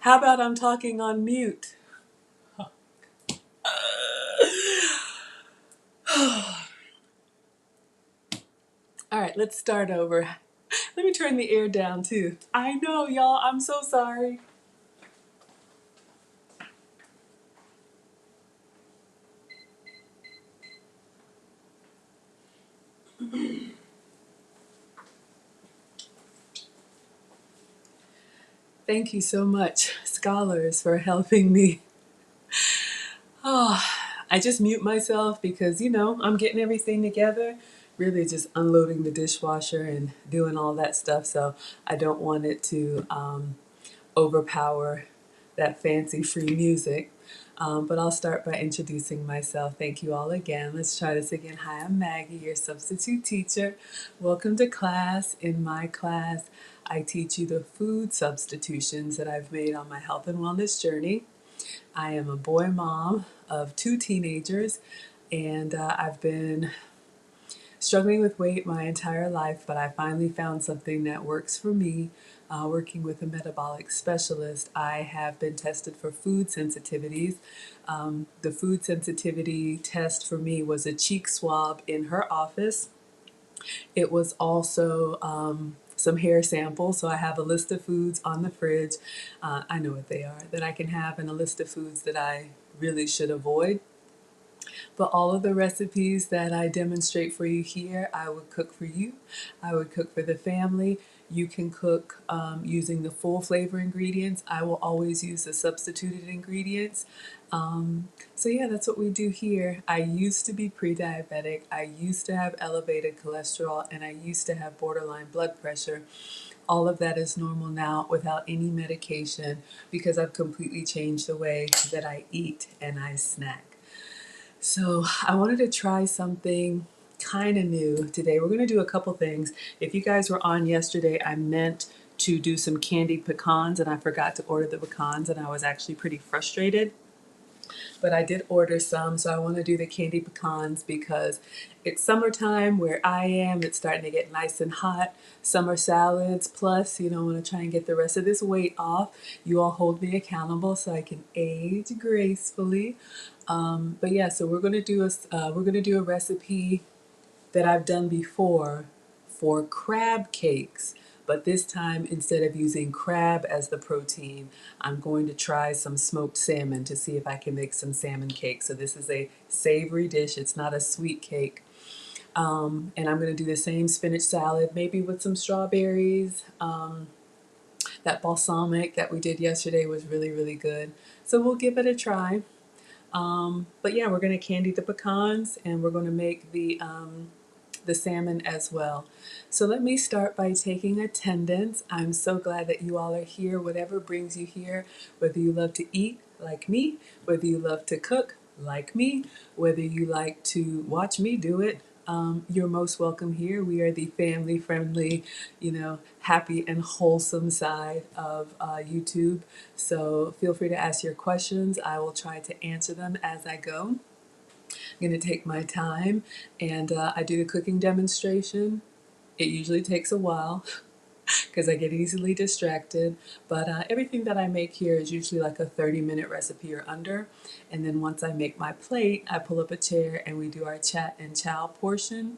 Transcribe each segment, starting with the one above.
How about I'm talking on mute? All right, let's start over. Let me turn the air down too. I know, y'all. I'm so sorry. Thank you so much, scholars, for helping me. Oh, I just mute myself because, I'm getting everything together, really just unloading the dishwasher and doing all that stuff. So I don't want it to overpower that fancy free music. But I'll start by introducing myself. Thank you all again. Let's try this again. Hi, I'm Maggie, your substitute teacher. Welcome to class. In my class, I teach you the food substitutions that I've made on my health and wellness journey. I am a boy mom of two teenagers, and I've been struggling with weight my entire life, but I finally found something that works for me. Working with a metabolic specialist, I have been tested for food sensitivities. The food sensitivity test for me was a cheek swab in her office. It was also some hair samples. So I have a list of foods on the fridge. I know what they are that I can have, and a list of foods that I really should avoid. But all of the recipes that I demonstrate for you here, I would cook for you. I would cook for the family. You can cook using the full flavor ingredients. I will always use the substituted ingredients. So yeah, that's what we do here. I used to be pre-diabetic. I used to have elevated cholesterol, and I used to have borderline blood pressure. All of that is normal now without any medication because I've completely changed the way that I eat and I snack. So I wanted to try something kind of new today. We're going to do a couple things. If you guys were on yesterday, I meant to do some candied pecans and I forgot to order the pecans, and I was actually pretty frustrated. But I did order some, so I want to do the candied pecans because it's summertime where I am. It's starting to get nice and hot. Summer salads, plus, I want to try and get the rest of this weight off. You all hold me accountable so I can age gracefully. But yeah, so we're gonna do a recipe that I've done before for crab cakes. But this time, instead of using crab as the protein, I'm going to try some smoked salmon to see if I can make some salmon cake. So this is a savory dish. It's not a sweet cake. And I'm going to do the same spinach salad, maybe with some strawberries. That balsamic that we did yesterday was really, really good. So we'll give it a try. But yeah, we're going to candy the pecans, and we're going to make the salmon as well. So let me start by taking attendance. I'm so glad that you all are here. Whatever brings you here, whether you love to eat like me, whether you love to cook like me, whether you like to watch me do it, you're most welcome here. We are the family friendly, happy and wholesome side of YouTube. So feel free to ask your questions. I will try to answer them as I go. I'm going to take my time, and I do the cooking demonstration. It usually takes a while because I get easily distracted, but everything that I make here is usually like a 30-minute recipe or under. And then once I make my plate, I pull up a chair and we do our chat and chow portion.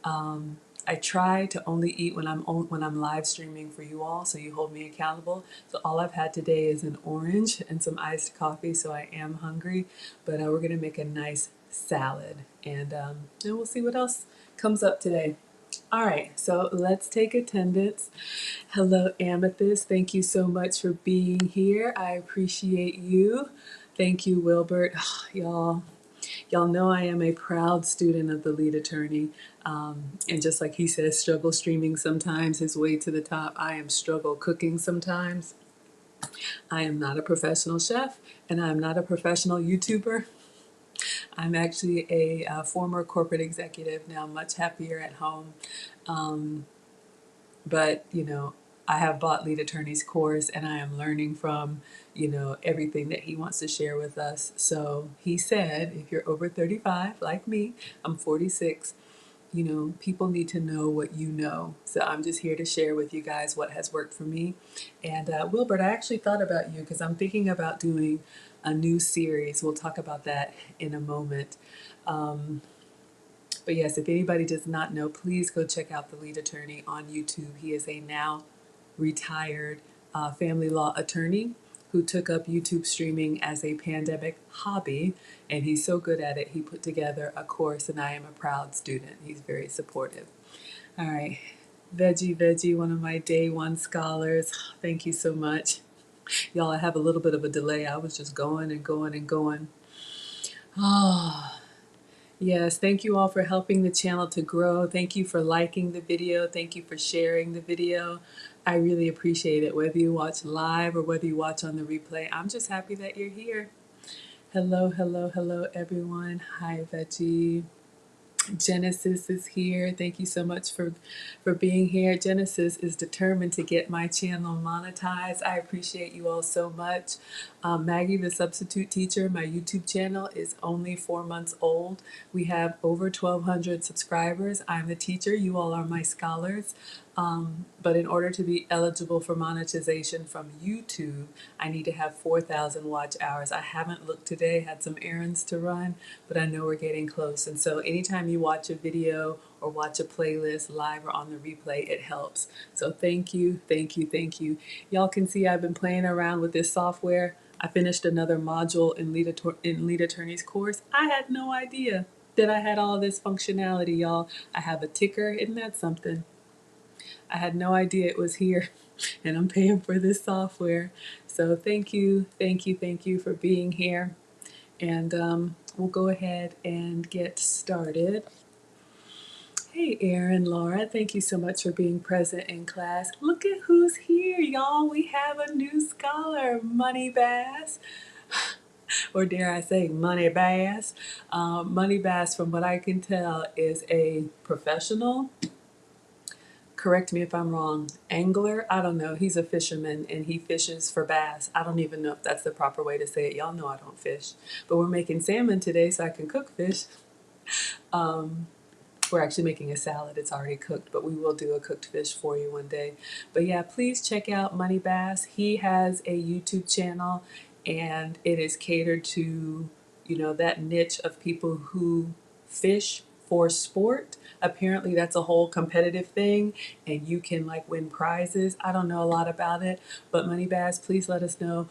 I try to only eat when I'm live streaming for you all, so you hold me accountable. So all I've had today is an orange and some iced coffee, so I am hungry. But we're gonna make a nice salad, and we'll see what else comes up today. All right, so let's take attendance. Hello, Amethyst. Thank you so much for being here. I appreciate you. Thank you, Wilbert. Y'all know I am a proud student of the lead attorney. And just like he says, struggle streaming sometimes his way to the top. I am struggle cooking sometimes. I am not a professional chef, and I'm not a professional YouTuber. I'm actually a former corporate executive, now much happier at home. But, I have bought Lead Attorney's course, and I am learning from, everything that he wants to share with us. So he said, if you're over 35, like me, I'm 46, you know, people need to know what you know. So I'm just here to share with you guys what has worked for me. And Wilbert, I actually thought about you because I'm thinking about doing a new series. We'll talk about that in a moment. But yes, if anybody does not know, please go check out the lead attorney on YouTube. He is a now retired family law attorney who took up YouTube streaming as a pandemic hobby, and he's so good at it. He put together a course, and I am a proud student. He's very supportive. All right, Veggie, one of my day one scholars. Thank you so much. Y'all, I have a little bit of a delay. I was just going and going and going. Oh, yes, thank you all for helping the channel to grow. Thank you for liking the video. Thank you for sharing the video. I really appreciate it, whether you watch live or whether you watch on the replay. I'm just happy that you're here. Hello, everyone. Hi, Veggie. Genesis is here. Thank you so much for being here. Genesis is determined to get my channel monetized. I appreciate you all so much. Maggie, the substitute teacher, my YouTube channel is only 4 months old. We have over 1,200 subscribers. I'm the teacher. You all are my scholars. But in order to be eligible for monetization from YouTube, I need to have 4,000 watch hours. I haven't looked today, had some errands to run, but I know we're getting close. And so anytime you watch a video or watch a playlist live or on the replay, it helps. So thank you. Y'all can see I've been playing around with this software. I finished another module in Lead Attorney's course. I had no idea that I had all this functionality, y'all. I have a ticker. Isn't that something? I had no idea it was here, and I'm paying for this software. So thank you for being here. And we'll go ahead and get started. Hey, Erin, Laura, thank you so much for being present in class. Look at who's here, y'all. We have a new scholar, Money Bass. Or dare I say Money Bass. Money Bass, from what I can tell, is a professional, correct me if I'm wrong, angler. I don't know. He's a fisherman and he fishes for bass. I don't even know if that's the proper way to say it. Y'all know I don't fish. But we're making salmon today so I can cook fish. We're actually making a salad. It's already cooked, but we will do a cooked fish for you one day. But yeah, please check out Money Bass. He has a YouTube channel and it is catered to, you know, that niche of people who fish for sport. Apparently that's a whole competitive thing and you can like win prizes. I don't know a lot about it, but Money Bass, please let us know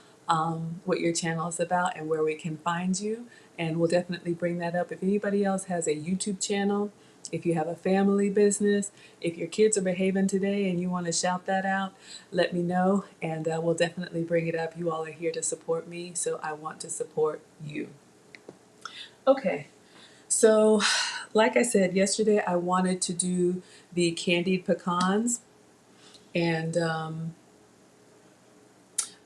what your channel is about and where we can find you. And we'll definitely bring that up. If anybody else has a YouTube channel, if you have a family business, if your kids are behaving today and you want to shout that out, let me know and we'll definitely bring it up. You all are here to support me, so I want to support you. Okay, so like I said yesterday, I wanted to do the candied pecans and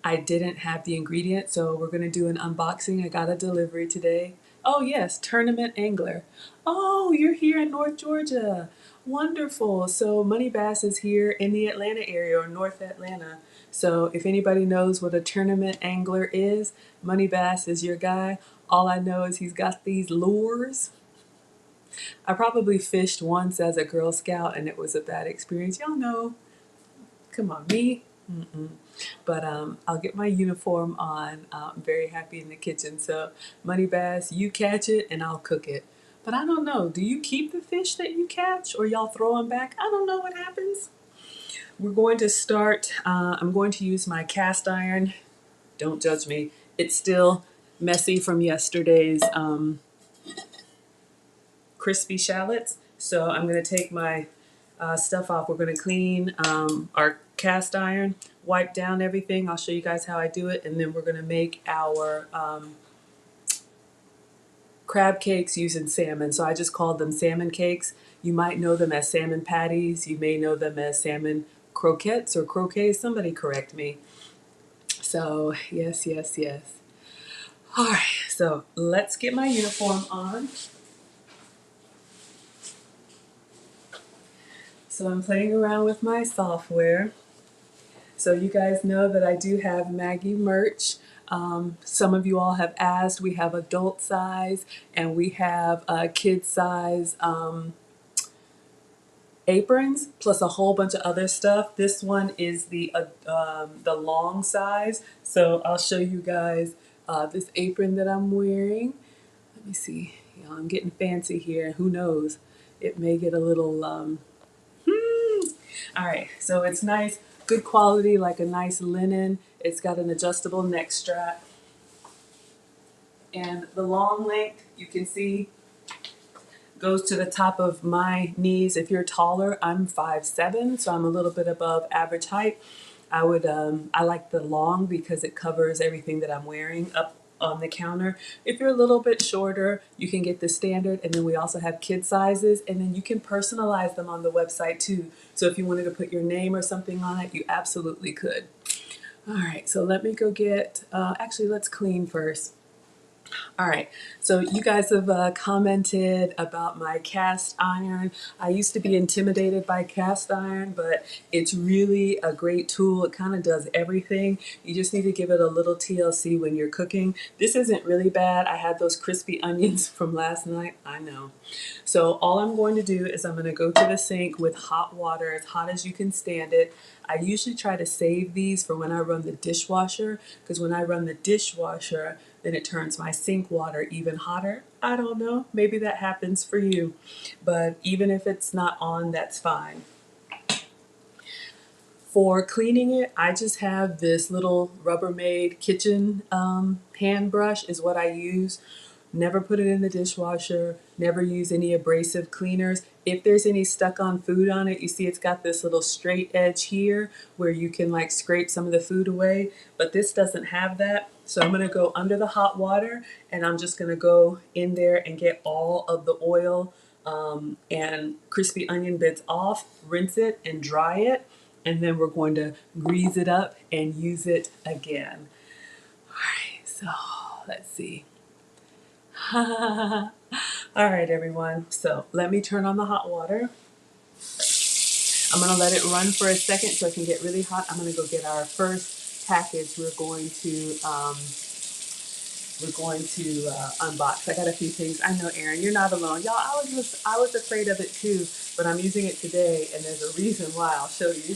I didn't have the ingredients, so we're going to do an unboxing. I got a delivery today. Oh yes, Tournament Angler. Oh, you're here in North Georgia. Wonderful. So Money Bass is here in the Atlanta area or North Atlanta. So if anybody knows what a tournament angler is, Money Bass is your guy. All I know is he's got these lures. I probably fished once as a Girl Scout and it was a bad experience. Y'all know. Come on, me? Mm-mm. But I'll get my uniform on. I'm very happy in the kitchen. So Money Bass, you catch it and I'll cook it. But I don't know. Do you keep the fish that you catch or y'all throw them back? I don't know what happens. We're going to start. I'm going to use my cast iron. Don't judge me. It's still messy from yesterday's crispy shallots. So I'm going to take my stuff off. We're going to clean our cast iron, wipe down everything. I'll show you guys how I do it, and then we're going to make our crab cakes using salmon. So I just called them salmon cakes. You might know them as salmon patties. You may know them as salmon croquettes or croquets. Somebody correct me. So yes. All right, so let's get my uniform on. So I'm playing around with my software. So you guys know that I do have Maggie merch. Some of you all have asked. We have adult size and we have kid size aprons plus a whole bunch of other stuff. This one is the long size. So I'll show you guys this apron that I'm wearing. Let me see. I'm getting fancy here. Who knows? It may get a little. All right. So it's nice, good quality, like a nice linen. It's got an adjustable neck strap. And the long length, you can see, goes to the top of my knees. If you're taller, I'm 5'7", so I'm a little bit above average height. I like the long because it covers everything that I'm wearing up on the counter. If you're a little bit shorter, you can get the standard, and then we also have kid sizes, and then you can personalize them on the website too. So if you wanted to put your name or something on it, you absolutely could. All right, so let me go get, actually let's clean first. All right, so you guys have commented about my cast iron. I used to be intimidated by cast iron, but it's really a great tool. It kind of does everything. You just need to give it a little TLC when you're cooking. This isn't really bad. I had those crispy onions from last night, I know. So all I'm going to do is I'm going to go to the sink with hot water, as hot as you can stand it. I usually try to save these for when I run the dishwasher, because when I run the dishwasher, then it turns my sink water even hotter. I don't know, maybe that happens for you, but even if it's not on, that's fine. For cleaning it, I just have this little Rubbermaid kitchen hand brush is what I use. Never put it in the dishwasher, never use any abrasive cleaners. If there's any stuck on food on it, you see it's got this little straight edge here where you can like scrape some of the food away, but this doesn't have that. So I'm gonna go under the hot water and I'm just gonna go in there and get all of the oil and crispy onion bits off, rinse it and dry it, and then we're going to grease it up and use it again. All right, so let's see. All right, everyone. So let me turn on the hot water. I'm gonna let it run for a second so it can get really hot. I'm gonna go get our first package. We're going to unbox. I got a few things. I know, Erin, you're not alone. Y'all, I was afraid of it too, but I'm using it today, and there's a reason why. I'll show you.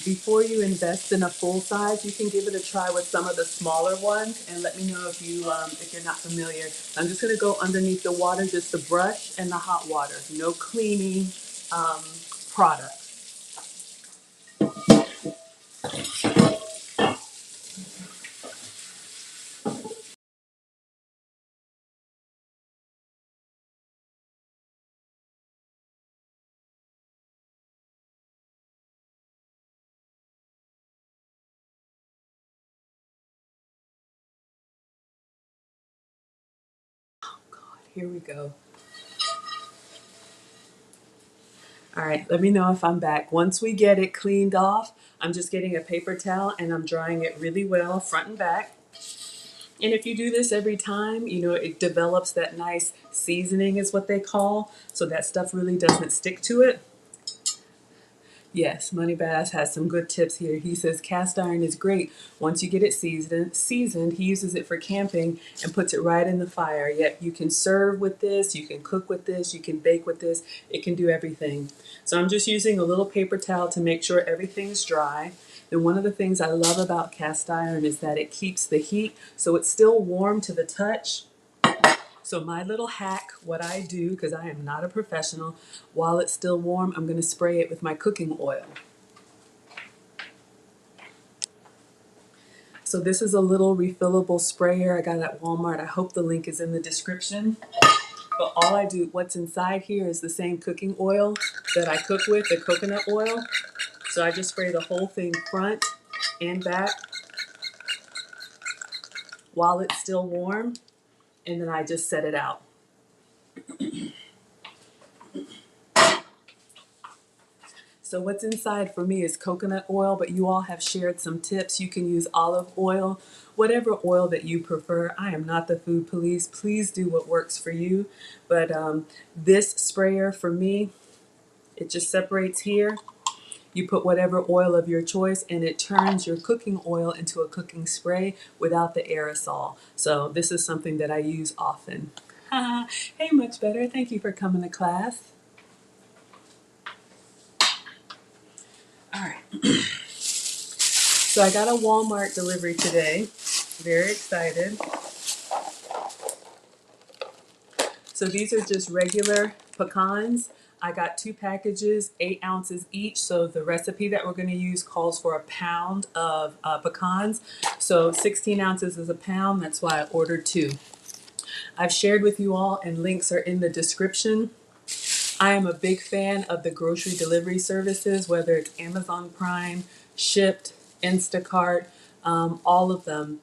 Before you invest in a full size, you can give it a try with some of the smaller ones, and let me know if you're not familiar. I'm just gonna go underneath the water, just the brush and the hot water, no cleaning product. Here we go. All right, let me know if I'm back. Once we get it cleaned off, I'm just getting a paper towel and I'm drying it really well, front and back. And if you do this every time, it develops that nice seasoning is what they call, so that stuff really doesn't stick to it. Yes, Money Bass has some good tips here. He says cast iron is great. Once you get it seasoned, he uses it for camping and puts it right in the fire. Yet you can serve with this, you can cook with this, you can bake with this. It can do everything. So I'm just using a little paper towel to make sure everything's dry. And one of the things I love about cast iron is that it keeps the heat, so it's still warm to the touch. So my little hack, what I do, because I am not a professional, while it's still warm, I'm going to spray it with my cooking oil. So this is a little refillable sprayer I got at Walmart. I hope the link is in the description. But all I do, what's inside here is the same cooking oil that I cook with, the coconut oil. So I just spray the whole thing front and back while it's still warm, and then I just set it out. So what's inside for me is coconut oil, but you all have shared some tips. You can use olive oil, whatever oil that you prefer. I am not the food police. Please do what works for you. But this sprayer for me, it just separates here. You put whatever oil of your choice and it turns your cooking oil into a cooking spray without the aerosol. So this is something that I use often. Hey, much better. Thank you for coming to class. All right. So I got a Walmart delivery today. Very excited. So these are just regular pecans. I got 2 packages, 8 ounces each. So the recipe that we're going to use calls for a pound of pecans. So 16 ounces is a pound. That's why I ordered 2. I've shared with you all, and links are in the description. I am a big fan of the grocery delivery services, whether it's Amazon Prime, Shipt, Instacart, all of them.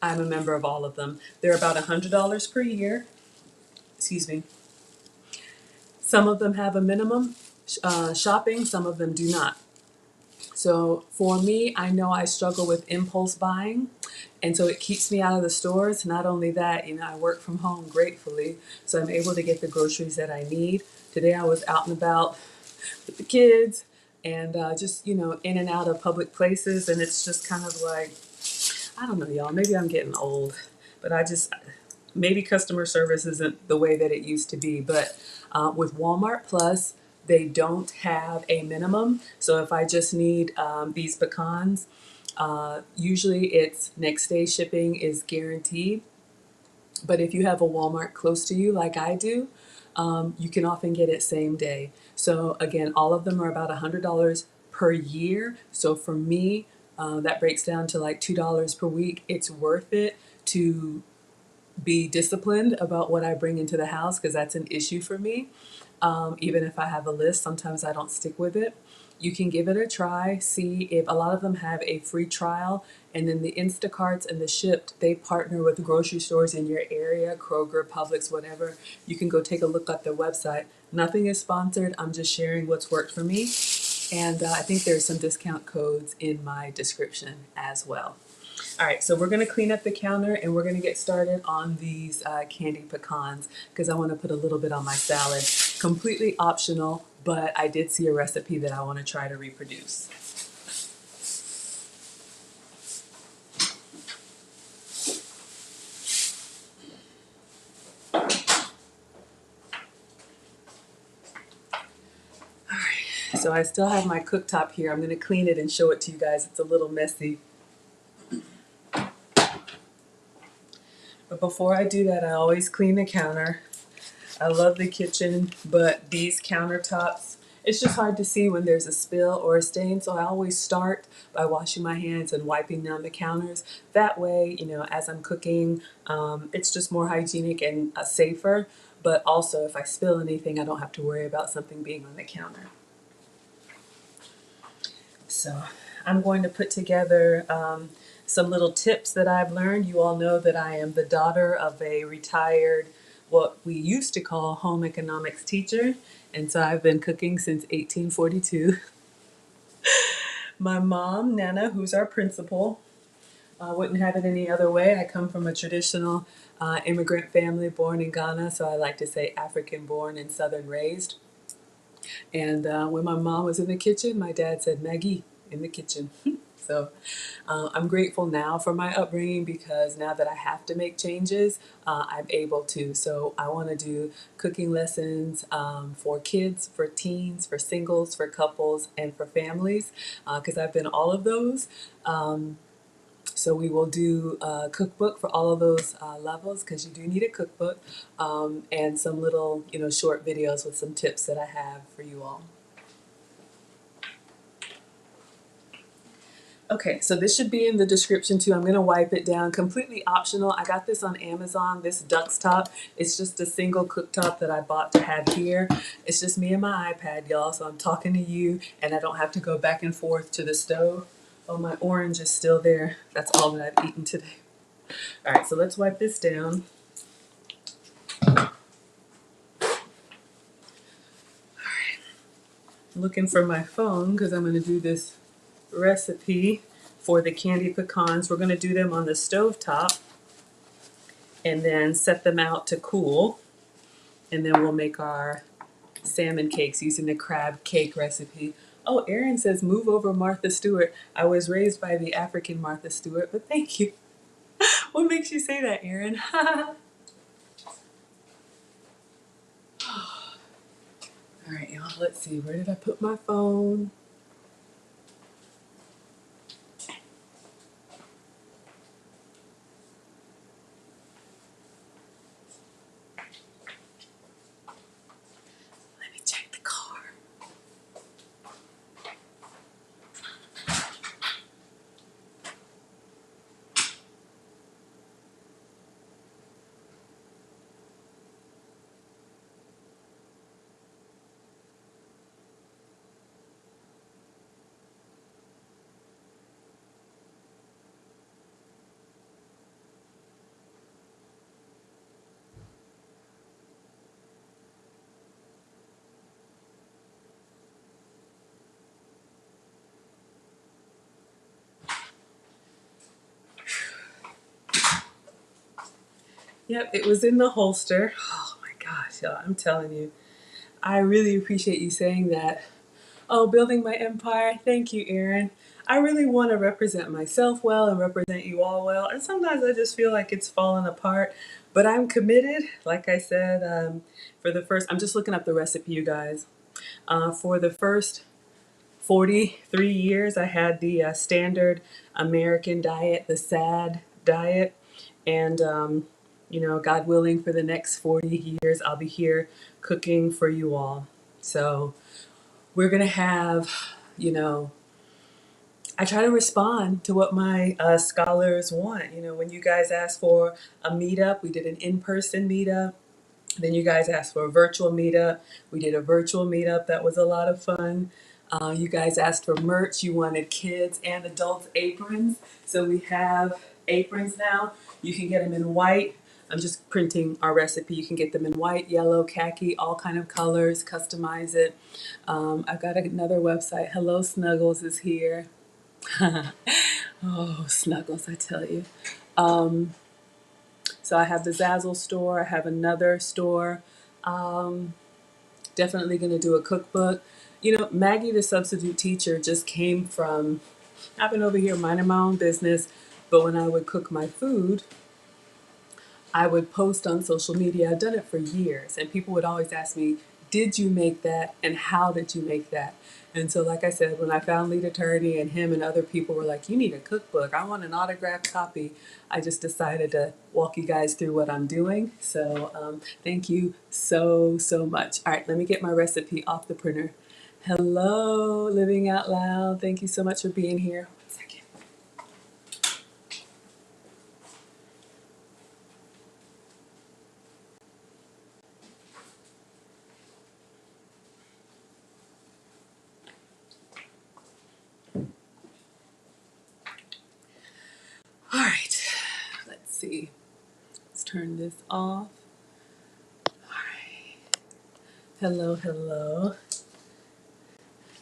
I'm a member of all of them. They're about $100 per year. Excuse me. Some of them have a minimum shopping, some of them do not. So for me, I know I struggle with impulse buying, and so it keeps me out of the stores. Not only that, I work from home gratefully, so I'm able to get the groceries that I need. Today I was out and about with the kids and just, in and out of public places, and it's just kind of like, I don't know, y'all, maybe I'm getting old, but maybe customer service isn't the way that it used to be. But with Walmart Plus, they don't have a minimum. So if I just need these pecans, usually it's next day shipping is guaranteed. But if you have a Walmart close to you, like I do, you can often get it same day. So again, all of them are about $100 per year. So for me, that breaks down to like $2 per week. It's worth it to be disciplined about what I bring into the house, because that's an issue for me. Even if I have a list, sometimes I don't stick with it. You can give it a try, see if a lot of them have a free trial, and then the Instacarts and the Shipt, they partner with grocery stores in your area, Kroger, Publix, whatever. You can go take a look at their website. Nothing is sponsored. I'm just sharing what's worked for me. And I think there's some discount codes in my description as well. All right, so we're going to clean up the counter and we're going to get started on these candied pecans, because I want to put a little bit on my salad. Completely optional, but I did see a recipe that I want to try to reproduce. All right, so I still have my cooktop here. I'm going to clean it and show it to you guys. It's a little messy. But before I do that, I always clean the counter. I love the kitchen, but these countertops, it's just hard to see when there's a spill or a stain. So I always start by washing my hands and wiping down the counters. That way, as I'm cooking, it's just more hygienic and safer. But also, if I spill anything, I don't have to worry about something being on the counter. So I'm going to put together some little tips that I've learned. You all know that I am the daughter of a retired, what we used to call home economics teacher. And so I've been cooking since 1842. My mom, Nana, who's our principal, wouldn't have it any other way. I come from a traditional immigrant family born in Ghana, so I like to say African born and Southern raised. And when my mom was in the kitchen, my dad said, Maggie, in the kitchen. So I'm grateful now for my upbringing, because now that I have to make changes, I'm able to. So I want to do cooking lessons for kids, for teens, for singles, for couples, and for families, because I've been all of those. So we will do a cookbook for all of those levels, because you do need a cookbook, and some little, short videos with some tips that I have for you all. Okay, so this should be in the description too. I'm going to wipe it down. Completely optional. I got this on Amazon, this Duck's Top. It's just a single cooktop that I bought to have here. It's just me and my iPad, y'all, so I'm talking to you and I don't have to go back and forth to the stove. Oh, my orange is still there. That's all that I've eaten today. All right, so let's wipe this down. looking for my phone because I'm going to do this recipe for the candied pecans. We're going to do them on the stove top and then set them out to cool. And then we'll make our salmon cakes using the crab cake recipe. Oh, Erin says, move over Martha Stewart. I was raised by the African Martha Stewart, but thank you. What makes you say that, Erin? All right, y'all, let's see. Where did I put my phone? Let me check the car. Yep, it was in the holster. Oh my gosh, y'all, I'm telling you. I really appreciate you saying that. Oh, building my empire. Thank you, Erin. I really want to represent myself well and represent you all well. And sometimes I just feel like it's falling apart. But I'm committed, like I said, for the first, I'm just looking up the recipe, you guys. For the first 43 years, I had the standard American diet, the SAD diet. And, God willing, for the next 40 years, I'll be here cooking for you all. So we're going to have, you know, I try to respond to what my scholars want. When you guys asked for a meetup, we did an in-person meetup. Then you guys asked for a virtual meetup. We did a virtual meetup. That was a lot of fun. You guys asked for merch. You wanted kids and adults aprons. So we have aprons now. You can get them in white. I'm just printing our recipe. You can get them in white, yellow, khaki, all kind of colors. Customize it. I've got another website. Hello Snuggles is here. Oh, Snuggles, I tell you. So I have the Zazzle store. I have another store. Definitely going to do a cookbook. Maggie, the substitute teacher, just came from, I've been over here minding my own business, but when I would cook my food, I would post on social media. I've done it for years, and people would always ask me, did you make that, and how did you make that? And so, like I said, when I found Lead Attorney and him and other people were like, you need a cookbook, I want an autographed copy, I just decided to walk you guys through what I'm doing. So thank you so, so much. All right, let me get my recipe off the printer. Hello, Living Out Loud. Thank you so much for being here. 1 second. All right, let's see. Let's turn this off. All right. Hello, hello.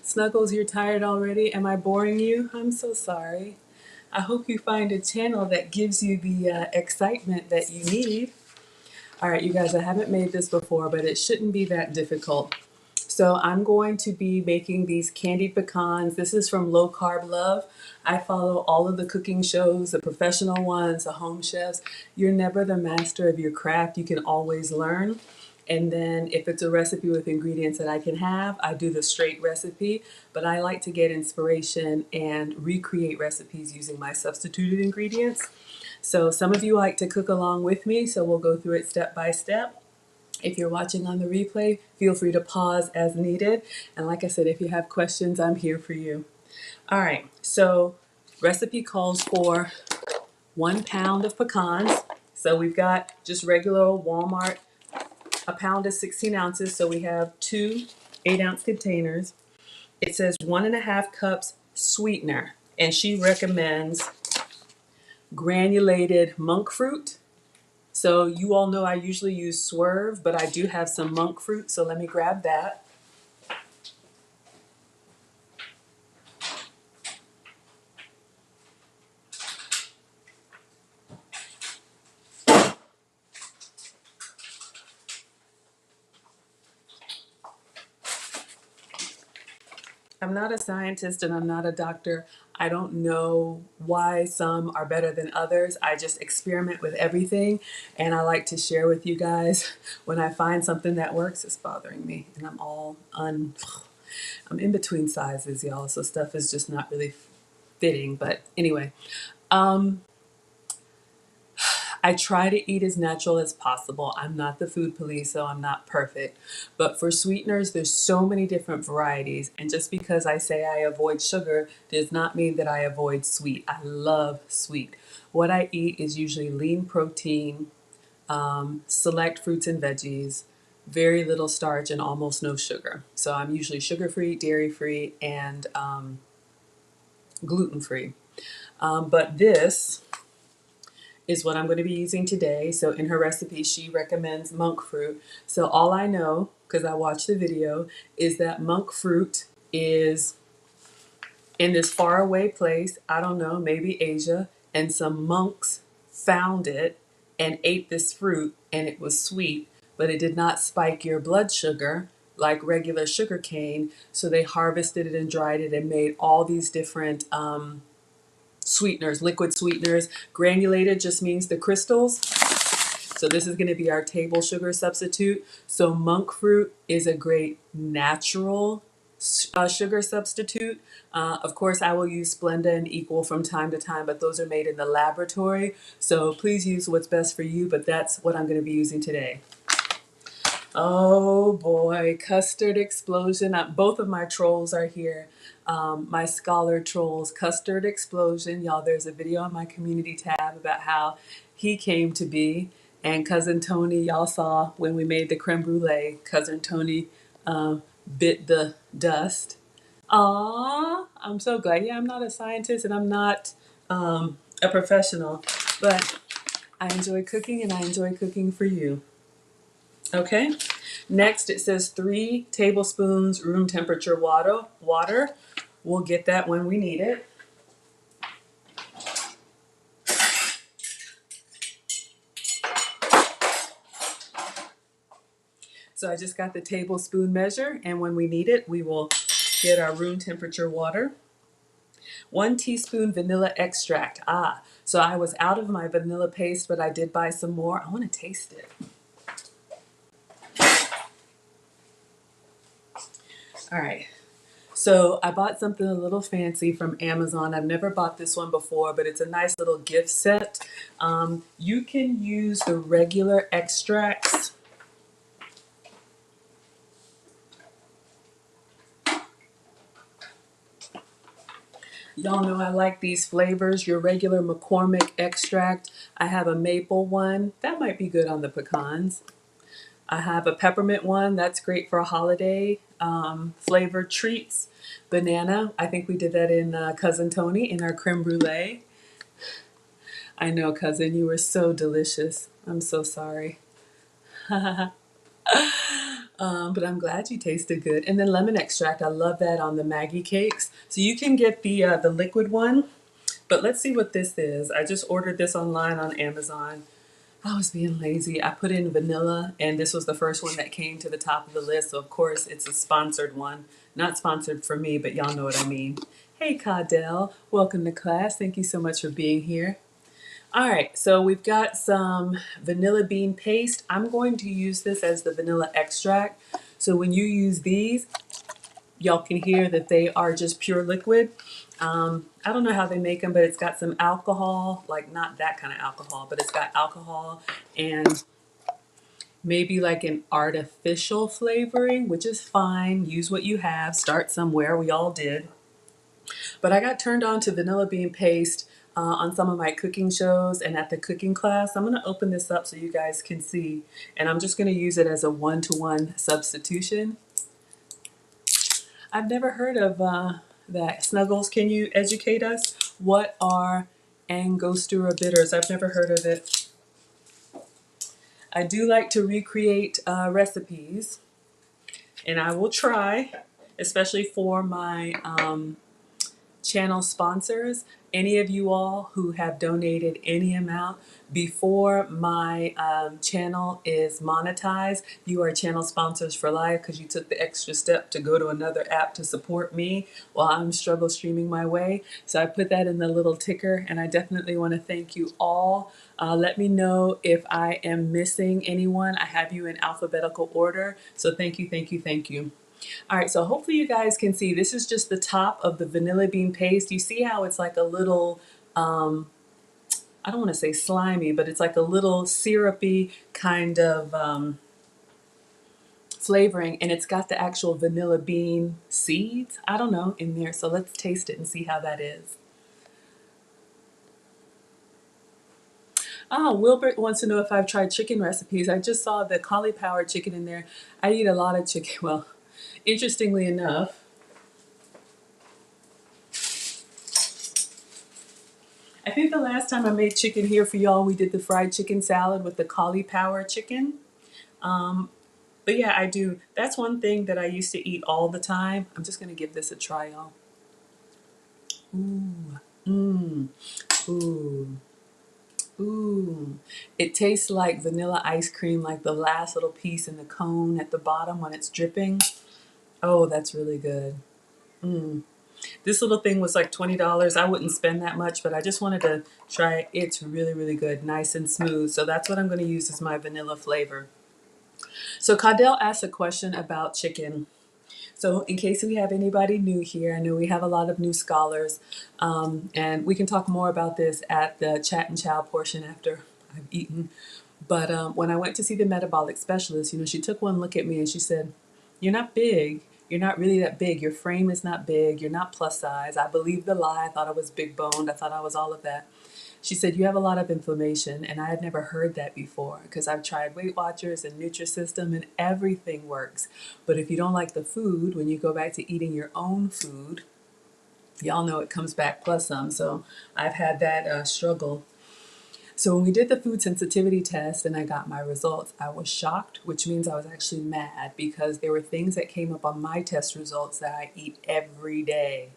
Snuggles, you're tired already? Am I boring you? I'm so sorry. I hope you find a channel that gives you the excitement that you need. All right, you guys, I haven't made this before, but it shouldn't be that difficult. So I'm going to be making these candied pecans. This is from Low Carb Love. I follow all of the cooking shows, the professional ones, the home chefs. You're never the master of your craft. You can always learn. And then if it's a recipe with ingredients that I can have, I do the straight recipe. But I like to get inspiration and recreate recipes using my substituted ingredients. So some of you like to cook along with me, so we'll go through it step by step. If you're watching on the replay, feel free to pause as needed. And like I said, if you have questions, I'm here for you. All right, so recipe calls for 1 pound of pecans. So we've got just regular old Walmart. A pound is 16 ounces, so we have 2 8-ounce containers. It says 1.5 cups sweetener, and she recommends granulated monk fruit. So you all know I usually use Swerve, but I do have some monk fruit, so let me grab that. I'm not a scientist and I'm not a doctor. I don't know why some are better than others. I just experiment with everything, and I like to share with you guys when I find something that works. It's bothering me, and I'm in between sizes, y'all, so stuff is just not really fitting. But anyway, um, I try to eat as natural as possible. I'm not the food police, so I'm not perfect. But for sweeteners, there's so many different varieties. And just because I say I avoid sugar does not mean that I avoid sweet. I love sweet. What I eat is usually lean protein, select fruits and veggies, very little starch, and almost no sugar. So I'm usually sugar-free, dairy-free, and gluten-free. But this is what I'm going to be using today. So in her recipe, she recommends monk fruit. So all I know, because I watched the video, is that monk fruit is in this faraway place, I don't know, maybe Asia, and some monks found it and ate this fruit, and it was sweet, but it did not spike your blood sugar like regular sugar cane. So they harvested it and dried it and made all these different sweeteners, liquid sweeteners. Granulated just means the crystals. So this is going to be our table sugar substitute. So monk fruit is a great natural sugar substitute. Of course, I will use Splenda and Equal from time to time, but those are made in the laboratory. So please use what's best for you, but that's what I'm going to be using today. Oh boy, custard explosion. Both of my trolls are here. My scholar trolls, custard explosion. Y'all, there's a video on my community tab about how he came to be. And Cousin Tony, y'all saw when we made the creme brulee, Cousin Tony bit the dust. Aw, I'm so glad. Yeah, I'm not a scientist and I'm not a professional, but I enjoy cooking and I enjoy cooking for you. Okay, next it says 3 tablespoons room temperature water. We'll get that when we need it. So I just got the tablespoon measure, and when we need it, we will get our room temperature water. 1 teaspoon vanilla extract. So I was out of my vanilla paste, but I did buy some more. I want to taste it. All right. So I bought something a little fancy from Amazon. I've never bought this one before, but it's a nice little gift set. You can use the regular extracts. Y'all know I like these flavors. Your regular McCormick extract. I have a maple one. That might be good on the pecans. I have a peppermint one. That's great for holiday flavored treats. Banana. I think we did that in Cousin Tony in our creme brulee. I know, cousin, you were so delicious. I'm so sorry. But I'm glad you tasted good. And then lemon extract. I love that on the Maggie cakes. So you can get the liquid one. But let's see what this is. I just ordered this online on Amazon. I was being lazy. I put in vanilla, and this was the first one that came to the top of the list. So, of course, it's a sponsored one. Not sponsored for me, but y'all know what I mean. Hey, Caudell. Welcome to class. Thank you so much for being here. All right, so we've got some vanilla bean paste. I'm going to use this as the vanilla extract. So when you use these, y'all can hear that they are just pure liquid. I don't know how they make them, but it's got some alcohol, like not that kind of alcohol, but it's got alcohol and maybe like an artificial flavoring, which is fine. Use what you have. Start somewhere. We all did. But I got turned on to vanilla bean paste on some of my cooking shows and at the cooking class. I'm going to open this up so you guys can see. And I'm just going to use it as a one-to-one substitution. I've never heard of that. Snuggles, can you educate us? What are Angostura bitters? I've never heard of it. I do like to recreate recipes, and I will try, especially for my channel sponsors, any of you all who have donated any amount before my channel is monetized, you are channel sponsors for life because you took the extra step to go to another app to support me while I'm struggle streaming my way. So I put that in the little ticker, and I definitely want to thank you all. Let me know if I am missing anyone. I have you in alphabetical order. So thank you, thank you, thank you. All right, so hopefully you guys can see this is just the top of the vanilla bean paste. You see how it's like a little, I don't want to say slimy, but it's like a little syrupy kind of flavoring, and it's got the actual vanilla bean seeds, I don't know, in there. So let's taste it and see how that is. Oh, Wilbert wants to know if I've tried chicken recipes. I just saw the cauliflower chicken in there. I eat a lot of chicken. Well, interestingly enough, I think the last time I made chicken here for y'all, we did the fried chicken salad with the cauliflower chicken. But yeah, I do. That's one thing that I used to eat all the time. I'm just going to give this a try, y'all. Ooh, mmm, ooh. Ooh, it tastes like vanilla ice cream, like the last little piece in the cone at the bottom when it's dripping. Oh, that's really good. Mm. This little thing was like $20. I wouldn't spend that much, but I just wanted to try it. It's really, really good, nice and smooth. So that's what I'm going to use as my vanilla flavor. So Caudell asked a question about chicken. So in case we have anybody new here, I know we have a lot of new scholars, and we can talk more about this at the chat and chow portion after I've eaten. But when I went to see the metabolic specialist, she took one look at me and she said, "You're not big. You're not really that big. Your frame is not big. You're not plus size." I believed the lie. I thought I was big boned. I thought I was all of that. She said, "You have a lot of inflammation." And I had never heard that before because I've tried Weight Watchers and Nutrisystem and everything works. But if you don't like the food, when you go back to eating your own food, y'all know it comes back plus some. So I've had that struggle. So when we did the food sensitivity test and I got my results, I was shocked, which means I was actually mad because there were things that came up on my test results that I eat every day.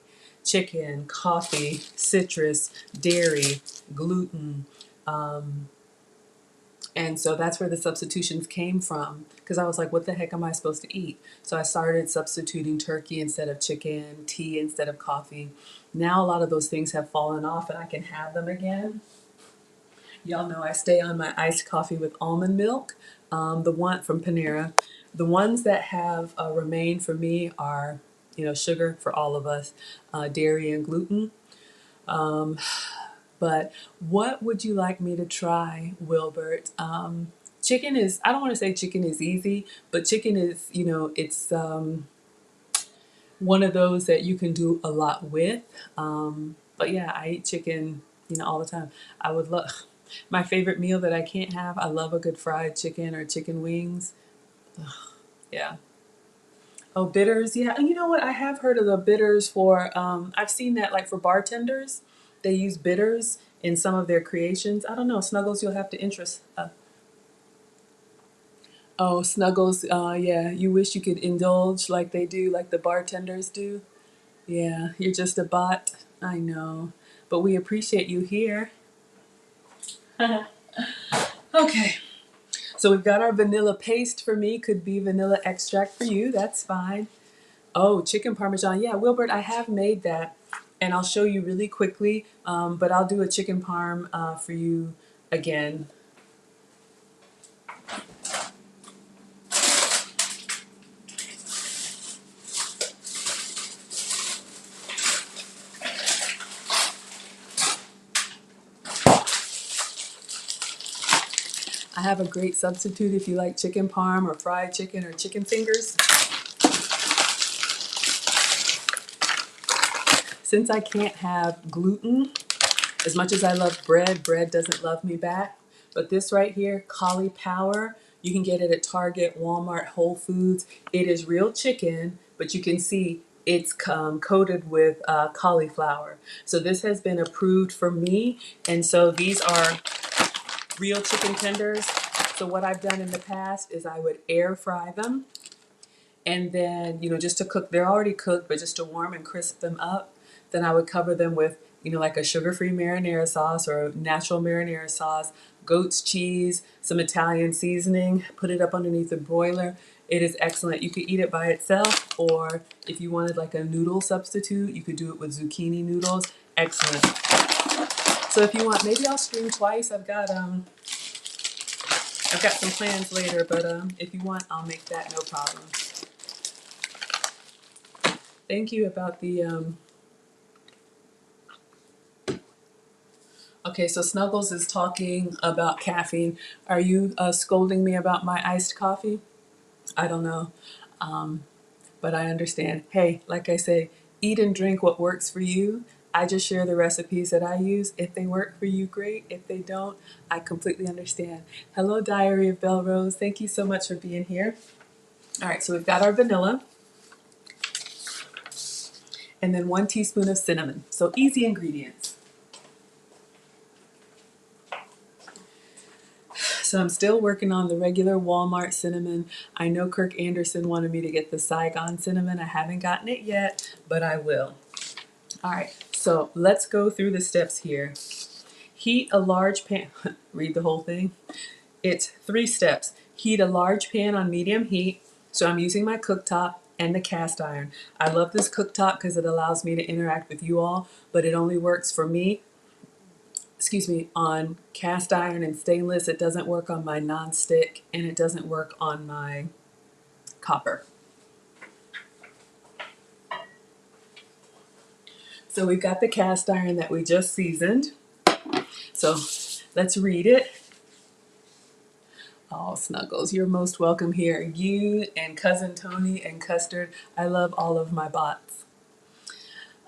Chicken, coffee, citrus, dairy, gluten. And so that's where the substitutions came from because I was like, what the heck am I supposed to eat? So I started substituting turkey instead of chicken, tea instead of coffee. Now a lot of those things have fallen off and I can have them again. Y'all know I stay on my iced coffee with almond milk, the one from Panera. The ones that have remained for me are, sugar for all of us, dairy and gluten. But what would you like me to try, Wilbert? Chicken is, I don't want to say chicken is easy, but chicken is, it's one of those that you can do a lot with. But yeah, I eat chicken, all the time. I would love my favorite meal that I can't have. I love a good fried chicken or chicken wings. Ugh, yeah. Oh, bitters. Yeah. And you know what? I have heard of the bitters for, I've seen that like for bartenders. They use bitters in some of their creations. I don't know. Snuggles, you'll have to interest. Oh, Snuggles. Yeah. You wish you could indulge like they do, like the bartenders do. Yeah. You're just a bot. I know. But we appreciate you here. Okay. So we've got our vanilla paste for me. Could be vanilla extract for you. That's fine. Oh, chicken parmesan. Yeah, Wilbert, I have made that, and I'll show you really quickly. But I'll do a chicken parm for you again. I have a great substitute if you like chicken parm or fried chicken or chicken fingers. Since I can't have gluten, as much as I love bread, bread doesn't love me back. But this right here, cauliflower, you can get it at Target, Walmart, Whole Foods. It is real chicken, but you can see it's coated with cauliflower. So this has been approved for me. And so these are real chicken tenders. So what I've done in the past is I would air fry them. And then, just to cook, they're already cooked, but just to warm and crisp them up. Then I would cover them with, like a sugar-free marinara sauce or a natural marinara sauce, goat's cheese, some Italian seasoning, put it up underneath the broiler. It is excellent. You could eat it by itself, or if you wanted like a noodle substitute, you could do it with zucchini noodles. Excellent. So if you want, maybe I'll stream twice. I've got some plans later, but if you want, I'll make that, no problem. Thank you about the Okay, so Snuggles is talking about caffeine. Are you scolding me about my iced coffee? I don't know, but I understand. Hey, like I say, eat and drink what works for you. I just share the recipes that I use. If they work for you, great. If they don't, I completely understand. Hello, Diary of Belle Rose. Thank you so much for being here. All right, so we've got our vanilla and then 1 teaspoon of cinnamon. So easy ingredients. So I'm still working on the regular Walmart cinnamon. I know Kirk Anderson wanted me to get the Saigon cinnamon. I haven't gotten it yet, but I will. All right, so let's go through the steps here. Heat a large pan. Read the whole thing. It's 3 steps. Heat a large pan on medium heat. So I'm using my cooktop and the cast iron. I love this cooktop because it allows me to interact with you all, but it only works for me, on cast iron and stainless. It doesn't work on my non-stick, and it doesn't work on my copper. So we've got the cast iron that we just seasoned. So let's read it. Oh, Snuggles, you're most welcome here. You and Cousin Tony and Custard. I love all of my bots.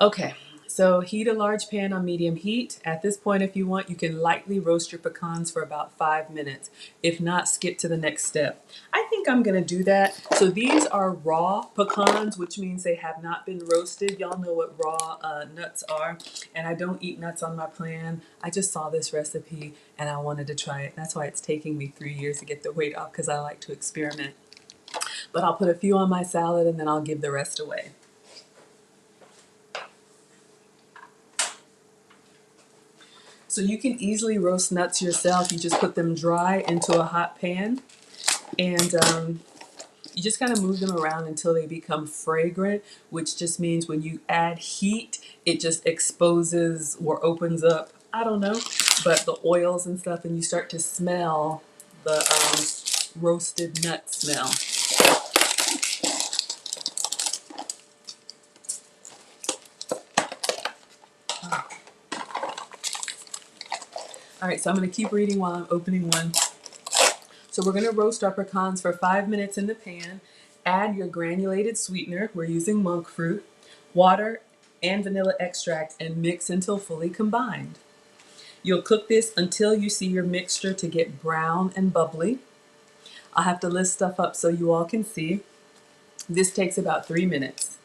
Okay, so heat a large pan on medium heat. At this point, if you want, you can lightly roast your pecans for about 5 minutes. If not, skip to the next step. I think I'm gonna do that. So these are raw pecans, which means they have not been roasted. Y'all know what raw nuts are, and I don't eat nuts on my plan. I just saw this recipe and I wanted to try it. That's why it's taking me 3 years to get the weight off, because I like to experiment. But I'll put a few on my salad and then I'll give the rest away. So you can easily roast nuts yourself. You just put them dry into a hot pan, and you just kind of move them around until they become fragrant, which just means when you add heat, it just exposes or opens up, I don't know, but the oils and stuff, and you start to smell the roasted nut smell. All right, so I'm going to keep reading while I'm opening one. So we're going to roast our pecans for 5 minutes in the pan. Add your granulated sweetener. We're using monk fruit, water, and vanilla extract, and mix until fully combined. You'll cook this until you see your mixture to get brown and bubbly. I'll have to list stuff up so you all can see. This takes about 3 minutes.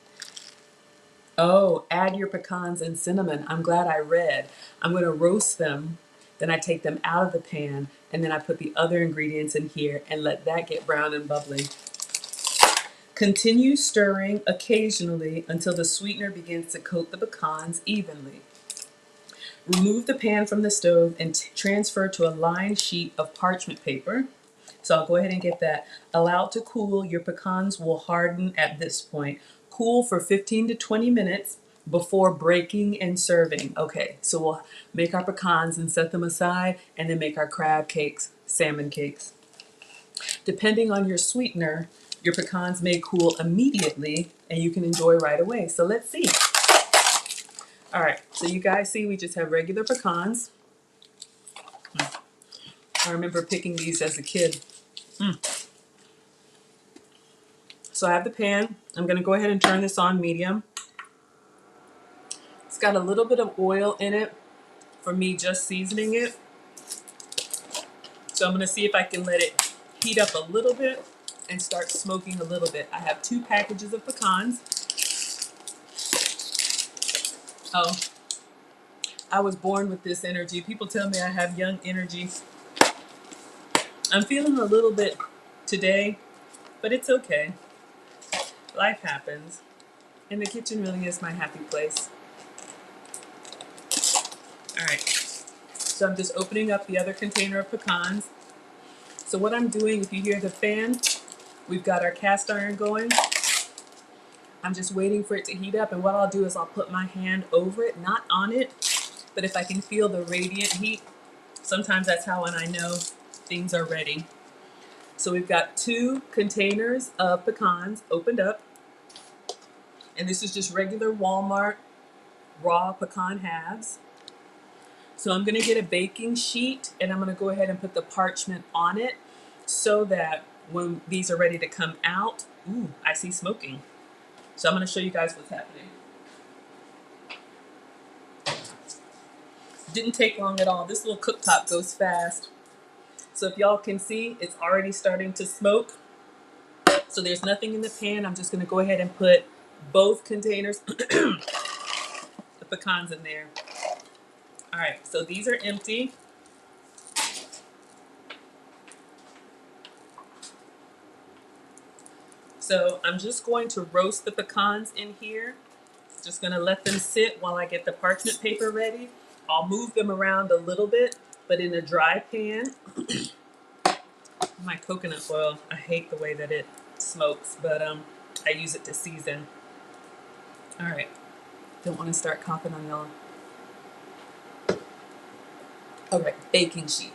Oh, add your pecans and cinnamon. I'm glad I read. I'm going to roast them. Then I take them out of the pan, and then I put the other ingredients in here and let that get brown and bubbly. Continue stirring occasionally until the sweetener begins to coat the pecans evenly. Remove the pan from the stove and transfer to a lined sheet of parchment paper. So I'll go ahead and get that. Allow it to cool. Your pecans will harden at this point. Cool for 15 to 20 minutes before breaking and serving. Okay, so we'll make our pecans and set them aside, and then make our crab cakes, salmon cakes. Depending on your sweetener, your pecans may cool immediately and you can enjoy right away. So let's see. All right, so you guys see we just have regular pecans. I remember picking these as a kid. So I have the pan. I'm gonna go ahead and turn this on medium. It's got a little bit of oil in it for me just seasoning it. So I'm gonna see if I can let it heat up a little bit and start smoking a little bit. I have 2 packages of pecans. Oh, I was born with this energy. People tell me I have young energy. I'm feeling a little bit today, but it's okay. Life happens. And the kitchen really is my happy place. All right, so I'm just opening up the other container of pecans. So what I'm doing, if you hear the fan, we've got our cast iron going. I'm just waiting for it to heat up, and what I'll do is I'll put my hand over it, not on it, but if I can feel the radiant heat, sometimes that's how I know things are ready. So we've got 2 containers of pecans opened up, and this is just regular Walmart raw pecan halves. So I'm gonna get a baking sheet and I'm gonna go ahead and put the parchment on it so that when these are ready to come out, ooh, I see smoking. So I'm gonna show you guys what's happening. Didn't take long at all. This little cooktop goes fast. So if y'all can see, it's already starting to smoke. So there's nothing in the pan. I'm just gonna go ahead and put both containers, the pecans in there. All right, so these are empty. So I'm just going to roast the pecans in here. Just gonna let them sit while I get the parchment paper ready. I'll move them around a little bit, but in a dry pan. My coconut oil, I hate the way that it smokes, but I use it to season. All right, don't want to start coughing on y'all. All right, baking sheet.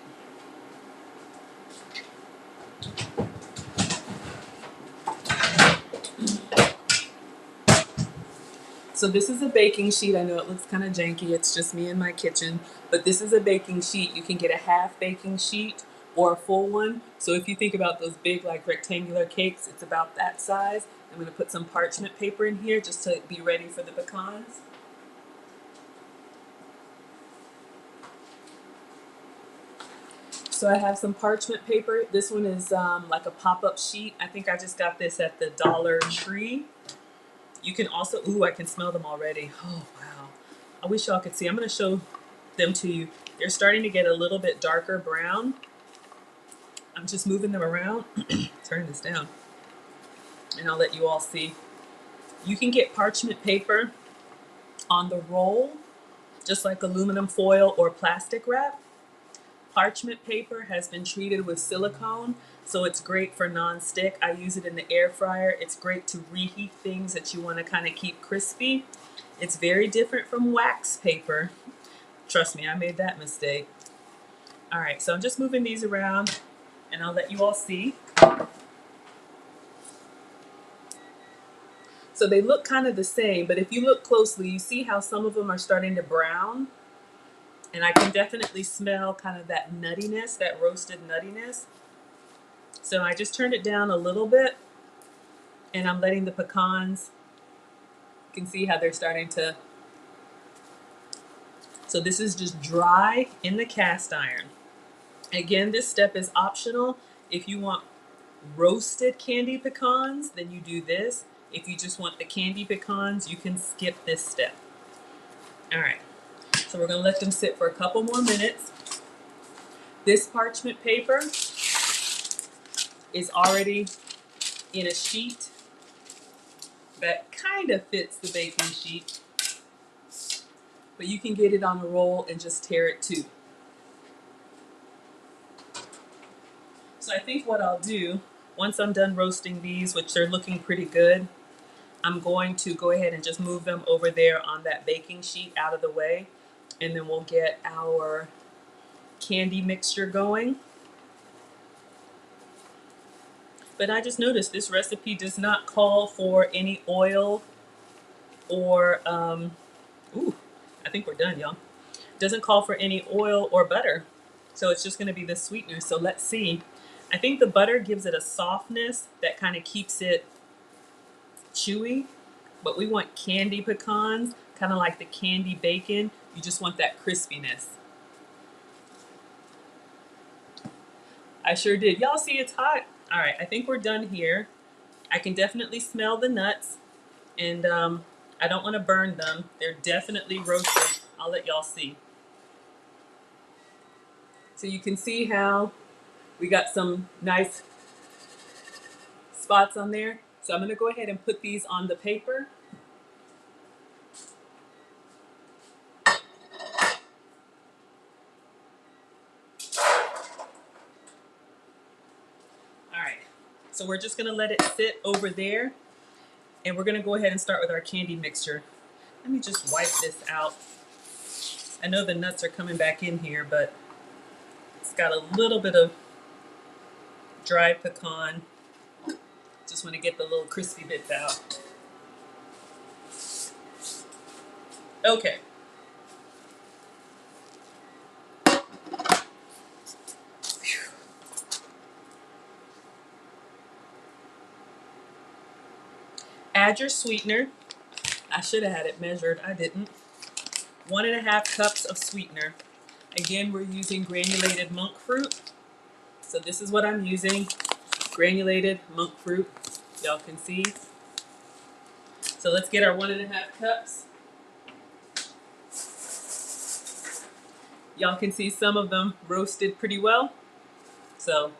So this is a baking sheet. I know it looks kind of janky. It's just me in my kitchen, but this is a baking sheet. You can get a half baking sheet or a full one. So if you think about those big like rectangular cakes, it's about that size. I'm gonna put some parchment paper in here just to be ready for the pecans. So I have some parchment paper. This one is like a pop-up sheet. I think I just got this at the Dollar Tree. You can also, ooh, I can smell them already. Oh, wow. I wish y'all could see. I'm going to show them to you. They're starting to get a little bit darker brown. I'm just moving them around. Turn this down. And I'll let you all see. You can get parchment paper on the roll, just like aluminum foil or plastic wrap. Parchment paper has been treated with silicone, so it's great for non-stick. I use it in the air fryer. It's great to reheat things that you want to kind of keep crispy. It's very different from wax paper. Trust me, I made that mistake. All right, so I'm just moving these around and I'll let you all see. So they look kind of the same, but if you look closely, you see how some of them are starting to brown? And I can definitely smell kind of that nuttiness, that roasted nuttiness. So I just turned it down a little bit and I'm letting the pecans, you can see how they're starting to, so this is just dry in the cast iron. Again, this step is optional. If you want roasted candied pecans, then you do this. If you just want the candied pecans, you can skip this step. All right, so we're gonna let them sit for a couple more minutes. This parchment paper is already in a sheet that kind of fits the baking sheet, but you can get it on a roll and just tear it too. So I think what I'll do, once I'm done roasting these, which they're looking pretty good, I'm going to go ahead and just move them over there on that baking sheet out of the way, and then we'll get our candy mixture going. But I just noticed this recipe does not call for any oil or, ooh, I think we're done, y'all. Doesn't call for any oil or butter. So it's just gonna be the sweetener. So let's see. I think the butter gives it a softness that kind of keeps it chewy, but we want candy pecans, kind of like the candy bacon. You just want that crispiness. I sure did. Y'all see it's hot? All right, I think we're done here. I can definitely smell the nuts, and I don't want to burn them. They're definitely roasted. I'll let y'all see. So you can see how we got some nice spots on there. So I'm going to go ahead and put these on the paper. So we're just gonna let it sit over there, and we're gonna go ahead and start with our candy mixture. Let me just wipe this out. I know the nuts are coming back in here, but it's got a little bit of dried pecan. Just want to get the little crispy bits out. Okay. Add your sweetener. I should have had it measured. I didn't. 1.5 cups of sweetener. Again, we're using granulated monk fruit. So this is what I'm using. Granulated monk fruit. Y'all can see. So let's get our 1.5 cups. Y'all can see some of them roasted pretty well. So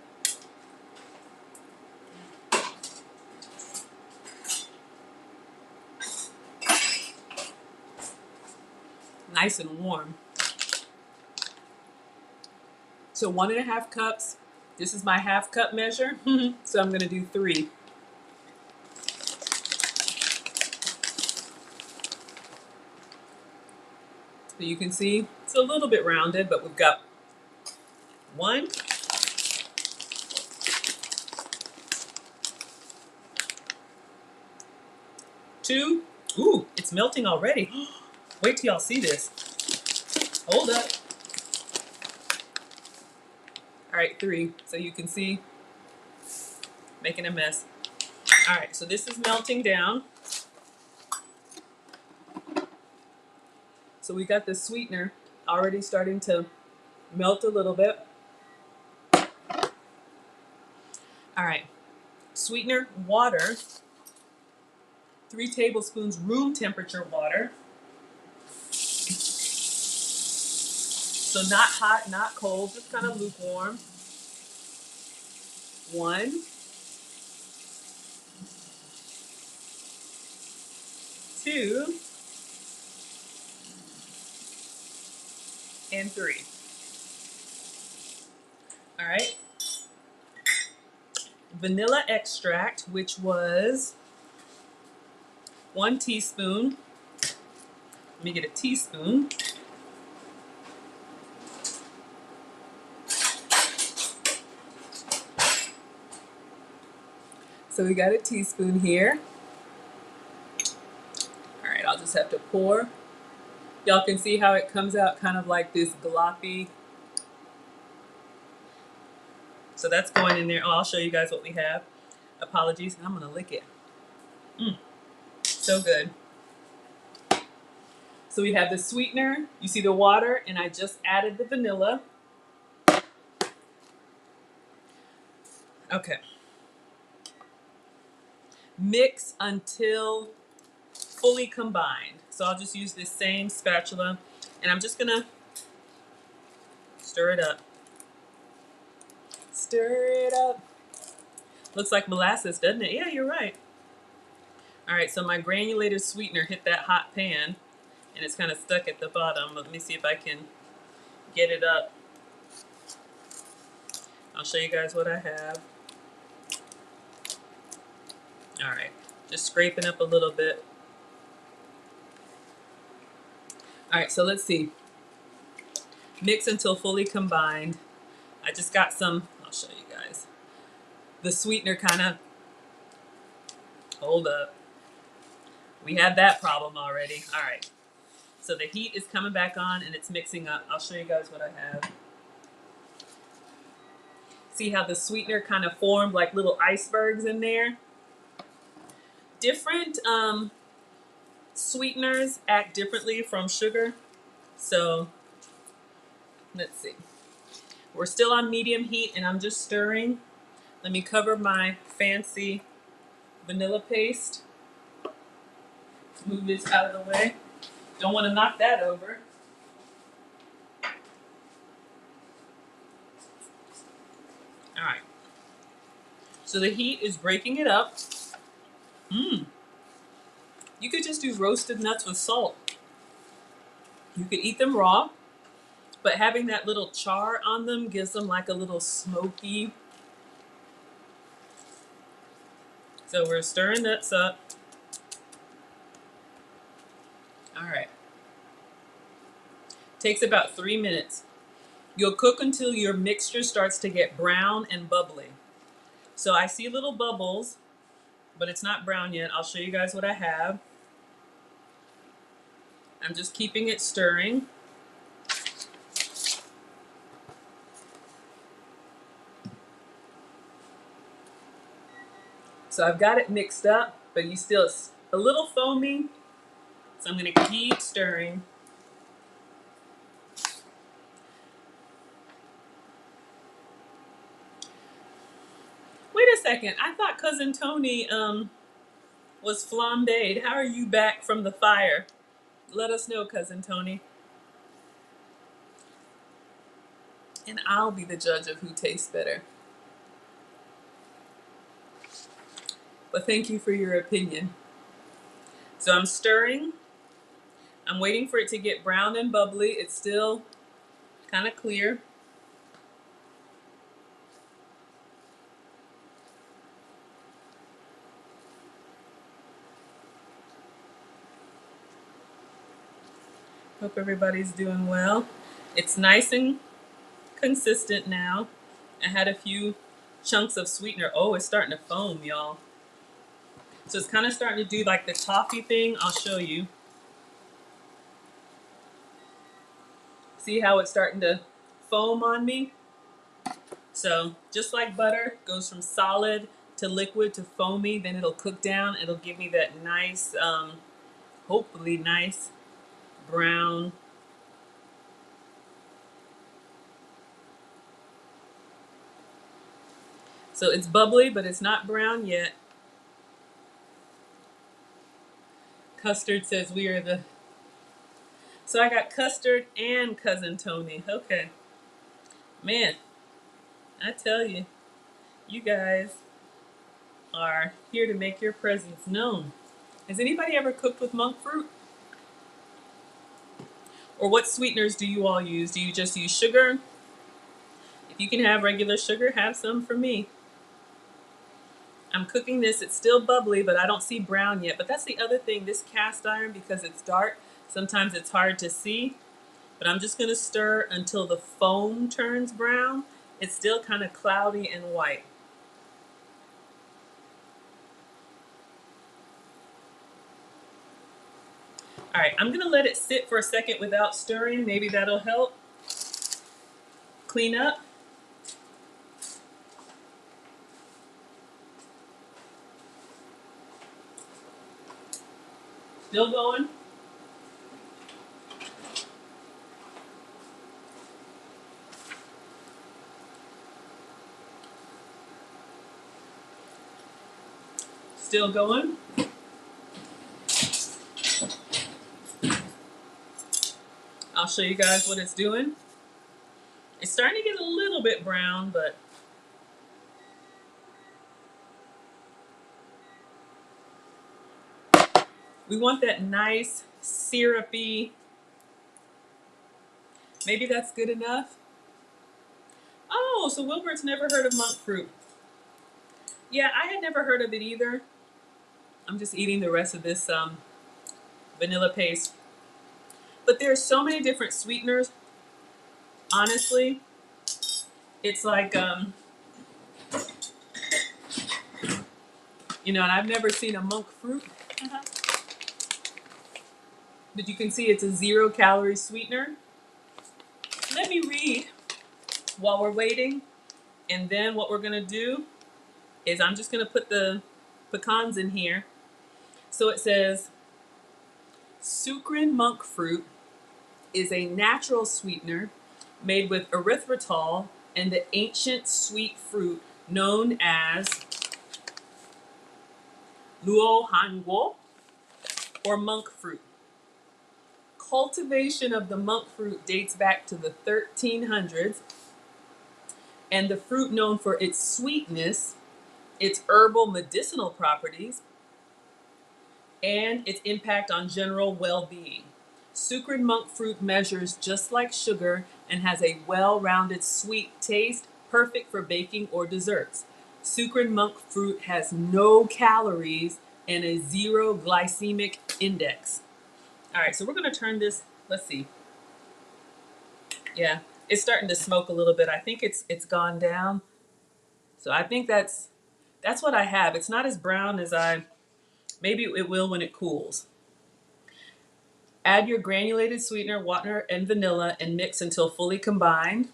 nice and warm. So 1.5 cups. This is my 1/2 cup measure. So I'm gonna do 3. So you can see it's a little bit rounded, but we've got 1, 2. Ooh, it's melting already. Wait till y'all see this. Hold up. All right, 3. So you can see, making a mess. All right, so this is melting down. So we got the sweetener already starting to melt a little bit. All right, sweetener, water, 3 tablespoons room temperature water. So not hot, not cold, just kind of lukewarm. 1, 2, and 3. All right. Vanilla extract, which was 1 teaspoon. Let me get a teaspoon. So we got a teaspoon here. All right, I'll just have to pour. Y'all can see how it comes out kind of like this gloppy. So that's going in there. Oh, I'll show you guys what we have. Apologies, and I'm gonna lick it. So good. So we have the sweetener, you see the water, and I just added the vanilla. Okay. Mix until fully combined. So I'll just use this same spatula, and I'm just gonna stir it up. Stir it up. Looks like molasses, doesn't it? Yeah, you're right. All right, so my granulated sweetener hit that hot pan, and it's kind of stuck at the bottom. Let me see if I can get it up. I'll show you guys what I have. All right, just scraping up a little bit. All right, so let's see. Mix until fully combined. I just got some, I'll show you guys. The sweetener kind of, hold up. We had that problem already. All right, so the heat is coming back on and it's mixing up. I'll show you guys what I have. See how the sweetener kind of formed like little icebergs in there? Different sweeteners act differently from sugar. So let's see. We're still on medium heat and I'm just stirring. Let me cover my fancy vanilla paste. Let's move this out of the way. Don't want to knock that over. All right. So the heat is breaking it up. You could just do roasted nuts with salt. You could eat them raw, but having that little char on them gives them like a little smoky. So we're stirring nuts up. All right. Takes about 3 minutes. You'll cook until your mixture starts to get brown and bubbly. So I see little bubbles, but it's not brown yet. I'll show you guys what I have. I'm just keeping it stirring. So I've got it mixed up, but you still a little foamy. So I'm going to keep stirring. Wait a second. I thought Cousin Tony was flambéed. How are you back from the fire? Let us know, Cousin Tony. And I'll be the judge of who tastes better. But thank you for your opinion. So I'm stirring. I'm waiting for it to get brown and bubbly. It's still kind of clear. Hope everybody's doing well. It's nice and consistent now. I had a few chunks of sweetener. Oh, it's starting to foam, y'all. So it's kind of starting to do like the toffee thing. I'll show you. See how it's starting to foam on me? So just like butter goes from solid to liquid to foamy, then it'll cook down. It'll give me that nice, hopefully nice brown. So it's bubbly, but it's not brown yet. Custard says we are the... So I got Custard and Cousin Tony. Okay. Man, I tell you, you guys are here to make your presence known. Has anybody ever cooked with monk fruit? Or what sweeteners do you all use? Do you just use sugar? If you can have regular sugar, have some for me. I'm cooking this. It's still bubbly, but I don't see brown yet. But that's the other thing. This cast iron, because it's dark, sometimes it's hard to see. But I'm just going to stir until the foam turns brown. It's still kind of cloudy and white. All right, I'm going to let it sit for a second without stirring. Maybe that'll help clean up. Still going. Still going. I'll show you guys what it's doing. It's starting to get a little bit brown, but we want that nice syrupy. Maybe that's good enough. Oh, so Wilbert's never heard of monk fruit. Yeah, I had never heard of it either. I'm just eating the rest of this vanilla paste. But there's so many different sweeteners. Honestly, it's like, you know, and I've never seen a monk fruit. But you can see it's a 0-calorie sweetener. Let me read while we're waiting. And then what we're going to do is I'm just going to put the pecans in here. So it says, sucrin monk fruit is a natural sweetener made with erythritol and the ancient sweet fruit known as luo hanguo, or monk fruit. Cultivation of the monk fruit dates back to the 1300s, and the fruit known for its sweetness, its herbal medicinal properties, and its impact on general well-being. Sucrin monk fruit measures just like sugar and has a well-rounded sweet taste, perfect for baking or desserts. Sucred monk fruit has no calories and a zero glycemic index. All right, so we're going to turn this. Let's see. Yeah, it's starting to smoke a little bit. I think it's gone down. So I think that's what I have. It's not as brown as maybe it will when it cools. Add your granulated sweetener, water, and vanilla and mix until fully combined.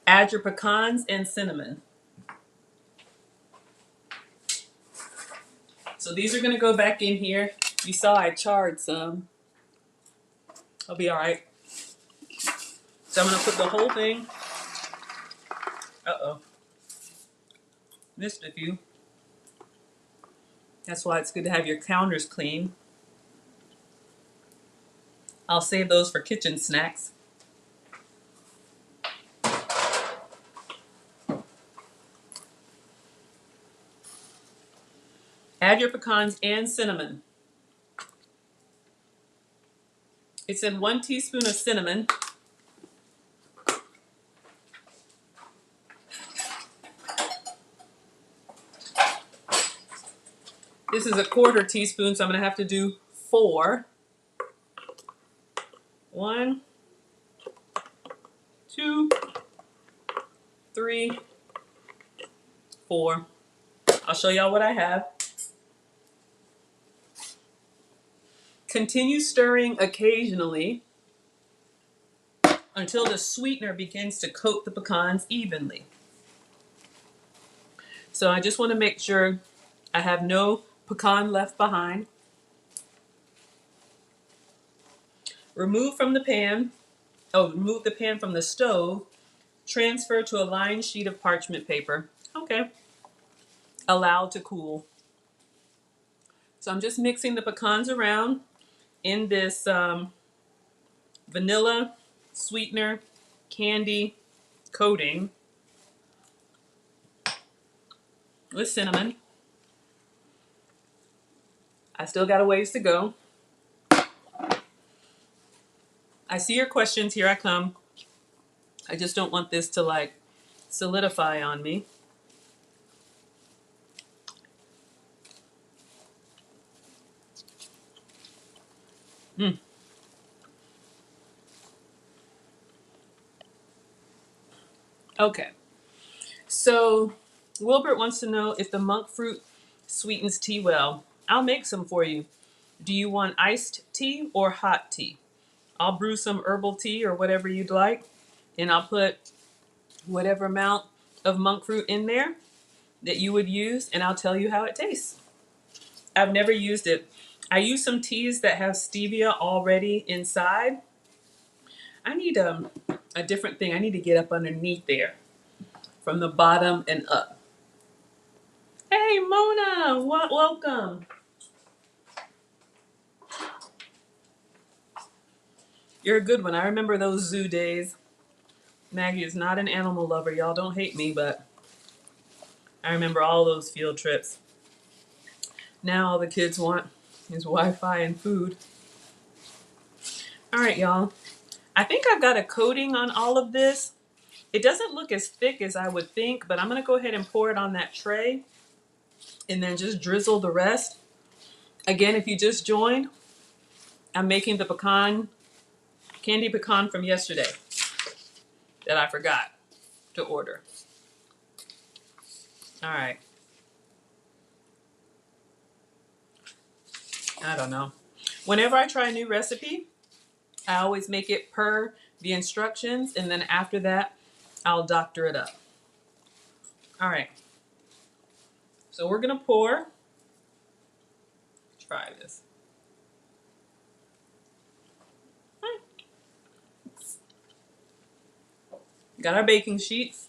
Add your pecans and cinnamon. So these are going to go back in here. You saw I charred some. I'll be all right. So I'm going to put the whole thing. Uh-oh. Missed a few. That's why it's good to have your counters clean. I'll save those for kitchen snacks. Add your pecans and cinnamon. It's in 1 teaspoon of cinnamon. This is a 1/4 teaspoon, so I'm going to have to do 4. 1, 2, 3, 4. I'll show y'all what I have. Continue stirring occasionally until the sweetener begins to coat the pecans evenly. So I just want to make sure I have no pecan left behind. Remove the pan from the stove. Transfer to a lined sheet of parchment paper. Okay. Allow to cool. So I'm just mixing the pecans around in this vanilla, sweetener, candy coating with cinnamon. I still got a ways to go. I see your questions. Here I come. I just don't want this to like solidify on me. Okay. So Wilbert wants to know if the monk fruit sweetens tea well. I'll make some for you. Do you want iced tea or hot tea? I'll brew some herbal tea or whatever you'd like, and I'll put whatever amount of monk fruit in there that you would use, and I'll tell you how it tastes. I've never used it. I use some teas that have stevia already inside. I need a different thing. I need to get up underneath there from the bottom and up. Hey, Mona, welcome. You're a good one. I remember those zoo days. Maggie is not an animal lover. Y'all don't hate me, but I remember all those field trips. Now all the kids want is Wi-Fi and food. All right, y'all. I think I've got a coating on all of this. It doesn't look as thick as I would think, but I'm going to go ahead and pour it on that tray and then just drizzle the rest. Again, if you just joined, I'm making the candy pecan from yesterday that I forgot to order. All right. I don't know. Whenever I try a new recipe, I always make it per the instructions, and then after that, I'll doctor it up. All right. So we're going to pour. Try this. Got our baking sheets.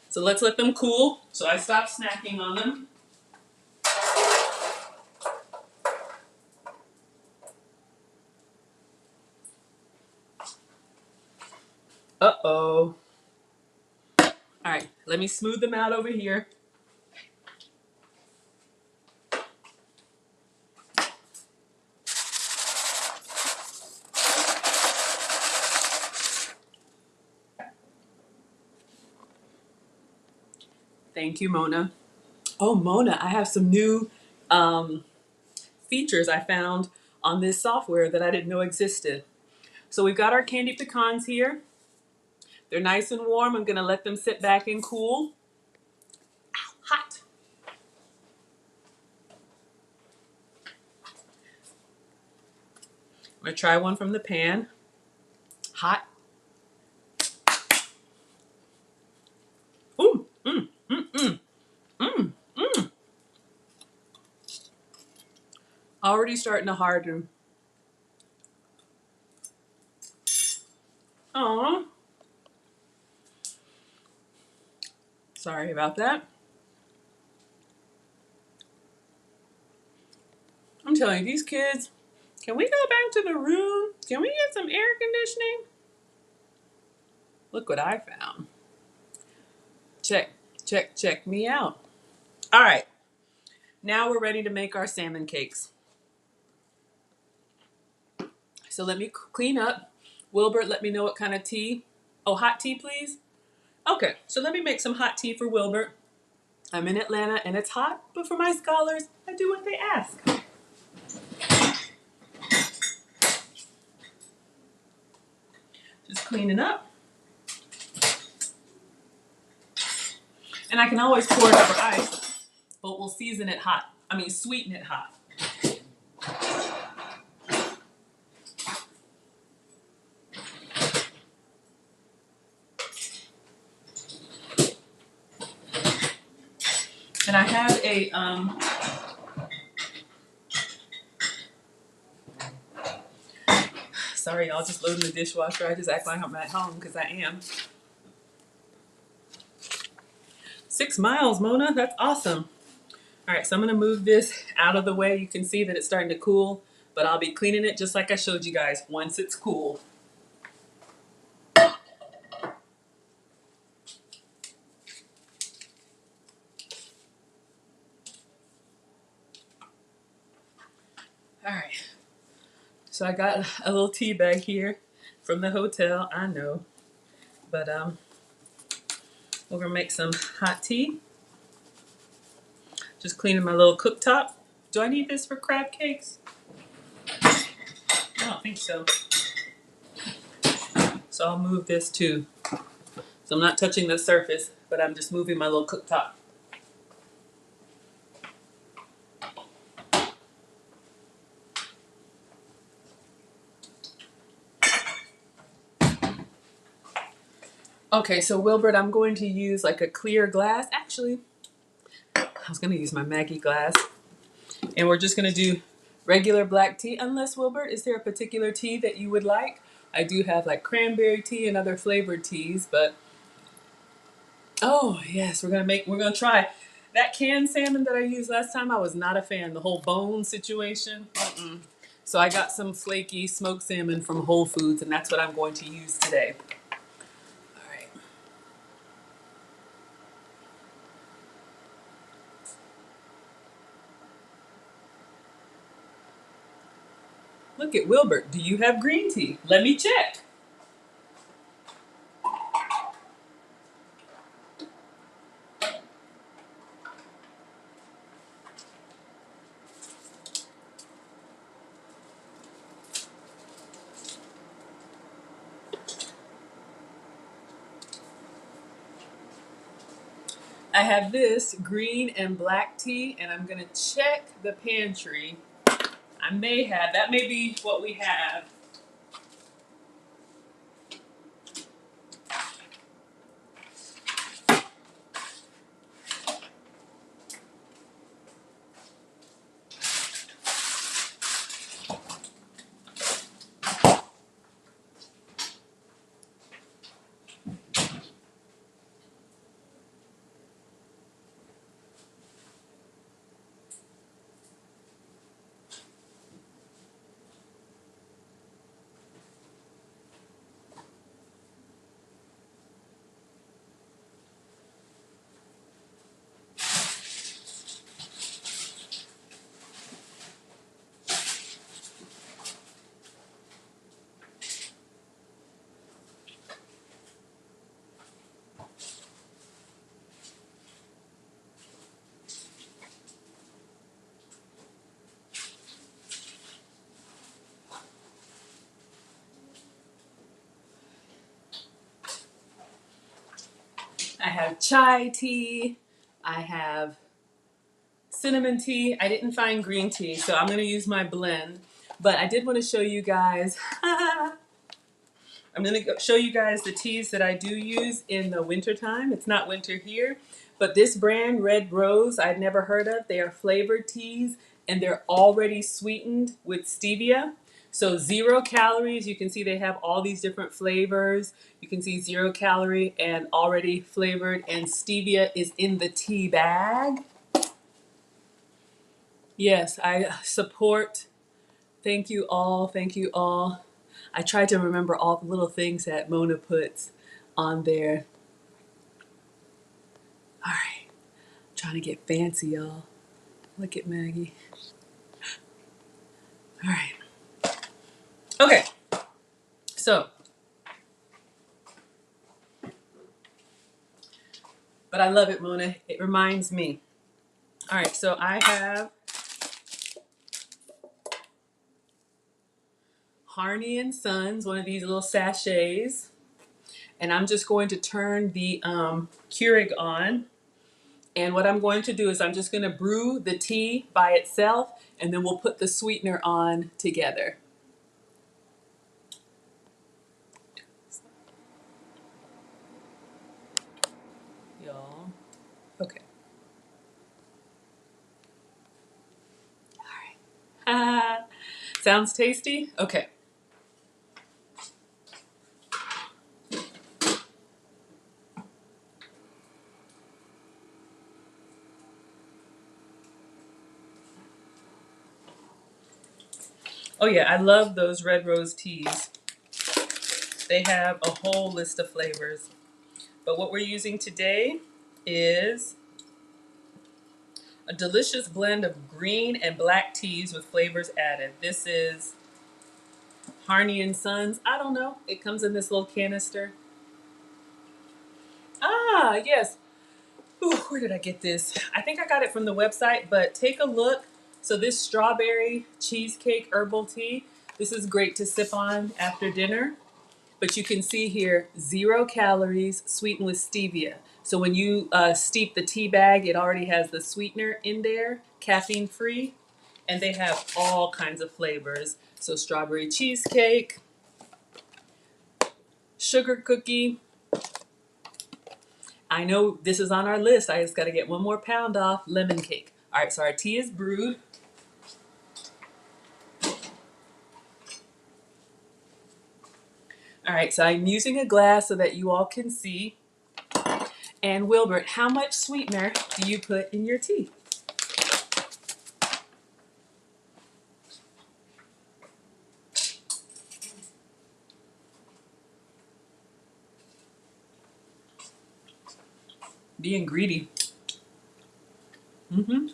So let's let them cool. So I stopped snacking on them. Uh-oh. All right, let me smooth them out over here. Thank you, Mona. Oh, Mona, I have some new features I found on this software that I didn't know existed. So we've got our candied pecans here. They're nice and warm. I'm going to let them sit back and cool. Hot. I'm going to try one from the pan. Hot. Ooh, already starting to harden. Oh, sorry about that. I'm telling you, these kids, can we go back to the room? Can we get some air conditioning? Look what I found. Check, check, check me out. All right, now we're ready to make our salmon cakes. So let me clean up. Wilbert, let me know what kind of tea. Oh, hot tea, please. Okay, so let me make some hot tea for Wilbert. I'm in Atlanta and it's hot, but for my scholars, I do what they ask. Just cleaning up. And I can always pour it over ice, but we'll season it hot. I mean, sweeten it hot. And I have a, sorry y'all, just loading the dishwasher. I just act like I'm at home because I am. 6 miles, Mona, that's awesome. All right, so I'm gonna move this out of the way. You can see that it's starting to cool, but I'll be cleaning it just like I showed you guys once it's cool. All right, so I got a little tea bag here from the hotel, I know, but we're gonna make some hot tea. Just cleaning my little cooktop. Do I need this for crab cakes? I don't think so. So I'll move this too. So I'm not touching the surface, but I'm just moving my little cooktop. Okay, so Wilbert, I'm going to use like a clear glass. Actually, I was gonna use my Maggie glass. And we're just gonna do regular black tea. Unless, Wilbert, is there a particular tea that you would like? I do have like cranberry tea and other flavored teas, but oh yes, we're gonna try. That canned salmon that I used last time, I was not a fan. The whole bone situation. So I got some flaky smoked salmon from Whole Foods, and that's what I'm going to use today. All right. Look at Wilbert. Do you have green tea? Let me check. I have this green and black tea, and I'm gonna check the pantry. I may have, that may be what we have. have chai tea. I have cinnamon tea. I didn't find green tea, so I'm going to use my blend. But I did want to show you guys. I'm going to show you guys the teas that I do use in the winter time. It's not winter here, but this brand, Red Rose, I'd never heard of. They are flavored teas, and they're already sweetened with stevia. So 0 calories. You can see they have all these different flavors. You can see 0 calorie and already flavored, and stevia is in the tea bag. Yes, I support. Thank you all. Thank you all. I tried to remember all the little things that Mona puts on there. All right. I'm trying to get fancy, y'all. Look at Maggie. All right. Okay. So, but I love it, Mona. It reminds me. All right. So I have Harney and Sons, one of these little sachets. And I'm just going to turn the Keurig on. And what I'm going to do is I'm just going to brew the tea by itself, and then we'll put the sweetener on together. Y'all. Okay. All right. Sounds tasty? Okay. Oh yeah, I love those Red Rose teas. They have a whole list of flavors. But what we're using today is a delicious blend of green and black teas with flavors added. This is Harney and Sons. I don't know. It comes in this little canister. Ah, yes. Ooh, where did I get this? I think I got it from the website, but take a look. So this strawberry cheesecake herbal tea, this is great to sip on after dinner. But you can see here, 0 calories, sweetened with stevia. So when you steep the tea bag, it already has the sweetener in there, caffeine free. And they have all kinds of flavors. So strawberry cheesecake, sugar cookie. I know this is on our list. I just got to get 1 more pound off. Lemon cake. All right, so our tea is brewed. All right, so I'm using a glass so that you all can see. And Wilbert, how much sweetener do you put in your tea? Being greedy. Mm-hmm.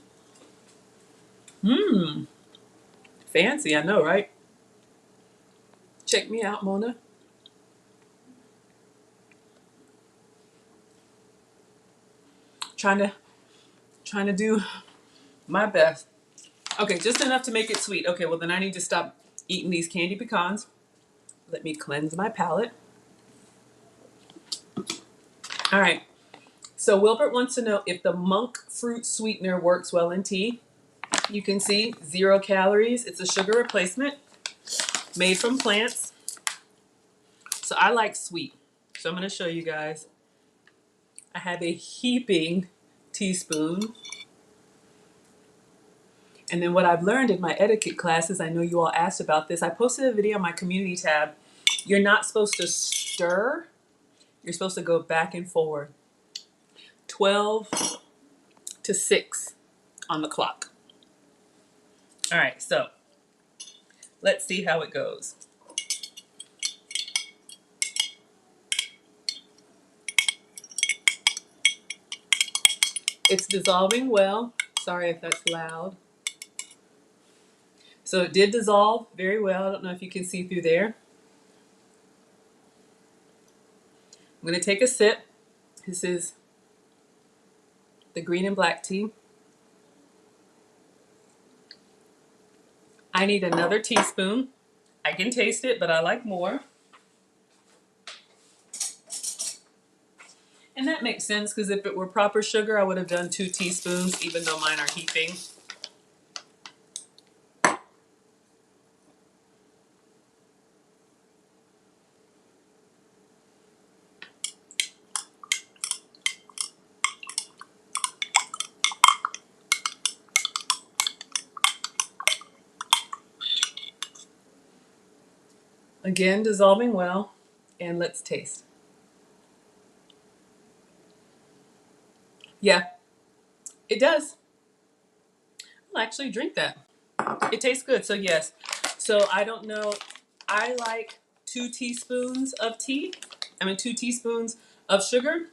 Mmm. Fancy, I know, right? Check me out, Mona. Trying to do my best. Okay, just enough to make it sweet. Okay, well then I need to stop eating these candy pecans. Let me cleanse my palate. All right. So Wilbert wants to know if the monk fruit sweetener works well in tea. You can see 0 calories. It's a sugar replacement made from plants. So I like sweet. So I'm going to show you guys. I have a heaping teaspoon. And then what I've learned in my etiquette classes, I know you all asked about this. I posted a video on my community tab. You're not supposed to stir. You're supposed to go back and forward. 12 to 6 on the clock. All right, so let's see how it goes. It's dissolving well. Sorry if that's loud. So it did dissolve very well. I don't know if you can see through there. I'm going to take a sip. This is the green and black tea. I need another teaspoon. I can taste it, but I like more. And that that makes sense because if it were proper sugar, I would have done 2 teaspoons, even though mine are heaping. Again, dissolving well, and let's taste. Yeah, it does. I'll actually drink that. It tastes good, so yes. So I don't know. I like 2 teaspoons of tea. 2 teaspoons of sugar.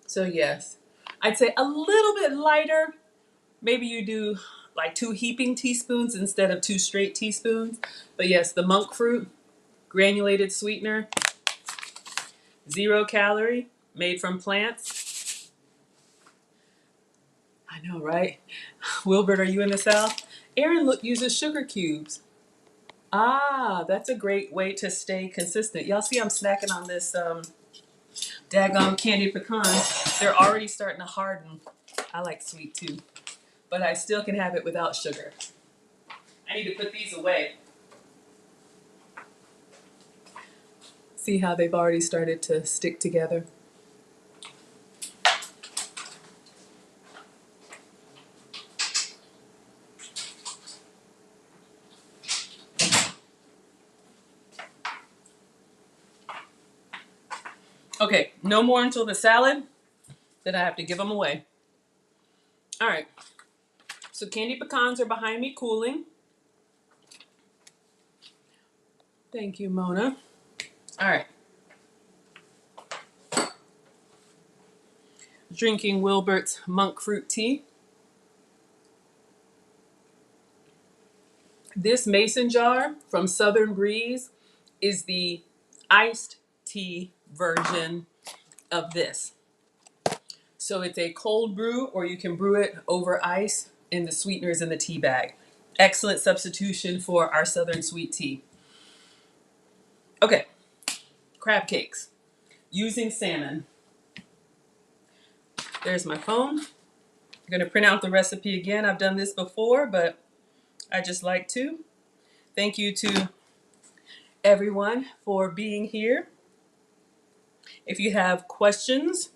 So yes, I'd say a little bit lighter. Maybe you do like 2 heaping teaspoons instead of 2 straight teaspoons. But yes, the monk fruit, granulated sweetener, 0 calorie, made from plants. I know, right? Wilbert, are you in the South? Aaron uses sugar cubes. Ah, that's a great way to stay consistent. Y'all see I'm snacking on this daggone candied pecans. They're already starting to harden. I like sweet too, but I still can have it without sugar. I need to put these away. See how they've already started to stick together? Okay, no more until the salad, then I have to give them away. All right, so candied pecans are behind me cooling. Thank you, Mona. All right. Drinking Wilbert's monk fruit tea. This mason jar from Southern Breeze is the iced tea version of this. So it's a cold brew, or you can brew it over ice, and the sweetener is in the tea bag. Excellent substitution for our Southern sweet tea. Okay, crab cakes using salmon. There's my phone. I'm going to print out the recipe again. I've done this before, but I just like to. Thank you to everyone for being here. If you have questions,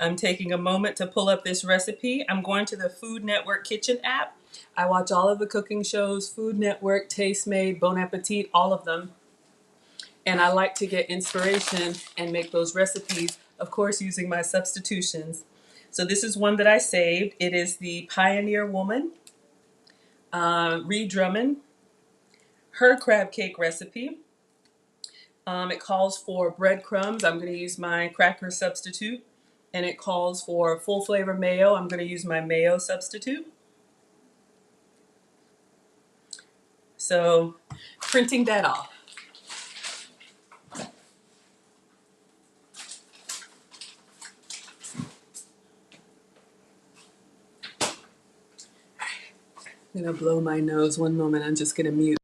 I'm taking a moment to pull up this recipe. I'm going to the Food Network Kitchen app. I watch all of the cooking shows, Food Network, Taste Made, Bon Appetit, all of them. And I like to get inspiration and make those recipes, of course, using my substitutions. So this is one that I saved. It is the Pioneer Woman, Ree Drummond, her crab cake recipe. It calls for breadcrumbs. I'm going to use my cracker substitute. And it calls for full flavor mayo. I'm going to use my mayo substitute. So printing that off. I'm going to blow my nose. One moment, I'm just going to mute.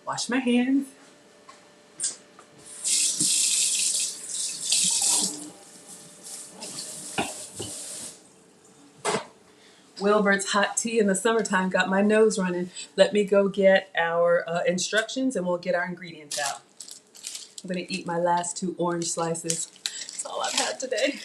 Wash my hands. Wilbert's hot tea in the summertime got my nose running. Let me go get our instructions and we'll get our ingredients out. I'm going to eat my last 2 orange slices. That's all I've had today.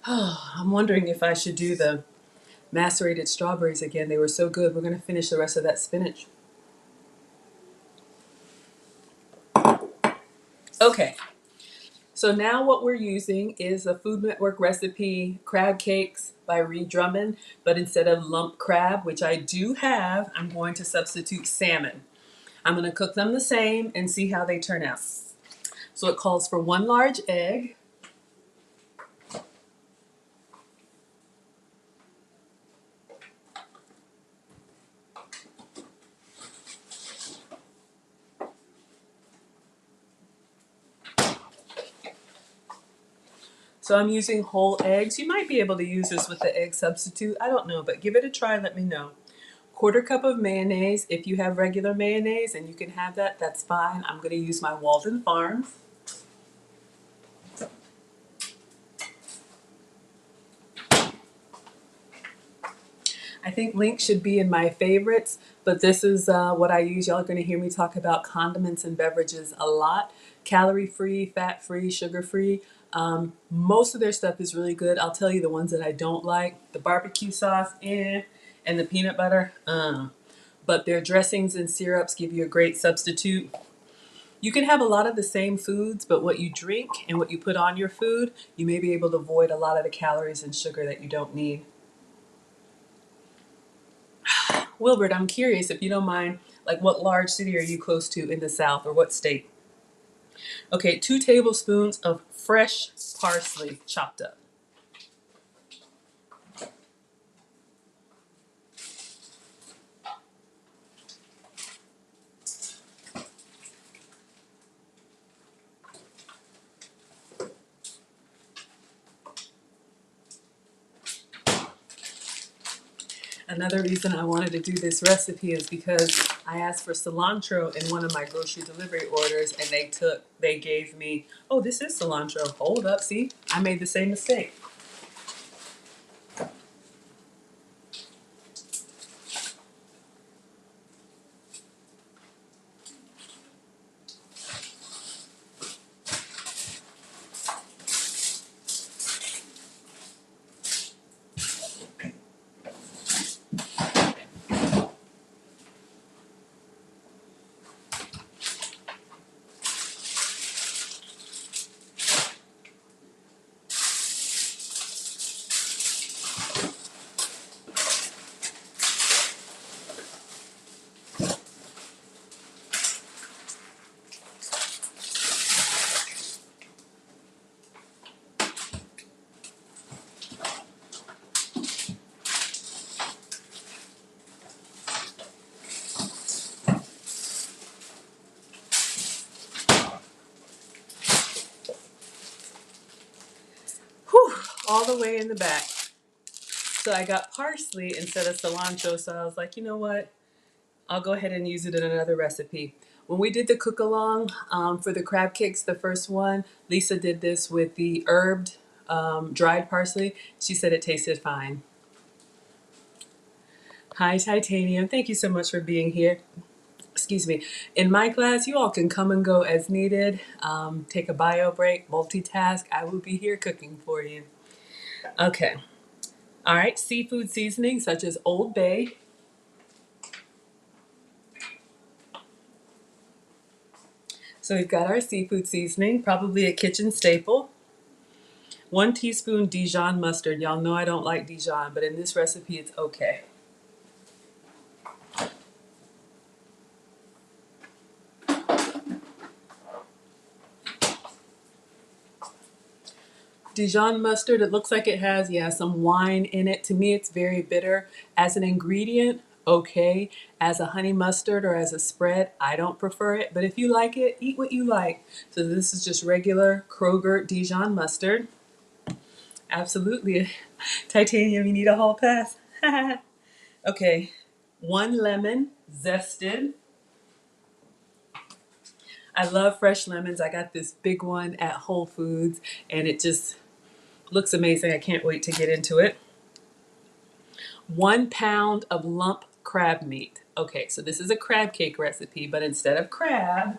I'm wondering if I should do the macerated strawberries again. They were so good. We're going to finish the rest of that spinach. Okay, so now what we're using is a Food Network recipe, crab cakes, by Reed Drummond, but instead of lump crab, which I do have, I'm going to substitute salmon. I'm going to cook them the same and see how they turn out. So it calls for 1 large egg, so I'm using whole eggs. You might be able to use this with the egg substitute. I don't know, but give it a try. Let me know. 1/4 cup of mayonnaise. If you have regular mayonnaise and you can have that, that's fine. I'm going to use my Walden Farms. I think links should be in my favorites, but this is what I use. Y'all are going to hear me talk about condiments and beverages a lot. Calorie-free, fat-free, sugar-free. Most of their stuff is really good. I'll tell you the ones that I don't like. The barbecue sauce, and the peanut butter, but their dressings and syrups give you a great substitute. You can have a lot of the same foods, but what you drink and what you put on your food, you may be able to avoid a lot of the calories and sugar that you don't need. Wilbert, I'm curious if you don't mind, like what large city are you close to in the South or what state? Okay, 2 tablespoons of fresh parsley chopped up. Another reason I wanted to do this recipe is because I asked for cilantro in one of my grocery delivery orders and they gave me, oh, this is cilantro. Hold up, see? I made the same mistake. Whew, all the way in the back. So I got parsley instead of cilantro, so I was like, you know what? I'll go ahead and use it in another recipe. When we did the cook along for the crab cakes, the first one, Lisa did this with the herbed dried parsley. She said it tasted fine. Hi, Titanium. Thank you so much for being here. Excuse me. In my class, you all can come and go as needed. Take a bio break, multitask. I will be here cooking for you. Okay. All right. Seafood seasoning such as Old Bay. So we've got our seafood seasoning, probably a kitchen staple. 1 teaspoon Dijon mustard. Y'all know I don't like Dijon, but in this recipe it's okay. Dijon mustard, it looks like it has, yeah, some wine in it. To me, it's very bitter. As an ingredient, okay. As a honey mustard or as a spread, I don't prefer it. But if you like it, eat what you like. So this is just regular Kroger Dijon mustard. Absolutely. Titanium, you need a hall pass. Okay. 1 lemon, zested. I love fresh lemons. I got this big one at Whole Foods and it just looks amazing. I can't wait to get into it. 1 pound of lump crab meat. Okay, so this is a crab cake recipe, but instead of crab,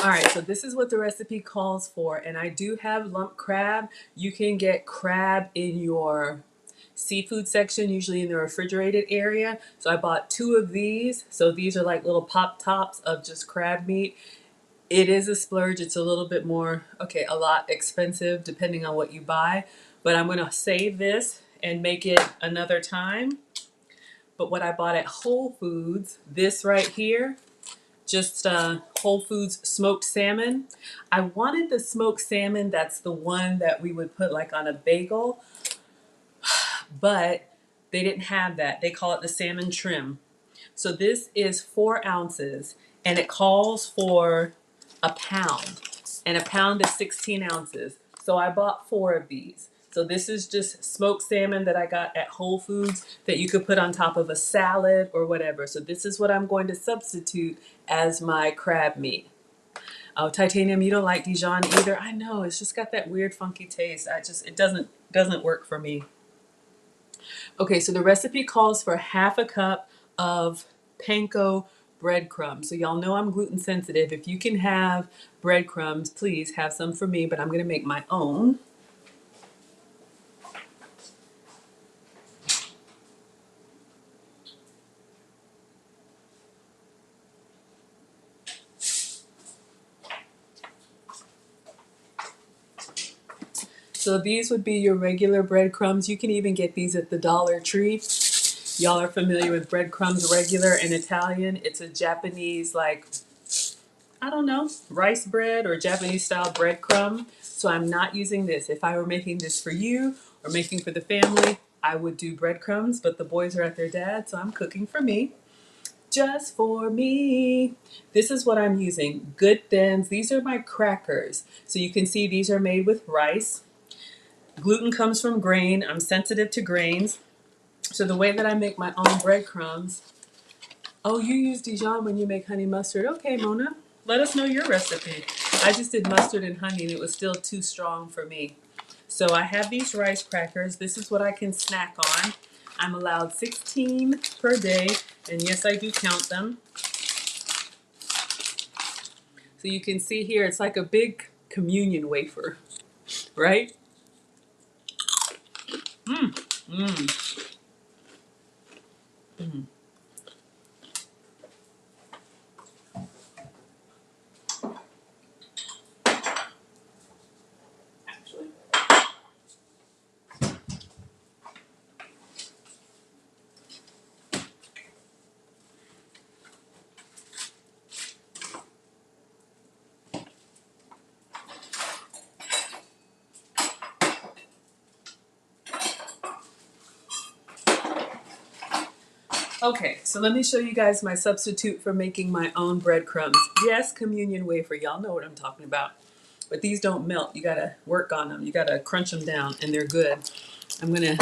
All right, so this is what the recipe calls for, and I do have lump crab. You can get crab in your seafood section, usually in the refrigerated area. So I bought 2 of these. So these are like little pop tops of just crab meat. It is a splurge. It's a little bit more, okay, a lot expensive depending on what you buy. But I'm going to save this and make it another time. But what I bought at Whole Foods, this right here, just Whole Foods smoked salmon. I wanted the smoked salmon. That's the one that we would put like on a bagel. But they didn't have that. They call it the salmon trim. So this is 4 ounces and it calls for a pound. And a pound is 16 ounces. So I bought 4 of these. So this is just smoked salmon that I got at Whole Foods that you could put on top of a salad or whatever. So this is what I'm going to substitute as my crab meat. Oh, Titanium, you don't like Dijon either? I know, it's just got that weird funky taste. It doesn't work for me. Okay, so the recipe calls for half a cup of Panko breadcrumbs. So y'all know I'm gluten sensitive. If you can have breadcrumbs, please have some for me, but I'm gonna make my own. So these would be your regular breadcrumbs. You can even get these at the Dollar Tree. Y'all are familiar with breadcrumbs regular in Italian. It's a Japanese, like, I don't know, rice bread or Japanese style breadcrumb. So I'm not using this. If I were making this for you or making for the family, I would do breadcrumbs, but the boys are at their dad, so I'm cooking for me. Just for me. This is what I'm using. Good Thins. These are my crackers. So you can see these are made with rice. Gluten comes from grain. I'm sensitive to grains. So the way that I make my own breadcrumbs. Oh, you use Dijon when you make honey mustard. Okay, Mona. Let us know your recipe. I just did mustard and honey and it was still too strong for me. So I have these rice crackers. This is what I can snack on. I'm allowed 16 per day, and yes, I do count them. So you can see here, it's like a big communion wafer, right? Mmm, mmm, mmm. Actually. Okay, so let me show you guys my substitute for making my own breadcrumbs. Yes, communion wafer, y'all know what I'm talking about. But these don't melt. You gotta work on them. You gotta crunch them down, and they're good. I'm gonna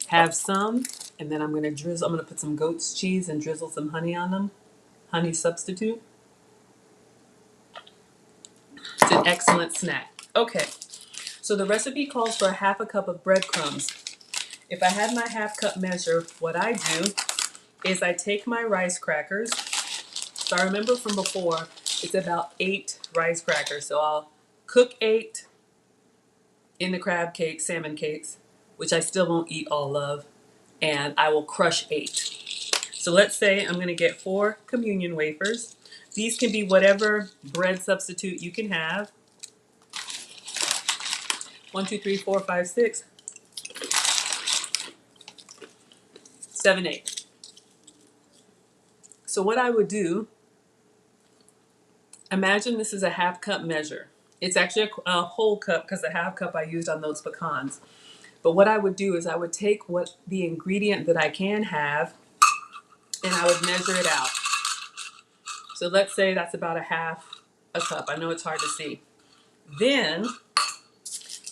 have some, and then I'm gonna drizzle. I'm gonna put some goat's cheese and drizzle some honey on them. Honey substitute. It's an excellent snack. Okay, so the recipe calls for half a cup of breadcrumbs. If I had my half cup measure, what I do is I take my rice crackers. So I remember from before, it's about 8 rice crackers. So I'll cook 8 in the crab cakes, salmon cakes, which I still won't eat all of, and I will crush 8. So let's say I'm gonna get 4 communion wafers. These can be whatever bread substitute you can have. 1, 2, 3, 4, 5, 6, 7, 8. So what I would do, imagine this is a half cup measure. It's actually a whole cup because the half cup I used on those pecans. But what I would do is I would take what the ingredient that I can have and I would measure it out. So let's say that's about a half a cup. I know it's hard to see. Then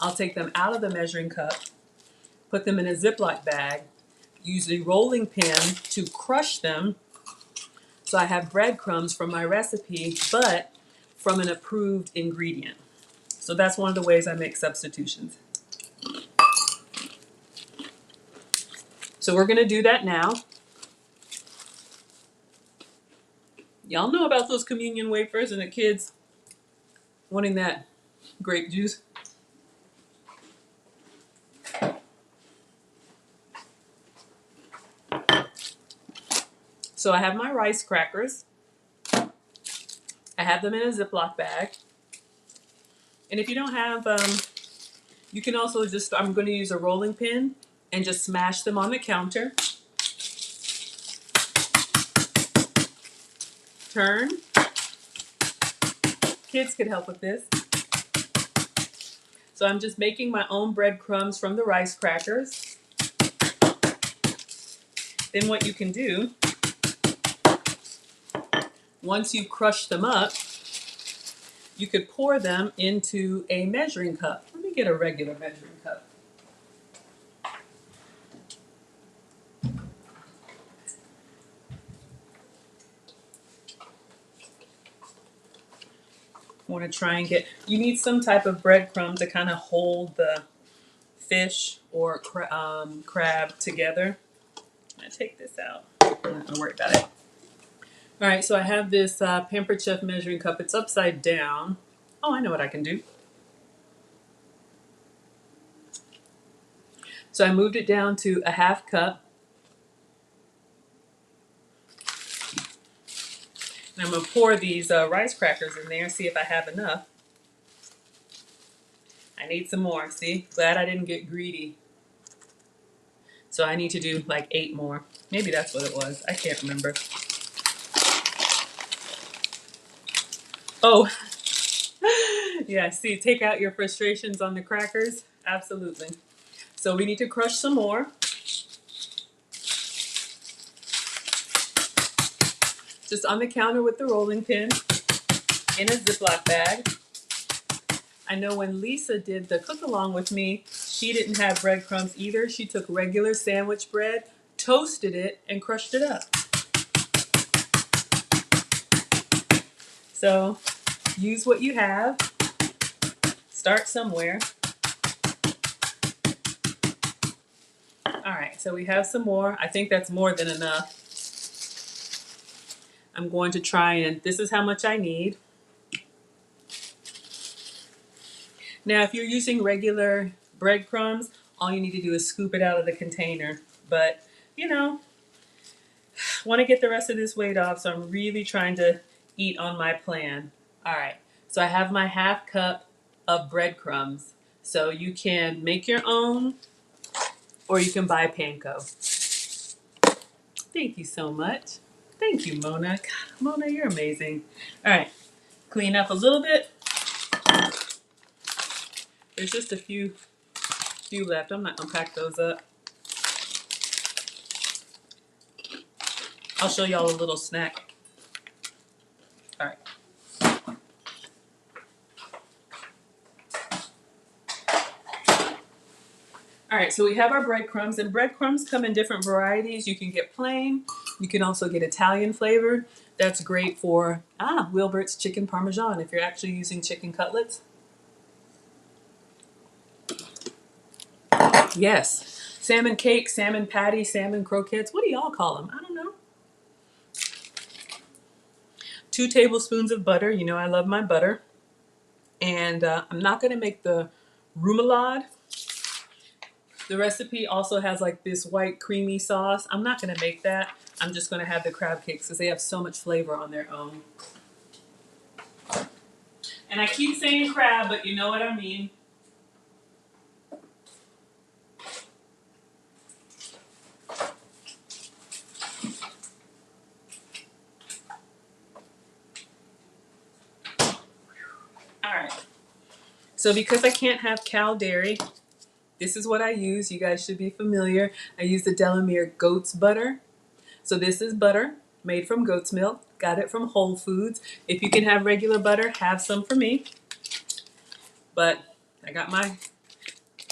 I'll take them out of the measuring cup, put them in a Ziploc bag, use the rolling pin to crush them so I have breadcrumbs from my recipe, but from an approved ingredient. So that's one of the ways I make substitutions. So we're gonna do that now. Y'all know about those communion wafers and the kids wanting that grape juice. So I have my rice crackers. I have them in a Ziploc bag. And if you don't have, you can also just, I'm going to use a rolling pin and just smash them on the counter. Turn. Kids could help with this. So I'm just making my own breadcrumbs from the rice crackers. Then what you can do, once you crush them up, you could pour them into a measuring cup. Let me get a regular measuring cup. Want to try and get, you need some type of breadcrumb to kind of hold the fish or crab together. I take this out. I'm not worried about it. All right, so I have this Pampered Chef measuring cup. It's upside down. Oh, I know what I can do. So I moved it down to a half cup. And I'm going to pour these rice crackers in there, see if I have enough. I need some more. See, glad I didn't get greedy. So I need to do like 8 more. Maybe that's what it was. I can't remember. Oh, yeah, see, take out your frustrations on the crackers. Absolutely. So we need to crush some more. Just on the counter with the rolling pin in a Ziploc bag. I know when Lisa did the cook along with me, she didn't have breadcrumbs either. She took regular sandwich bread, toasted it, and crushed it up. So use what you have. Start somewhere. All right, so we have some more. I think that's more than enough. I'm going to try and, this is how much I need. Now, if you're using regular breadcrumbs, all you need to do is scoop it out of the container. But, you know, want to get the rest of this weight off, so I'm really trying to eat on my plan. All right, so I have my half cup of breadcrumbs. So you can make your own, or you can buy Panko. Thank you so much. Thank you, Mona. God, Mona, you're amazing. All right, clean up a little bit. There's just a few left. I'm not gonna pack those up. I'll show y'all a little snack. All right. All right, so we have our breadcrumbs, and breadcrumbs come in different varieties. You can get plain. You can also get Italian flavor. That's great for, Wilbert's chicken Parmesan if you're actually using chicken cutlets. Yes, salmon cake, salmon patty, salmon croquettes. What do y'all call them? I don't know. 2 tablespoons of butter. You know I love my butter. And I'm not going to make the remoulade. The recipe also has like this white creamy sauce. I'm not going to make that. I'm just going to have the crab cakes because they have so much flavor on their own. And I keep saying crab, but you know what I mean. All right. So because I can't have cow dairy, this is what I use. You guys should be familiar. I use the Delamere goat's butter. So this is butter made from goat's milk. Got it from Whole Foods. If you can have regular butter, have some for me. But I got my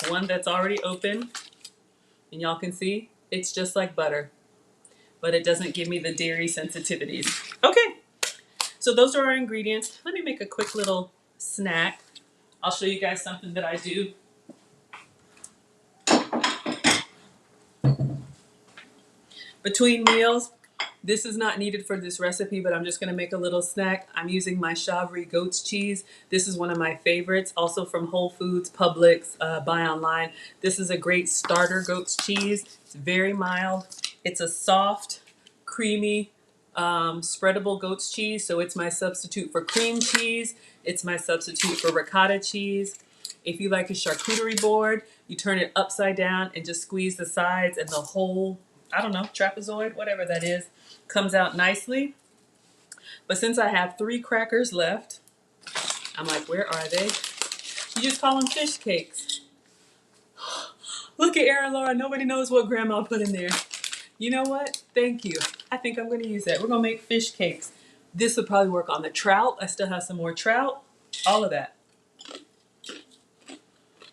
one that's already open. And y'all can see, it's just like butter. But it doesn't give me the dairy sensitivities. Okay, so those are our ingredients. Let me make a quick little snack. I'll show you guys something that I do. Between meals, This is not needed for this recipe, but I'm just going to make a little snack. I'm using my Chavry goat's cheese. This is one of my favorites, also from Whole Foods, Publix, buy online. This is a great starter goat's cheese. It's very mild. It's a soft, creamy, spreadable goat's cheese, so it's my substitute for cream cheese. It's my substitute for ricotta cheese. If you like a charcuterie board, you turn it upside down and just squeeze the sides, and the whole, I don't know, trapezoid, whatever that is, comes out nicely. But since I have 3 crackers left, I'm like, where are they? You just call them fish cakes. Look at Aaron Laura, nobody knows what grandma put in there. You know what? Thank you. I think I'm going to use that. We're going to make fish cakes. This would probably work on the trout. I still have some more trout. All of that.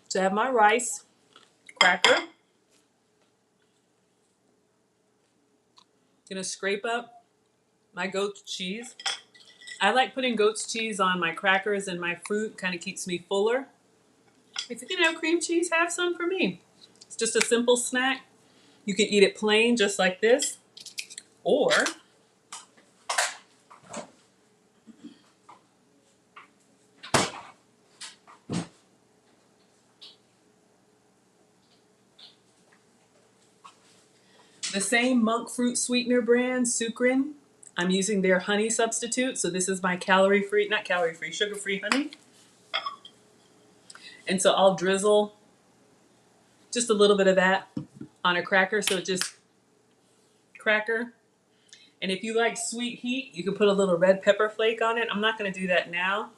So I have my rice cracker. Gonna scrape up my goat's cheese. I like putting goat's cheese on my crackers and my fruit. Kind of keeps me fuller. If you can have cream cheese, have some for me. It's just a simple snack. You can eat it plain, just like this, or the same monk fruit sweetener brand, Sucrin. I'm using their honey substitute, so this is my calorie-free, not calorie-free, sugar-free honey. And so I'll drizzle just a little bit of that on a cracker, so just cracker. And if you like sweet heat, you can put a little red pepper flake on it. I'm not going to do that now.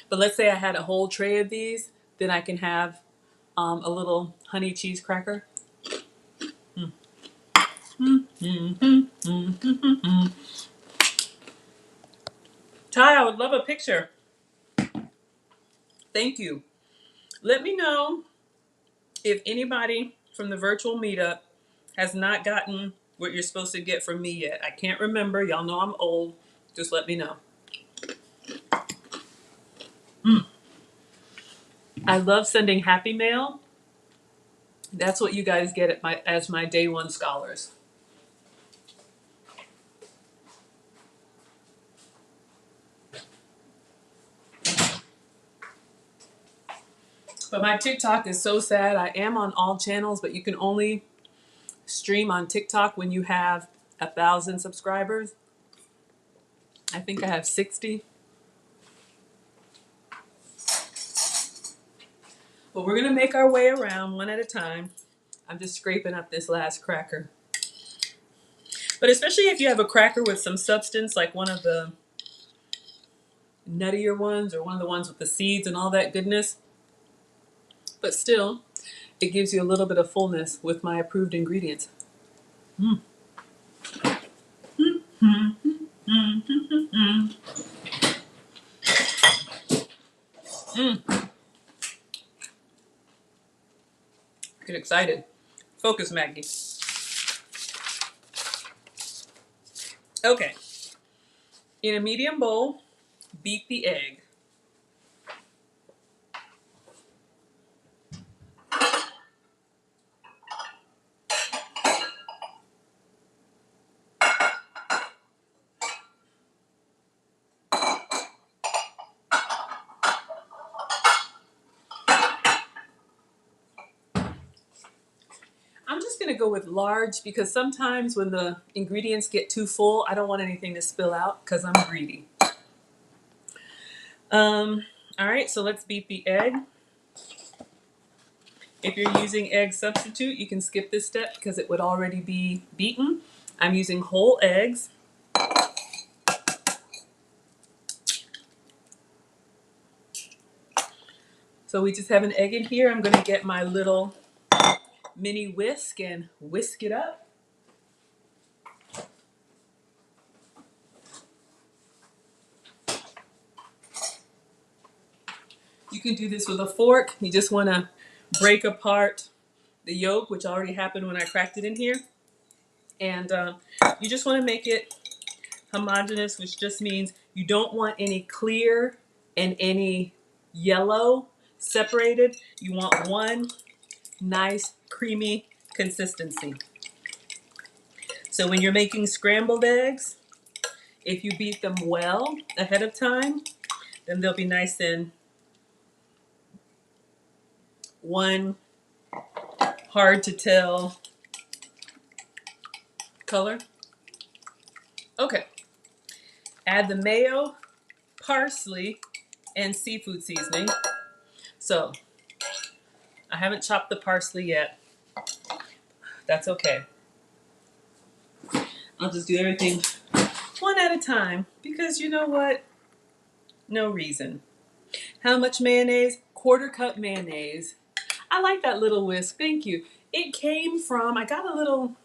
But let's say I had a whole tray of these, then I can have a little honey cheese cracker. Ty, I would love a picture. Thank you. Let me know if anybody from the virtual meetup has not gotten what you're supposed to get from me yet. I can't remember. Y'all know I'm old. Just let me know. I love sending Happy Mail. That's what you guys get at as my day one scholars. But my TikTok is so sad. I am on all channels, but you can only stream on TikTok when you have 1,000 subscribers. I think I have 60. But we're gonna make our way around one at a time. I'm just scraping up this last cracker. But especially if you have a cracker with some substance, like one of the nuttier ones or one of the ones with the seeds and all that goodness. But still, it gives you a little bit of fullness with my approved ingredients. Mm. Get excited. Focus, Maggie. Okay. In a medium bowl, beat the egg. I'm just going to go with large because sometimes when the ingredients get too full, I don't want anything to spill out because I'm greedy. All right, so let's beat the egg. If you're using egg substitute, you can skip this step because it would already be beaten. I'm using whole eggs. So we just have an egg in here. I'm going to get my little mini whisk and whisk it up. You can do this with a fork. You just want to break apart the yolk, which already happened when I cracked it in here. And you just want to make it homogeneous, which just means you don't want any clear and any yellow separated. You want one nice creamy consistency. So when you're making scrambled eggs, if you beat them well ahead of time, then they'll be nice and one hard to tell color. Okay, add the mayo, parsley, and seafood seasoning. So I haven't chopped the parsley yet. That's okay. I'll just do everything one at a time because you know what? No reason. How much mayonnaise? 1/4 cup mayonnaise. I like that little whisk. Thank you. It came from, I got a little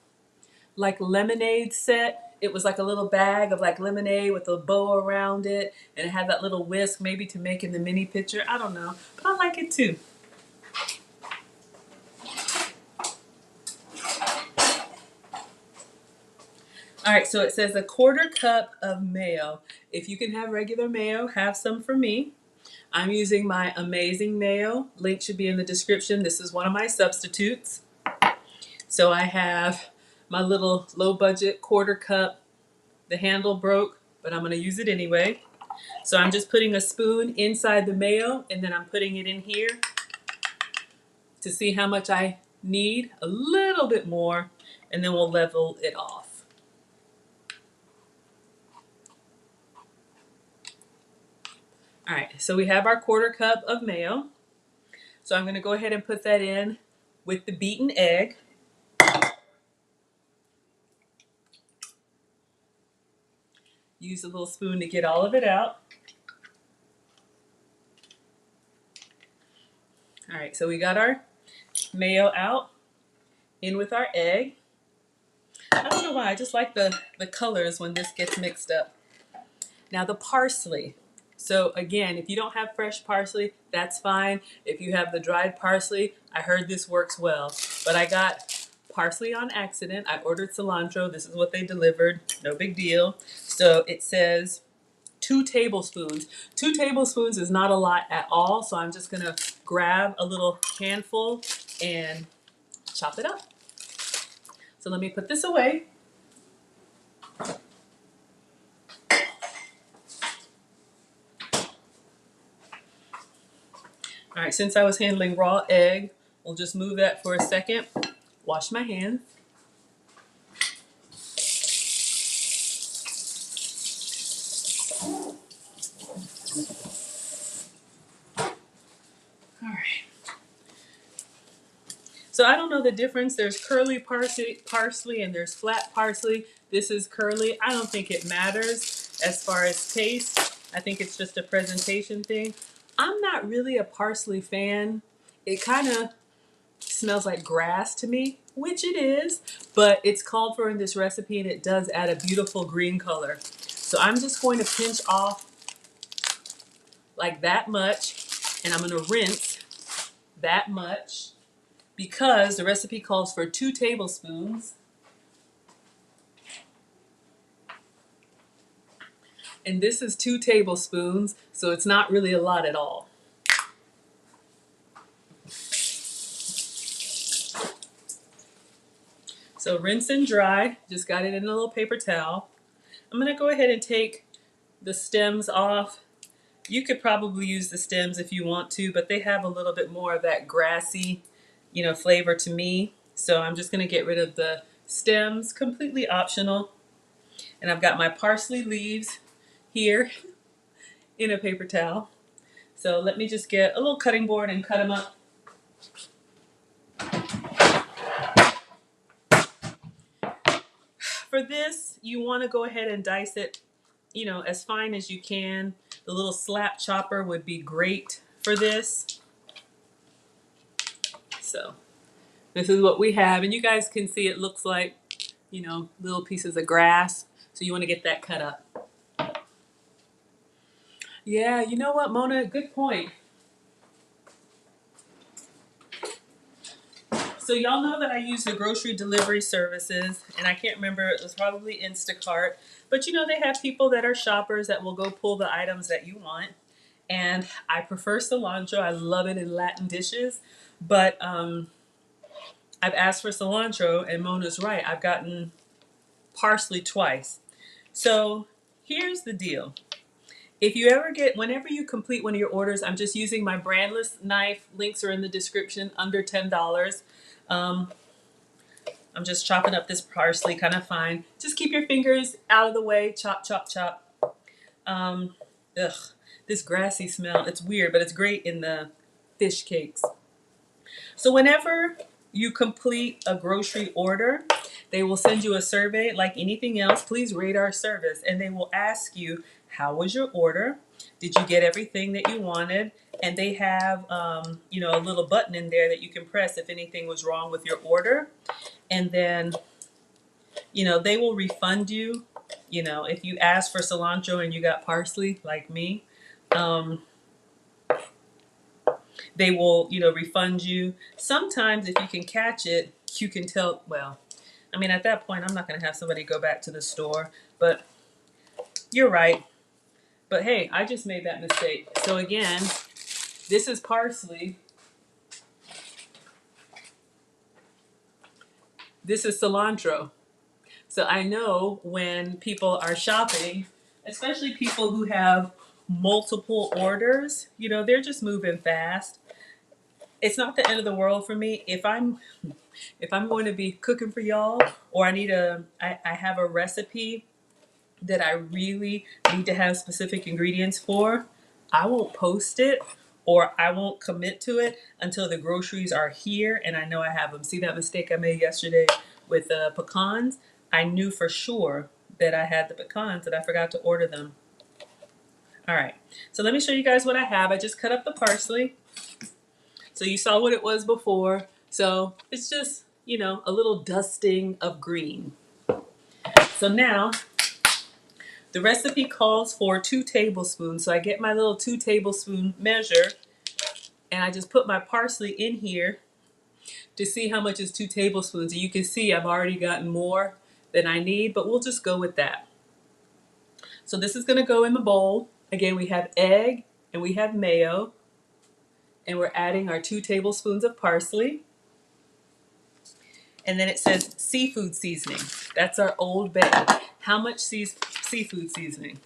like lemonade set. It was like a little bag of like lemonade with a bow around it, and it had that little whisk maybe to make in the mini pitcher. I don't know, but I like it too. All right, so it says 1/4 cup of mayo. If you can have regular mayo, have some for me. I'm using my amazing mayo. Link should be in the description. This is one of my substitutes. So I have my little low budget 1/4 cup. The handle broke, but I'm gonna use it anyway. So I'm just putting a spoon inside the mayo and then I'm putting it in here to see how much I need, a little bit more, and then we'll level it off. All right, so we have our 1/4 cup of mayo. So I'm going to go ahead and put that in with the beaten egg. Use a little spoon to get all of it out. All right, so we got our mayo out, in with our egg. I don't know why, I just like the colors when this gets mixed up. Now the parsley. So again, if you don't have fresh parsley, that's fine. If you have the dried parsley, I heard this works well. But I got parsley on accident. I ordered cilantro. This is what they delivered. No big deal. So it says 2 tablespoons. 2 tablespoons is not a lot at all. So I'm just gonna grab a little handful and chop it up. So let me put this away. All right, since I was handling raw egg, we'll just move that for a second. Wash my hands. All right. So I don't know the difference. There's curly parsley and there's flat parsley. This is curly. I don't think it matters as far as taste. I think it's just a presentation thing. I'm not really a parsley fan. It kind of smells like grass to me, which it is, but it's called for in this recipe and it does add a beautiful green color. So I'm just going to pinch off like that much, and I'm going to rinse that much because the recipe calls for 2 tablespoons. And this is 2 tablespoons, so it's not really a lot at all. So rinse and dry, just got it in a little paper towel. I'm gonna go ahead and take the stems off. You could probably use the stems if you want to, but they have a little bit more of that grassy, flavor to me. So I'm just gonna get rid of the stems, completely optional. And I've got my parsley leaves here in a paper towel. So let me just get a little cutting board and cut them up. For this, you want to go ahead and dice it, as fine as you can. The little slap chopper would be great for this. So this is what we have, and you guys can see it looks like, little pieces of grass. So you want to get that cut up. Yeah, you know what, Mona? Good point. So y'all know that I use the grocery delivery services, and I can't remember, it was probably Instacart, but they have people that are shoppers that will go pull the items that you want. And I prefer cilantro. I love it in Latin dishes, but I've asked for cilantro, and Mona's right. I've gotten parsley twice. So here's the deal. If you ever get, whenever you complete one of your orders, I'm just using my brandless knife. Links are in the description, under $10. I'm just chopping up this parsley kind of fine. Just keep your fingers out of the way. Chop, chop, chop. Ugh, this grassy smell. It's weird, but it's great in the fish cakes. So whenever you complete a grocery order, they will send you a survey like anything else. Please rate our service. And they will ask you, how was your order? Did you get everything that you wanted? And they have, you know, a little button in there that you can press if anything was wrong with your order. And then, you know, they will refund you. You know, if you ask for cilantro and you got parsley, like me, they will, you know, refund you. Sometimes if you can catch it, you can tell, well, I mean, at that point, I'm not going to have somebody go back to the store, but you're right. But hey, I just made that mistake. So again, this is parsley. This is cilantro. So I know when people are shopping, especially people who have multiple orders, you know, they're just moving fast. It's not the end of the world for me. If I'm going to be cooking for y'all, or I have a recipe that I really need to have specific ingredients for, I won't post it or I won't commit to it until the groceries are here and I know I have them. See that mistake I made yesterday with the pecans? I knew for sure that I had the pecans, and I forgot to order them. All right, so let me show you guys what I have. I just cut up the parsley. So you saw what it was before. So it's just, you know, a little dusting of green. So now the recipe calls for 2 tablespoons. So I get my little 2 tablespoon measure and I just put my parsley in here to see how much is 2 tablespoons. And you can see I've already gotten more than I need, but we'll just go with that. So this is going to go in the bowl. Again, we have egg and we have mayo. And we're adding our 2 tablespoons of parsley. And then it says seafood seasoning. That's our Old Bay. How much seafood seasoning?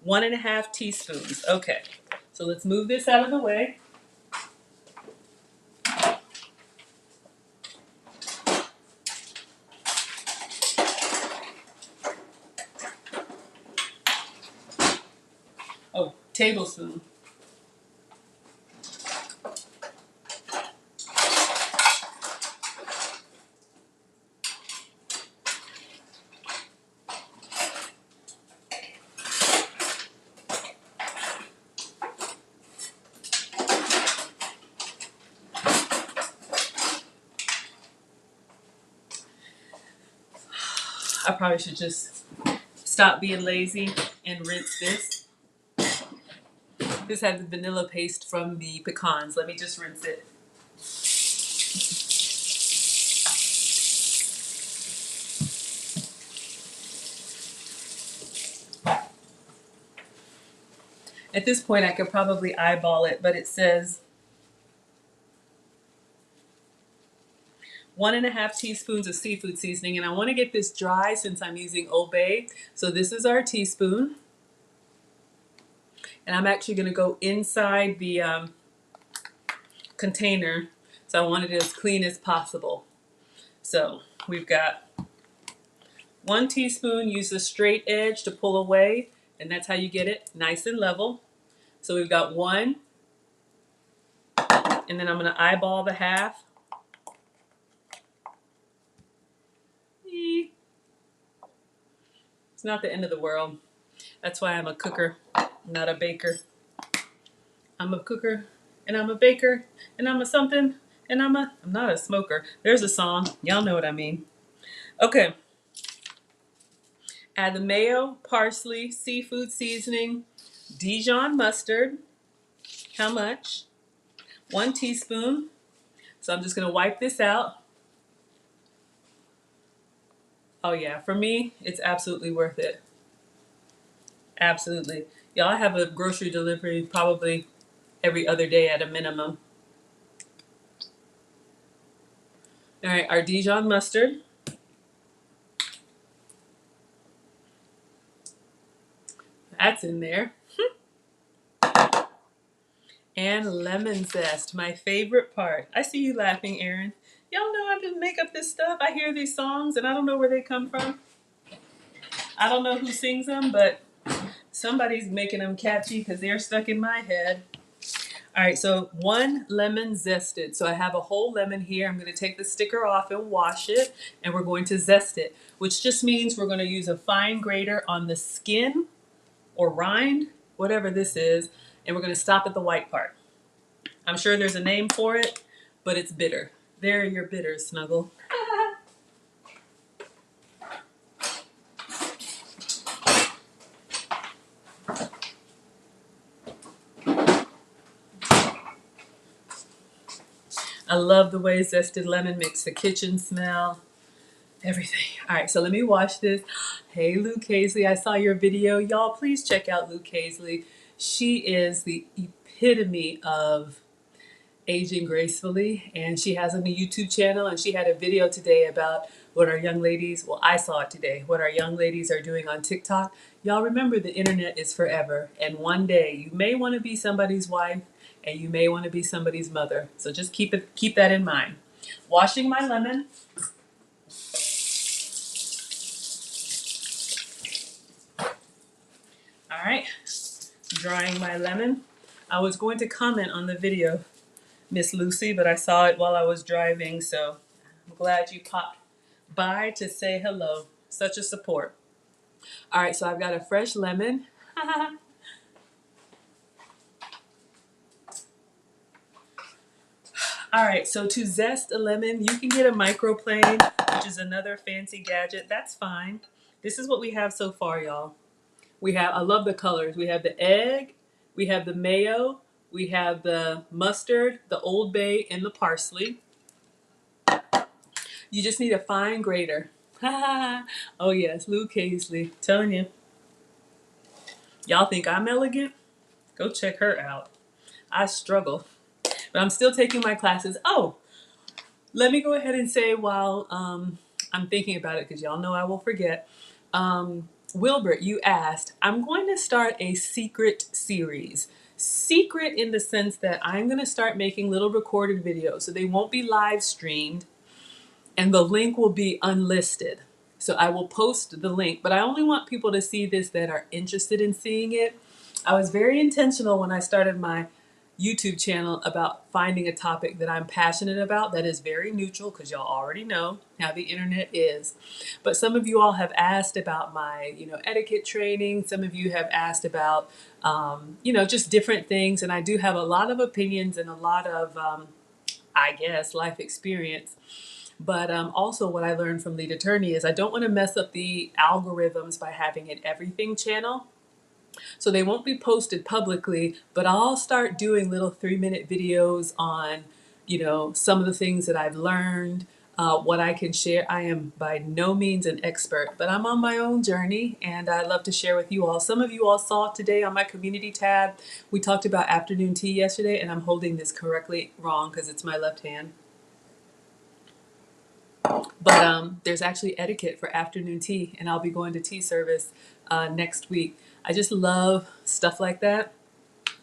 1.5 teaspoons. Okay, so let's move this out of the way. Oh, tablespoon. I probably should just stop being lazy and rinse this. This has the vanilla paste from the pecans. Let me just rinse it. At this point, I could probably eyeball it, but it says 1.5 teaspoons of seafood seasoning, and I want to get this dry since I'm using Old Bay. So this is our teaspoon, and I'm actually going to go inside the container, so I want it as clean as possible. So we've got 1 teaspoon. Use the straight edge to pull away, and that's how you get it nice and level. So we've got 1, and then I'm going to eyeball the half. It's not the end of the world. That's why I'm a cooker, not a baker. I'm a cooker, and I'm a baker, and I'm a something, and I'm not a smoker. There's a song. Y'all know what I mean. Okay. Add the mayo, parsley, seafood seasoning, Dijon mustard. How much? 1 teaspoon. So I'm just going to wipe this out. Oh yeah, for me, it's absolutely worth it. Absolutely. Y'all, I have a grocery delivery probably every other day at a minimum. All right, our Dijon mustard. That's in there. And lemon zest, my favorite part. I see you laughing, Erin. Y'all know I just make up this stuff. I hear these songs and I don't know where they come from. I don't know who sings them, but somebody's making them catchy because they're stuck in my head. All right, so 1 lemon zested. So I have a whole lemon here. I'm going to take the sticker off and wash it, and we're going to zest it, which just means we're going to use a fine grater on the skin or rind, whatever this is, and we're going to stop at the white part. I'm sure there's a name for it, but it's bitter. There are your bitters, Snuggle. I love the way zested lemon makes the kitchen smell. Everything. All right, so let me wash this. Hey, Luke Hazley, I saw your video. Y'all, please check out Luke Hazley. She is the epitome of aging gracefully, and she has a YouTube channel, and she had a video today about what our young ladies, well, I saw it today, what our young ladies are doing on TikTok. Y'all remember the internet is forever, and one day you may want to be somebody's wife, and you may want to be somebody's mother. So just keep that in mind. Washing my lemon. All right, drying my lemon. I was going to comment on the video, Miss Lucy, but I saw it while I was driving, so I'm glad you popped by to say hello. Such a support. All right, so I've got a fresh lemon. All right, so to zest a lemon, you can get a microplane, which is another fancy gadget. That's fine. This is what we have so far, y'all. I love the colors. We have the egg, we have the mayo, we have the mustard, the Old Bay, and the parsley. You just need a fine grater. Oh yes, Luke Hazley. Telling you. Y'all think I'm elegant? Go check her out. I struggle. But I'm still taking my classes. Oh, let me go ahead and say while I'm thinking about it, because y'all know I will forget. Wilbert, you asked, I'm going to start a secret series. Secret in the sense that I'm going to start making little recorded videos. So they won't be live streamed, and the link will be unlisted. So I will post the link, but I only want people to see this that are interested in seeing it. I was very intentional when I started my YouTube channel about finding a topic that I'm passionate about that is very neutral, because y'all already know how the internet is. But some of you all have asked about my, etiquette training. Some of you have asked about, just different things. And I do have a lot of opinions and a lot of, I guess, life experience. But also what I learned from Lead Attorney is I don't want to mess up the algorithms by having an everything channel. So they won't be posted publicly, but I'll start doing little 3-minute videos on, some of the things that I've learned, what I can share. I am by no means an expert, but I'm on my own journey, and I love to share with you all. Some of you all saw today on my community tab, we talked about afternoon tea yesterday, and I'm holding this correctly wrong because it's my left hand. But there's actually etiquette for afternoon tea, and I'll be going to tea service next week. I just love stuff like that,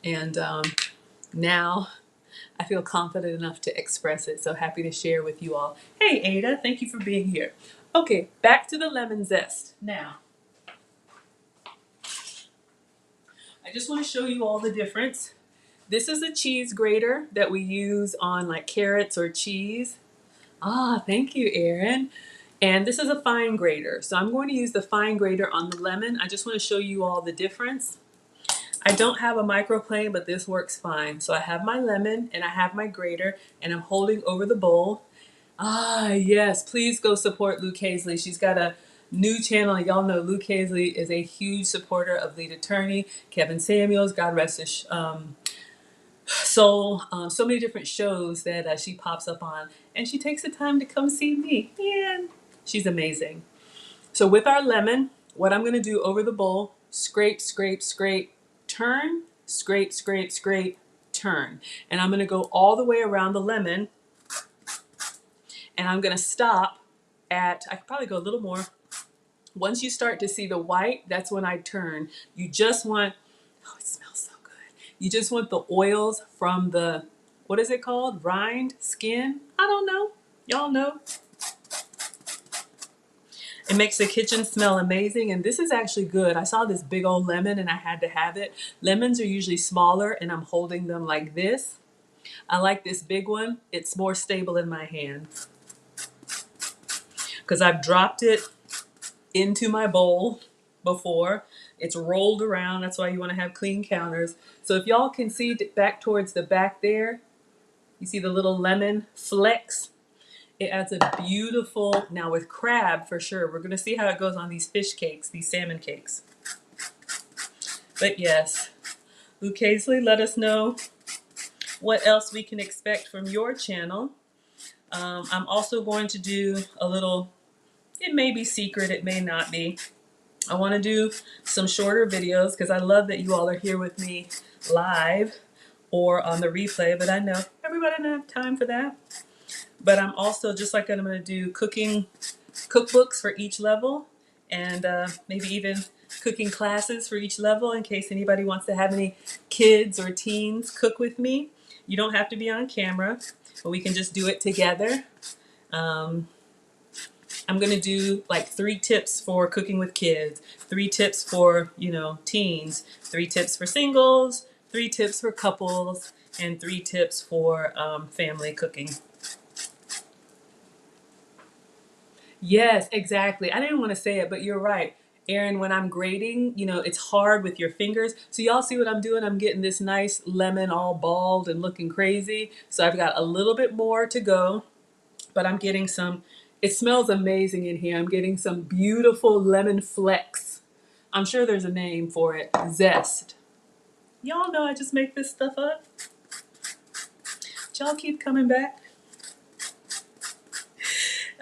and now I feel confident enough to express it, so happy to share with you all. Hey Ada, thank you for being here. Okay, back to the lemon zest. Now, I just want to show you all the difference. This is a cheese grater that we use on like carrots or cheese. Ah, thank you, Erin. And this is a fine grater. So I'm going to use the fine grater on the lemon. I just want to show you all the difference. I don't have a microplane, but this works fine. So I have my lemon and I have my grater, and I'm holding over the bowl. Ah, yes, please go support Luke Hazley. She's got a new channel. Y'all know Luke Hazley is a huge supporter of Lead Attorney. Kevin Samuels, God rest his soul. So many different shows that she pops up on, and she takes the time to come see me. Man, she's amazing. So with our lemon, what I'm going to do over the bowl, scrape, scrape, scrape, turn, scrape, scrape, scrape, turn. And I'm going to go all the way around the lemon, and I'm going to stop at, I could probably go a little more, Once you start to see the white, that's when I turn. You just want, oh, it smells so good. You just want the oils from the, what is it called? Rind? Skin? I don't know. Y'all know. It makes the kitchen smell amazing, and this is actually good. I saw this big old lemon and I had to have it. Lemons are usually smaller and I'm holding them like this. I like this big one. It's more stable in my hand because I've dropped it into my bowl before. It's rolled around. That's why you want to have clean counters. So if y'all can see back towards the back there, you see the little lemon flecks. It adds a beautiful, now with crab for sure. We're going to see how it goes on these fish cakes, these salmon cakes. But yes, Lucasely, let us know what else we can expect from your channel. I'm also going to do a little, it may be secret, it may not be. I want to do some shorter videos because I love that you all are here with me live or on the replay, but I know everybody doesn't have time for that. But I'm also, just like I'm going to do cooking cookbooks for each level, and maybe even cooking classes for each level in case anybody wants to have any kids or teens cook with me. You don't have to be on camera, but we can just do it together. I'm going to do like 3 tips for cooking with kids, 3 tips for, teens, 3 tips for singles, 3 tips for couples, and 3 tips for family cooking. Yes, exactly. I didn't want to say it, but you're right. Erin, when I'm grating, it's hard with your fingers. So y'all see what I'm doing? I'm getting this nice lemon all bald and looking crazy. So I've got a little bit more to go, but I'm getting some, it smells amazing in here. I'm getting some beautiful lemon flecks. I'm sure there's a name for it. Zest. Y'all know I just make this stuff up. Y'all keep coming back.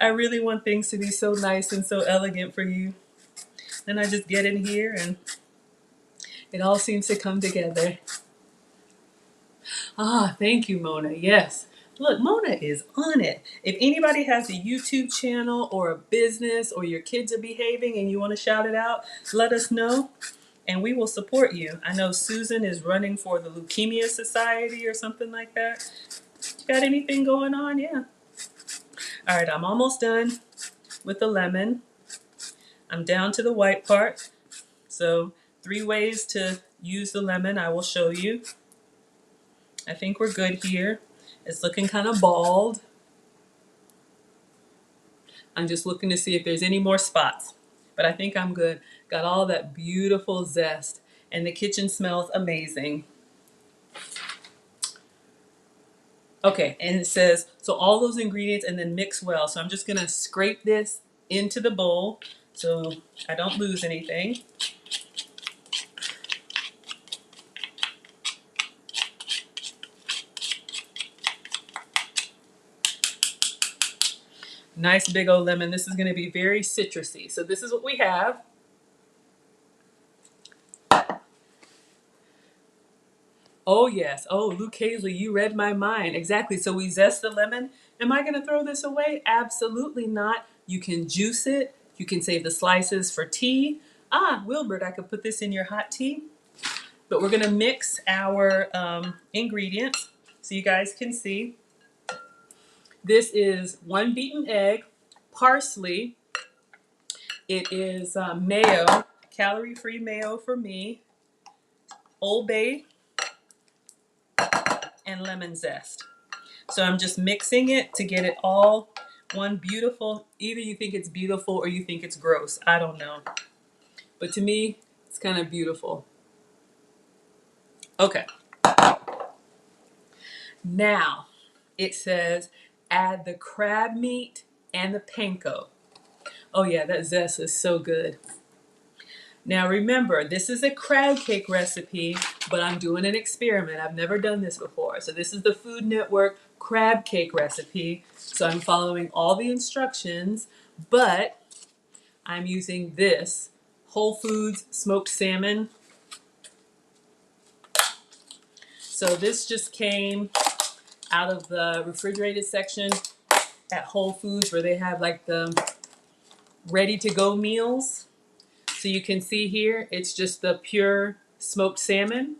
I really want things to be so nice and so elegant for you. Then I just get in here and it all seems to come together. Ah, thank you, Mona. Yes. Look, Mona is on it. If anybody has a YouTube channel or a business or your kids are behaving and you want to shout it out, let us know and we will support you. I know Susan is running for the Leukemia Society or something like that. You got anything going on? Yeah. All right, I'm almost done with the lemon. I'm down to the white part. So 3 ways to use the lemon I will show you. I think we're good here. It's looking kind of bald. I'm just looking to see if there's any more spots. But I think I'm good. Got all that beautiful zest. And the kitchen smells amazing. Okay, and it says, so all those ingredients and then mix well. So I'm just going to scrape this into the bowl so I don't lose anything. Nice big old lemon. This is going to be very citrusy. So this is what we have. Oh, yes. Oh, Luke Hazley, you read my mind. Exactly. So we zest the lemon. Am I going to throw this away? Absolutely not. You can juice it. You can save the slices for tea. Ah, Wilbert, I could put this in your hot tea. But we're going to mix our ingredients so you guys can see. This is 1 beaten egg, parsley. It is mayo, calorie-free mayo for me, Old Bay, and lemon zest. So I'm just mixing it to get it all one beautiful, either you think it's beautiful or you think it's gross. I don't know. But to me, it's kind of beautiful. Okay. Now, it says add the crab meat and the panko. Oh yeah, that zest is so good. Now remember, this is a crab cake recipe, but I'm doing an experiment. I've never done this before. So this is the Food Network crab cake recipe. So I'm following all the instructions, but I'm using this Whole Foods smoked salmon. So this just came out of the refrigerated section at Whole Foods where they have like the ready-to-go meals. So you can see here, it's just the pure smoked salmon.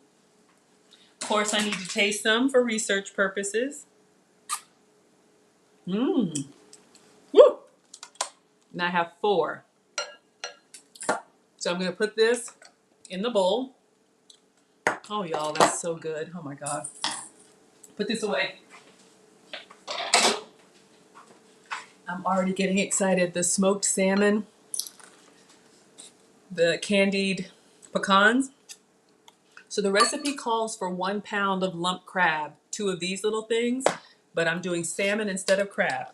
Of course, I need to taste some for research purposes. Mmm. Woo! And I have 4. So I'm going to put this in the bowl. Oh, y'all, that's so good. Oh, my God. Put this away. I'm already getting excited. The smoked salmon, the candied pecans. So the recipe calls for 1 pound of lump crab, 2 of these little things, but I'm doing salmon instead of crab.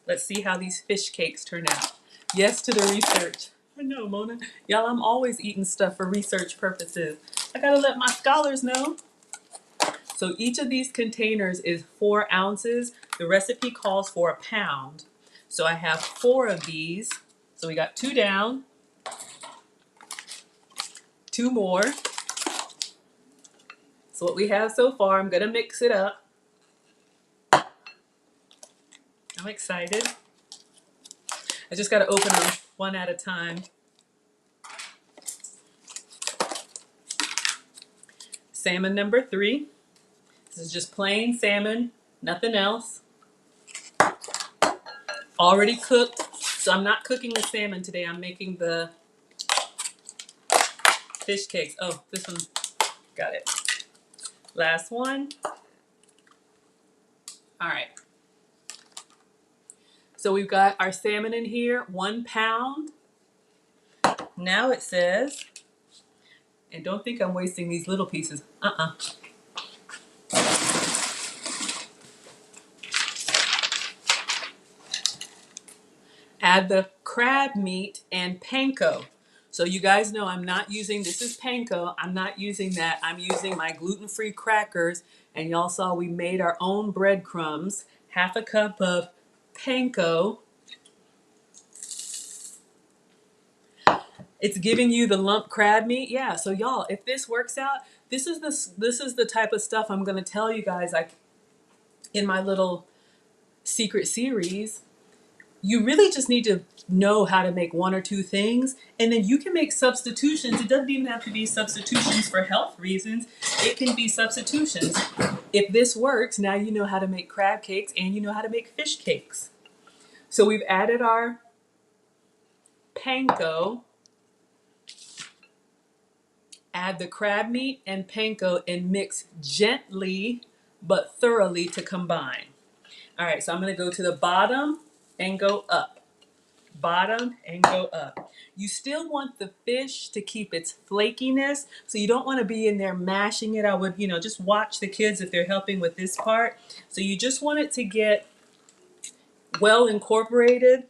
Let's see how these fish cakes turn out. Yes to the research. I know, Mona. Y'all, I'm always eating stuff for research purposes. I gotta let my scholars know. So each of these containers is 4 ounces. The recipe calls for 1 pound. So I have 4 of these. So we got 2 down, 2 more. So what we have so far, I'm gonna mix it up. I'm excited. I just gotta open them one at a time. Salmon number 3. This is just plain salmon, nothing else. Already cooked, so I'm not cooking the salmon today. I'm making the fish cakes. Oh, this one, got it. Last one. All right. So we've got our salmon in here, 1 pound. Now it says, and don't think I'm wasting these little pieces. Add the crab meat and panko. So you guys know I'm not using, this is panko, I'm not using that. I'm using my gluten-free crackers, and y'all saw we made our own breadcrumbs. 1/2 cup of panko. It's giving you the lump crab meat. Yeah, so y'all, if this works out, this is the type of stuff I'm gonna tell you guys, like in my little secret series. You really just need to know how to make 1 or 2 things, and then you can make substitutions. It doesn't even have to be substitutions for health reasons. It can be substitutions. If this works, now you know how to make crab cakes and you know how to make fish cakes. So we've added our panko. Add the crab meat and panko and mix gently but thoroughly to combine. All right, so I'm gonna go to the bottom and go up. Bottom and go up. You still want the fish to keep its flakiness, so you don't want to be in there mashing it. I would, just watch the kids if they're helping with this part. So you just want it to get well incorporated,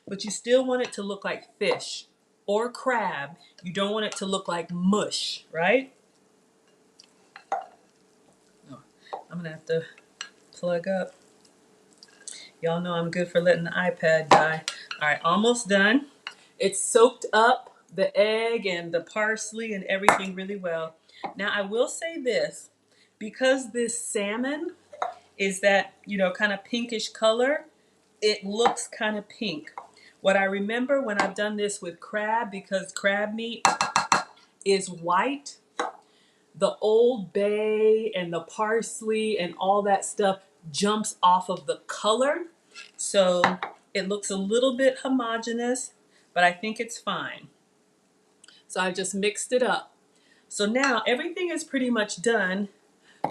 but you still want it to look like fish or crab. You don't want it to look like mush, right? Oh, I'm gonna have to plug up. Y'all know I'm good for letting the iPad die. All right, almost done. It's soaked up the egg and the parsley and everything really well. Now I will say this, because this salmon is that, kind of pinkish color, it looks kind of pink. What I remember when I've done this with crab, because crab meat is white, the Old Bay and the parsley and all that stuff jumps off of the color. So it looks a little bit homogeneous, but I think it's fine. So I just mixed it up. So now everything is pretty much done.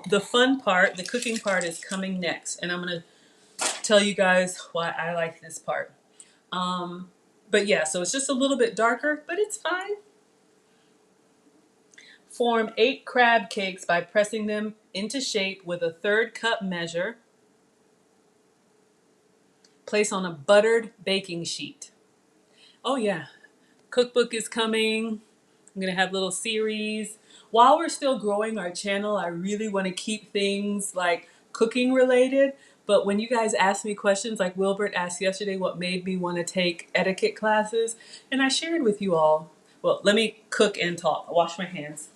The fun part, the cooking part, is coming next. And I'm going to tell you guys why I like this part. But yeah, so it's just a little bit darker, but it's fine. Form 8 crab cakes by pressing them into shape with a 1/3 cup measure. Place on a buttered baking sheet. Oh yeah, cookbook is coming. I'm gonna have little series. While we're still growing our channel, I really want to keep things like cooking related. But when you guys ask me questions, like Wilbert asked yesterday what made me want to take etiquette classes, and I shared with you all. Well, let me cook and talk. I'll wash my hands.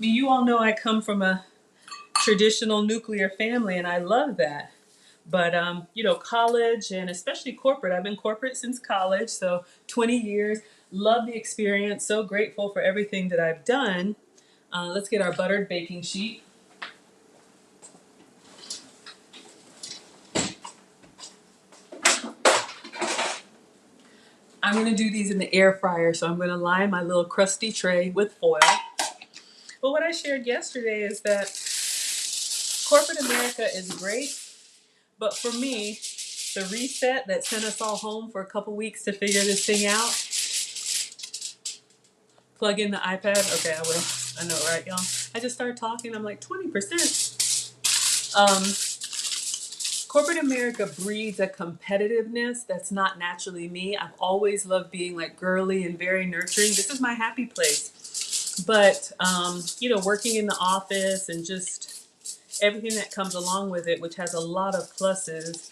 you all know I come from a traditional nuclear family, and I love that. But you know, college and especially corporate. I've been corporate since college, so 20 years. Love the experience. So grateful for everything that I've done. Let's get our buttered baking sheet. I'm going to do these in the air fryer, so I'm going to line my little crusty tray with foil. But what I shared yesterday is that corporate America is great, but for me, the reset that sent us all home for a couple weeks to figure this thing out. Plug in the iPad. Okay, I will. I know, right, y'all? I just started talking. I'm like 20%. Corporate America breeds a competitiveness that's not naturally me. I've always loved being like girly and very nurturing. This is my happy place. But, you know, working in the office and just everything that comes along with it, which has a lot of pluses,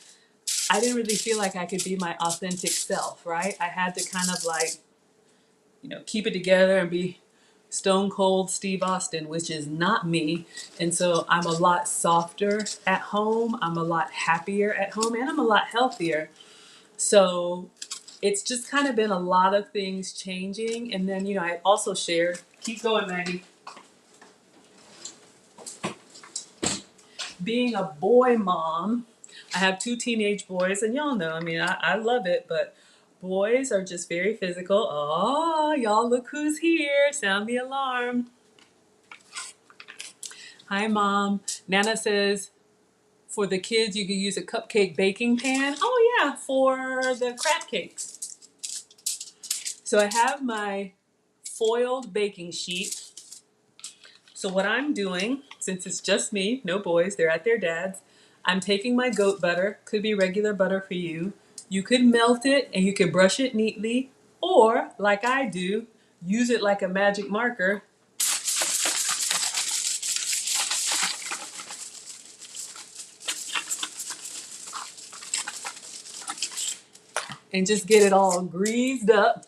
I didn't really feel like I could be my authentic self, right? I had to kind of like, you know, keep it together and be stone cold Steve Austin, which is not me. And so I'm a lot softer at home. I'm a lot happier at home, and I'm a lot healthier. So it's just kind of been a lot of things changing. And then, you know, I also shared, keep going, Maggie, being a boy mom. I have 2 teenage boys, and y'all know, I mean, I love it, but boys are just very physical. Oh, y'all, look who's here. Sound the alarm. Hi, Mom. Nana says for the kids, you can use a cupcake baking pan. Oh, yeah, for the crab cakes. So I have my foiled baking sheet. So what I'm doing, since it's just me, no boys, they're at their dad's, I'm taking my goat butter, could be regular butter for you. You could melt it and you could brush it neatly, or like I do, use it like a magic marker. And just get it all greased up.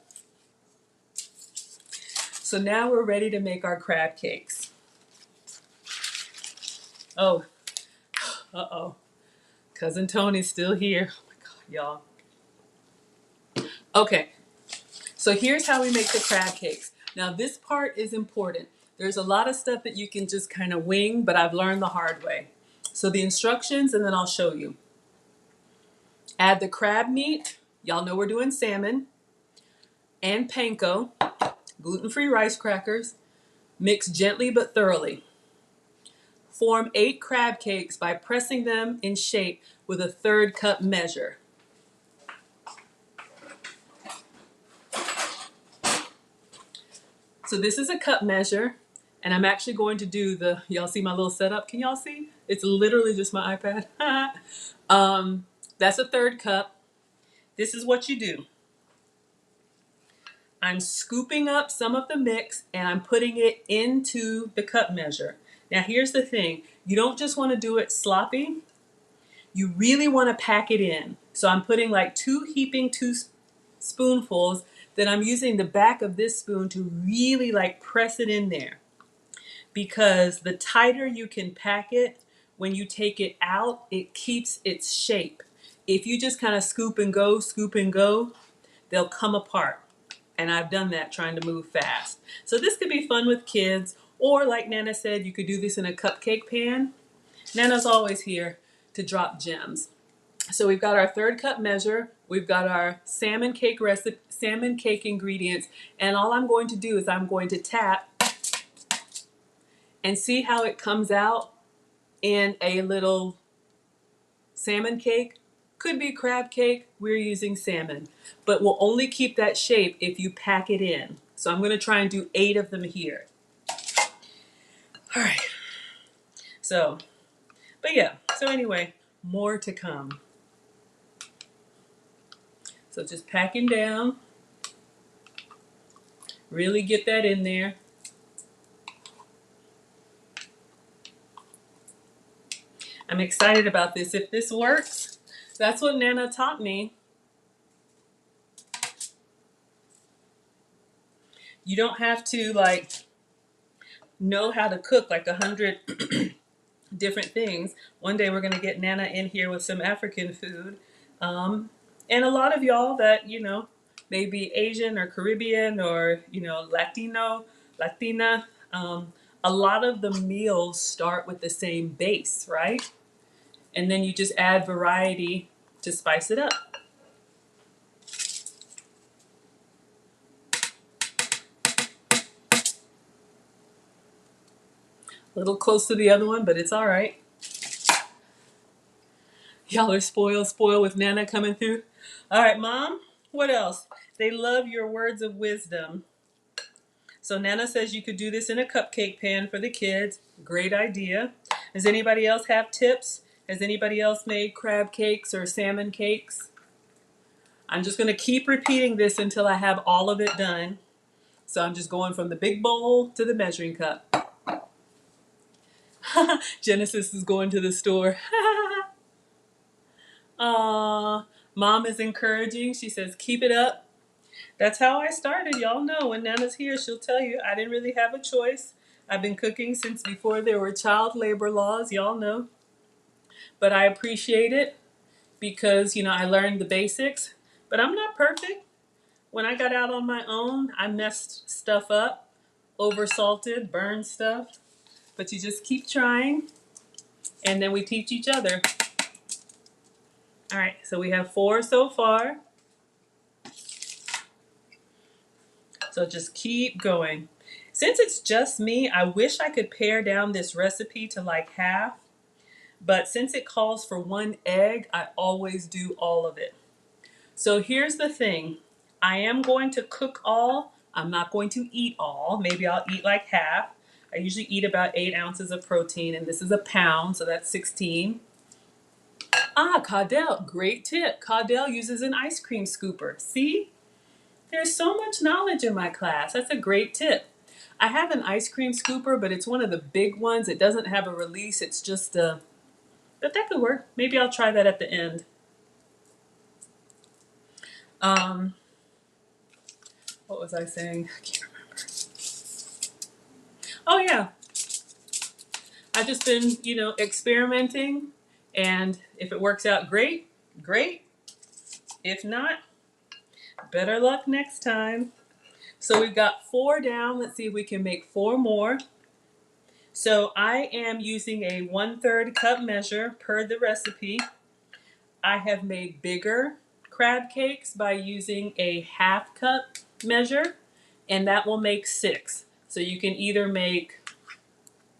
So now we're ready to make our crab cakes. Oh, uh-oh. Cousin Tony's still here. Oh my God, y'all. Okay, so here's how we make the crab cakes. Now this part is important. There's a lot of stuff that you can just kind of wing, but I've learned the hard way. So the instructions, and then I'll show you. Add the crab meat. Y'all know we're doing salmon. And panko, gluten-free rice crackers. Mix gently but thoroughly. Form 8 crab cakes by pressing them in shape with a 1/3 cup measure. So this is a cup measure, and I'm actually going to do the, y'all see my little setup? Can y'all see? It's literally just my iPad. That's a 1/3 cup. This is what you do. I'm scooping up some of the mix and I'm putting it into the cup measure. Now here's the thing. You don't just want to do it sloppy. You really want to pack it in. So I'm putting like 2 spoonfuls. Then I'm using the back of this spoon to really like press it in there. Because the tighter you can pack it, when you take it out, it keeps its shape. If you just kind of scoop and go, they'll come apart. And I've done that trying to move fast. So this could be fun with kids, or like Nana said, you could do this in a cupcake pan. Nana's always here to drop gems. So we've got our 1/3 cup measure, we've got our salmon cake recipe, salmon cake ingredients, and all I'm going to do is I'm going to tap and see how it comes out in a little salmon cake. Could be crab cake, we're using salmon. But we'll only keep that shape if you pack it in. So I'm gonna try and do 8 of them here. All right, so, but yeah, so anyway, more to come. So just packing down, really get that in there. I'm excited about this. If this works, that's what Nana taught me. You don't have to like know how to cook like 100 different things. One day we're going to get Nana in here with some African food. Um, and a lot of y'all that, maybe Asian or Caribbean or, Latino, Latina, a lot of the meals start with the same base, right? And then you just add variety to spice it up. A little close to the other one, but it's all right. Y'all are spoiled with Nana coming through. All right, Mom, what else? They love your words of wisdom. So Nana says you could do this in a cupcake pan for the kids. Great idea. Does anybody else have tips? Has anybody else made crab cakes or salmon cakes? I'm just going to keep repeating this until I have all of it done. So I'm just going from the big bowl to the measuring cup. Genesis is going to the store. Aww. Mom is encouraging. She says, keep it up. That's how I started. Y'all know when Nana's here, she'll tell you I didn't really have a choice. I've been cooking since before there were child labor laws. Y'all know. But I appreciate it because, I learned the basics. But I'm not perfect. When I got out on my own, I messed stuff up, oversalted, burned stuff. But you just keep trying, and then we teach each other. All right, so we have 4 so far. So just keep going. Since it's just me, I wish I could pare down this recipe to like half. But since it calls for 1 egg, I always do all of it. So here's the thing. I am going to cook all. I'm not going to eat all. Maybe I'll eat like half. I usually eat about 8 ounces of protein, and this is a pound, so that's 16. Caudel, great tip. Caudel uses an ice cream scooper. See? There's so much knowledge in my class. That's a great tip. I have an ice cream scooper, but it's one of the big ones. It doesn't have a release. It's just a... But that could work. Maybe I'll try that at the end. What was I saying? I can't remember. Oh, yeah. I've just been, experimenting. And if it works out great, great. If not, better luck next time. So we've got 4 down. Let's see if we can make 4 more. So I am using a 1/3 cup measure per the recipe. I have made bigger crab cakes by using a 1/2 cup measure, and that will make 6. So you can either make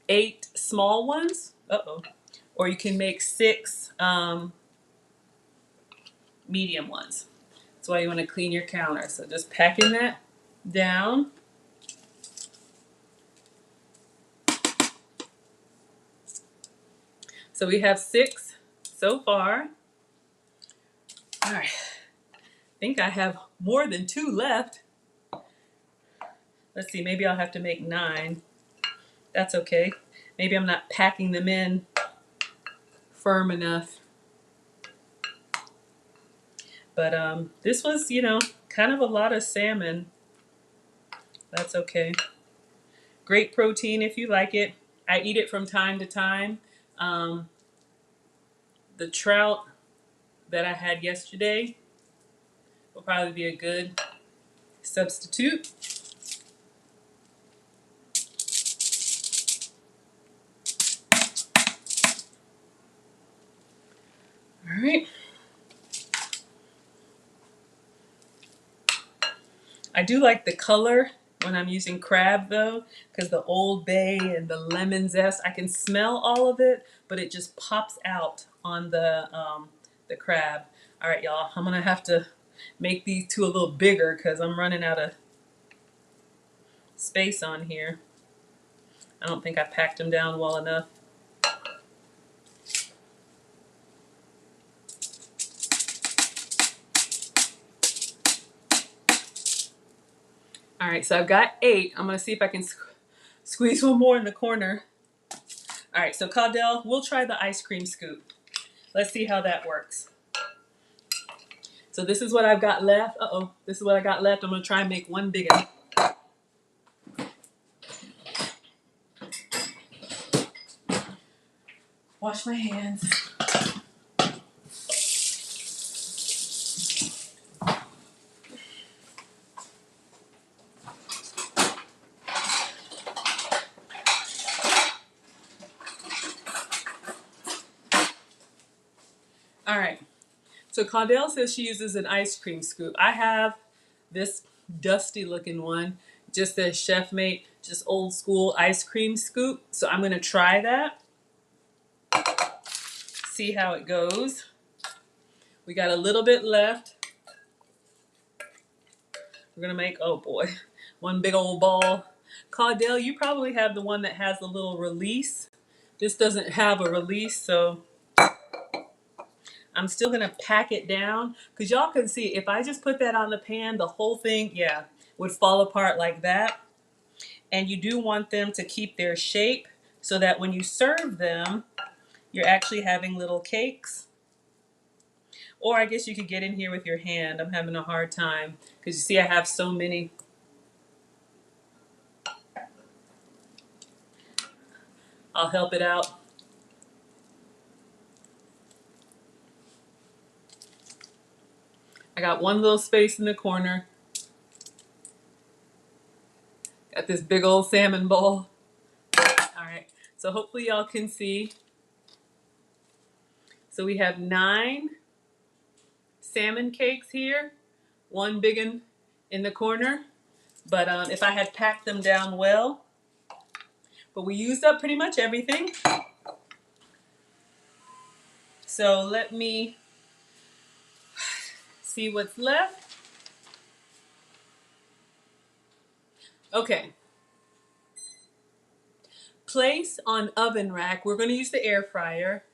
8 small ones, or you can make 6 medium ones. That's why you want to clean your counter. So just packing that down. So we have 6 so far. All right. I think I have more than 2 left. Let's see, maybe I'll have to make 9. That's okay. Maybe I'm not packing them in firm enough. But this was, kind of a lot of salmon. That's okay. Great protein if you like it. I eat it from time to time. The trout that I had yesterday will probably be a good substitute. All right. I do like the color when I'm using crab though, because the Old Bay and the lemon zest, I can smell all of it, but it just pops out on the crab. All right, y'all, I'm gonna have to make these 2 a little bigger because I'm running out of space on here. I don't think I packed them down well enough. All right, so I've got 8. I'm gonna see if I can squeeze 1 more in the corner. All right, so Caudel, we'll try the ice cream scoop. Let's see how that works. So this is what I've got left. This is what I got left. I'm gonna try and make 1 bigger. wash my hands. All right. So Claudel says she uses an ice cream scoop. I have this dusty looking one, just says chef mate, just old school ice cream scoop. So I'm gonna try that, see how it goes. We got a little bit left. We're gonna make, oh boy, one big old ball. Claudel, you probably have the one that has the little release. This doesn't have a release, so I'm still gonna pack it down because y'all can see if I just put that on the pan, the whole thing, yeah, would fall apart like that. And you do want them to keep their shape so that when you serve them, you're actually having little cakes. Or I guess you could get in here with your hand. I'm having a hard time because you see I have so many. I'll help it out. I got one little space in the corner. Got this big old salmon bowl. All right, so hopefully y'all can see. So we have 9 salmon cakes here, one big one in the corner. But if I had packed them down well, but we used up pretty much everything. So let me see what's left. Okay. Place on oven rack. We're going to use the air fryer.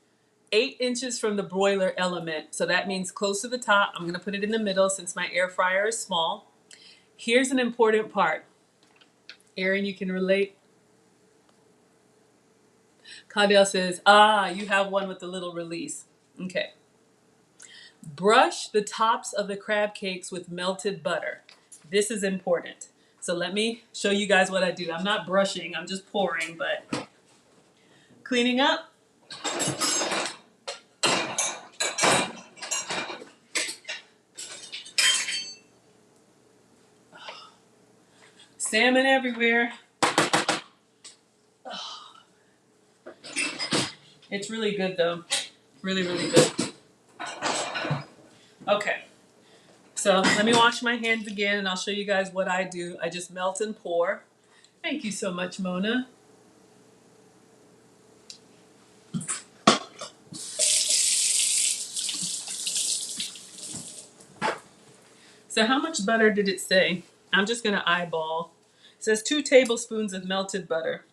8 inches from the broiler element. So that means close to the top. I'm going to put it in the middle since my air fryer is small. Here's an important part. Erin, you can relate. Claudel says, you have one with the little release. Okay. Brush the tops of the crab cakes with melted butter. This is important. So let me show you guys what I do. I'm not brushing, I'm just pouring, but cleaning up. Salmon everywhere. It's really good though. Really, really good. Okay. So let me wash my hands again and I'll show you guys what I do. I just melt and pour. Thank you so much, Mona. So how much butter did it say? I'm just going to eyeball. It says 2 tablespoons of melted butter.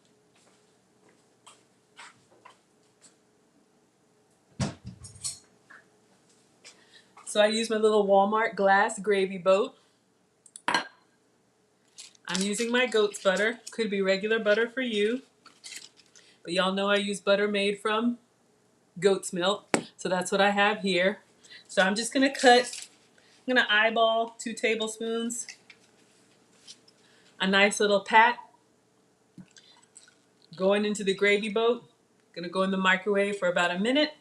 So I use my little Walmart glass gravy boat. I'm using my goat's butter. Could be regular butter for you. But y'all know I use butter made from goat's milk. So that's what I have here. So I'm just going to cut, I'm going to eyeball 2 tablespoons. A nice little pat. Going into the gravy boat. Going to go in the microwave for about a minute.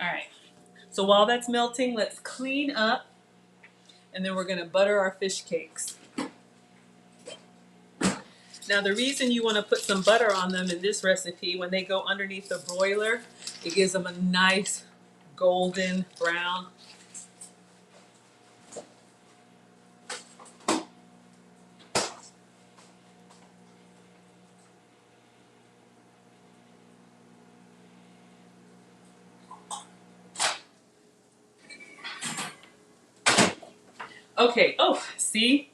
Alright, so while that's melting, let's clean up and then we're going to butter our fish cakes. Now the reason you want to put some butter on them in this recipe, when they go underneath the broiler, it gives them a nice golden brown. Okay, oh, see?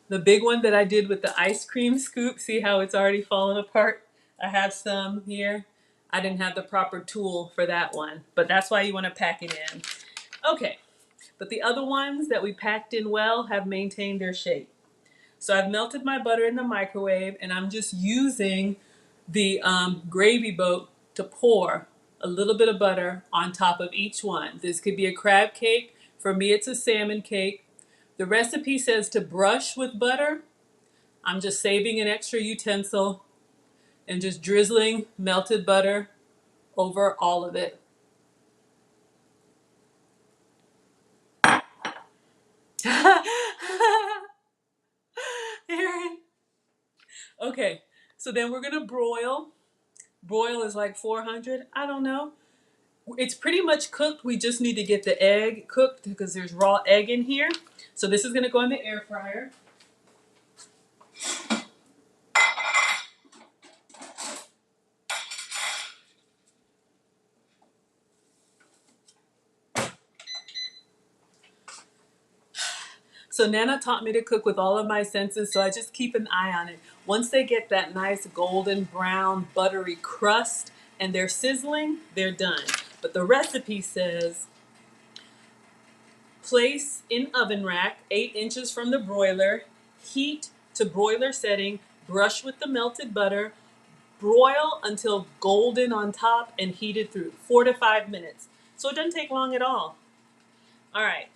The big one that I did with the ice cream scoop, see how it's already fallen apart? I have some here. I didn't have the proper tool for that one, but that's why you want to pack it in. Okay, but the other ones that we packed in well have maintained their shape. So I've melted my butter in the microwave and I'm just using the gravy boat to pour a little bit of butter on top of each one. This could be a crab cake For me, it's a salmon cake. The recipe says to brush with butter. I'm just saving an extra utensil and just drizzling melted butter over all of it. Aaron. Okay, so then we're gonna broil. Broil is like 400. I don't know. It's pretty much cooked. We just need to get the egg cooked because there's raw egg in here. So this is gonna go in the air fryer. So Nana taught me to cook with all of my senses, so I just keep an eye on it. Once they get that nice golden brown buttery crust and they're sizzling, they're done. But the recipe says place in oven rack 8 inches from the broiler, heat to broiler setting, brush with the melted butter, broil until golden on top and heated through 4 to 5 minutes. So it doesn't take long at all. All right,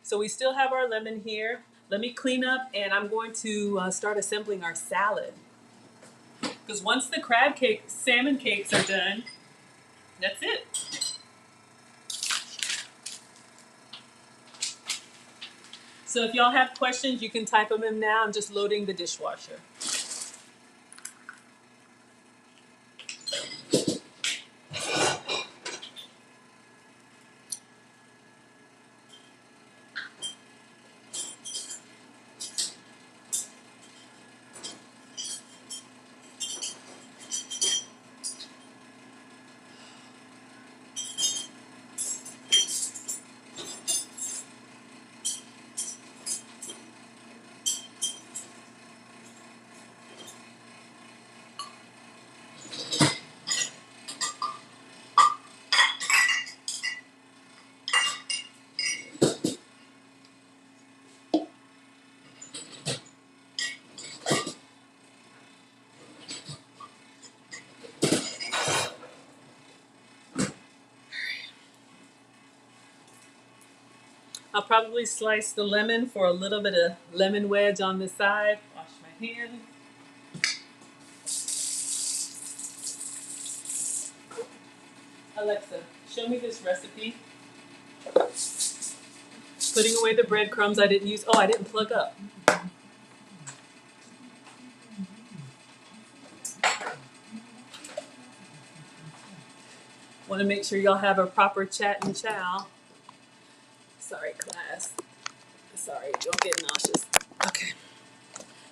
so we still have our lemon here. Let me clean up and I'm going to start assembling our salad. Because once the crab cake, salmon cakes are done, that's it. So if y'all have questions, you can type them in now. I'm just loading the dishwasher. I'll probably slice the lemon for a little bit of lemon wedge on the side. Wash my hands. Alexa, show me this recipe. Putting away the breadcrumbs I didn't use. Oh, I didn't plug up. Want to make sure y'all have a proper chat and chow. Sorry, class. Sorry, don't get nauseous. Okay.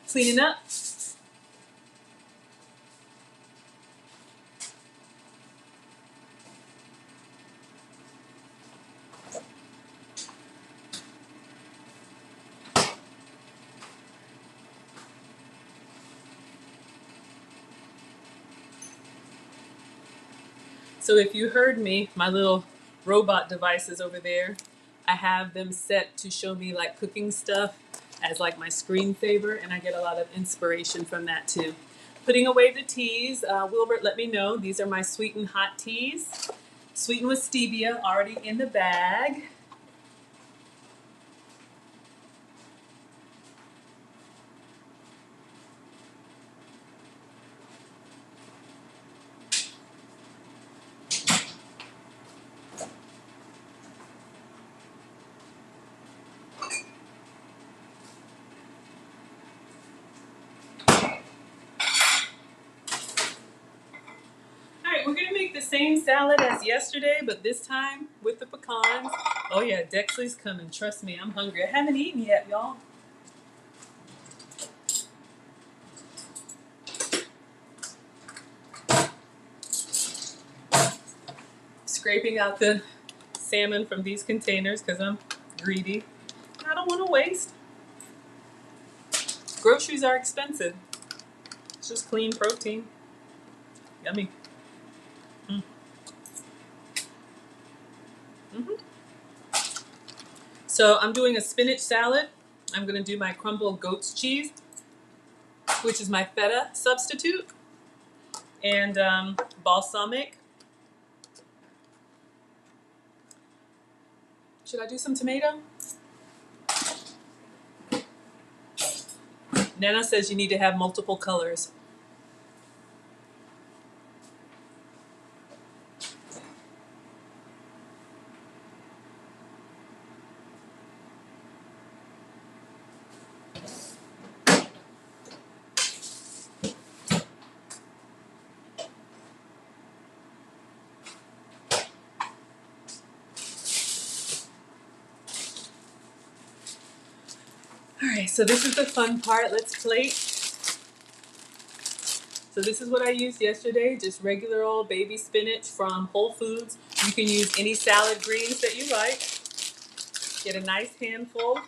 Cleaning up. So if you heard me, my little robot devices over there, I have them set to show me like cooking stuff as like my screensaver, and I get a lot of inspiration from that too. Putting away the teas, Wilbert let me know, these are my sweetened hot teas. Sweetened with stevia, already in the bag. We're gonna make the same salad as yesterday, but this time with the pecans. Oh yeah, Dexley's coming. Trust me, I'm hungry. I haven't eaten yet, y'all. Scraping out the salmon from these containers because I'm greedy. I don't want to waste. Groceries are expensive. It's just clean protein. Yummy. So I'm doing a spinach salad. I'm going to do my crumbled goat's cheese, which is my feta substitute, and balsamic. Should I do some tomato? Nana says you need to have multiple colors. All right, so this is the fun part. Let's plate. So this is what I used yesterday, just regular old baby spinach from Whole Foods. You can use any salad greens that you like. Get a nice handful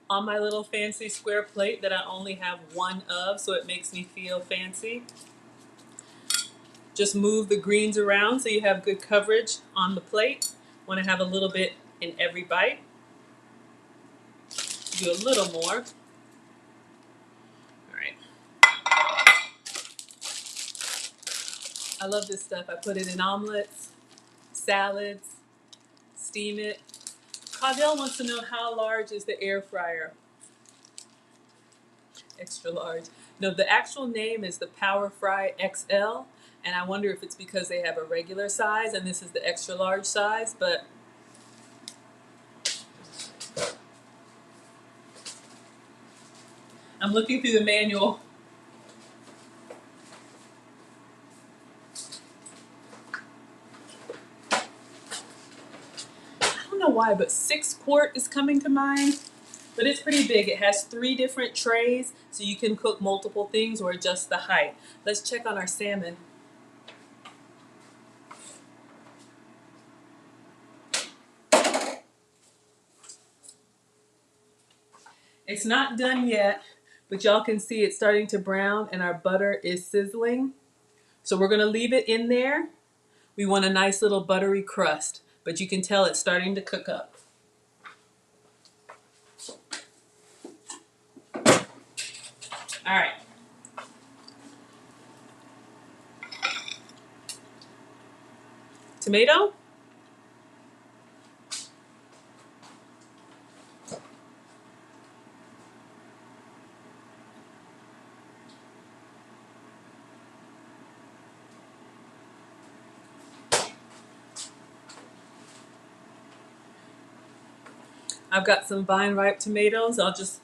on my little fancy square plate that I only have one of, so it makes me feel fancy. Just move the greens around so you have good coverage on the plate. Want to have a little bit in every bite. Do a little more. All right. I love this stuff. I put it in omelets, salads, steam it. Caudell wants to know how large is the air fryer. Extra large. No, the actual name is the Power Fry XL, and I wonder if it's because they have a regular size and this is the extra large size, but I'm looking through the manual. I don't know why, but 6-quart is coming to mind. But it's pretty big. It has 3 different trays, so you can cook multiple things or adjust the height. Let's check on our salmon. It's not done yet, but y'all can see it's starting to brown and our butter is sizzling. So we're gonna leave it in there. We want a nice little buttery crust, but you can tell it's starting to cook up. All right. Tomato. I've got some vine ripe tomatoes. I'll just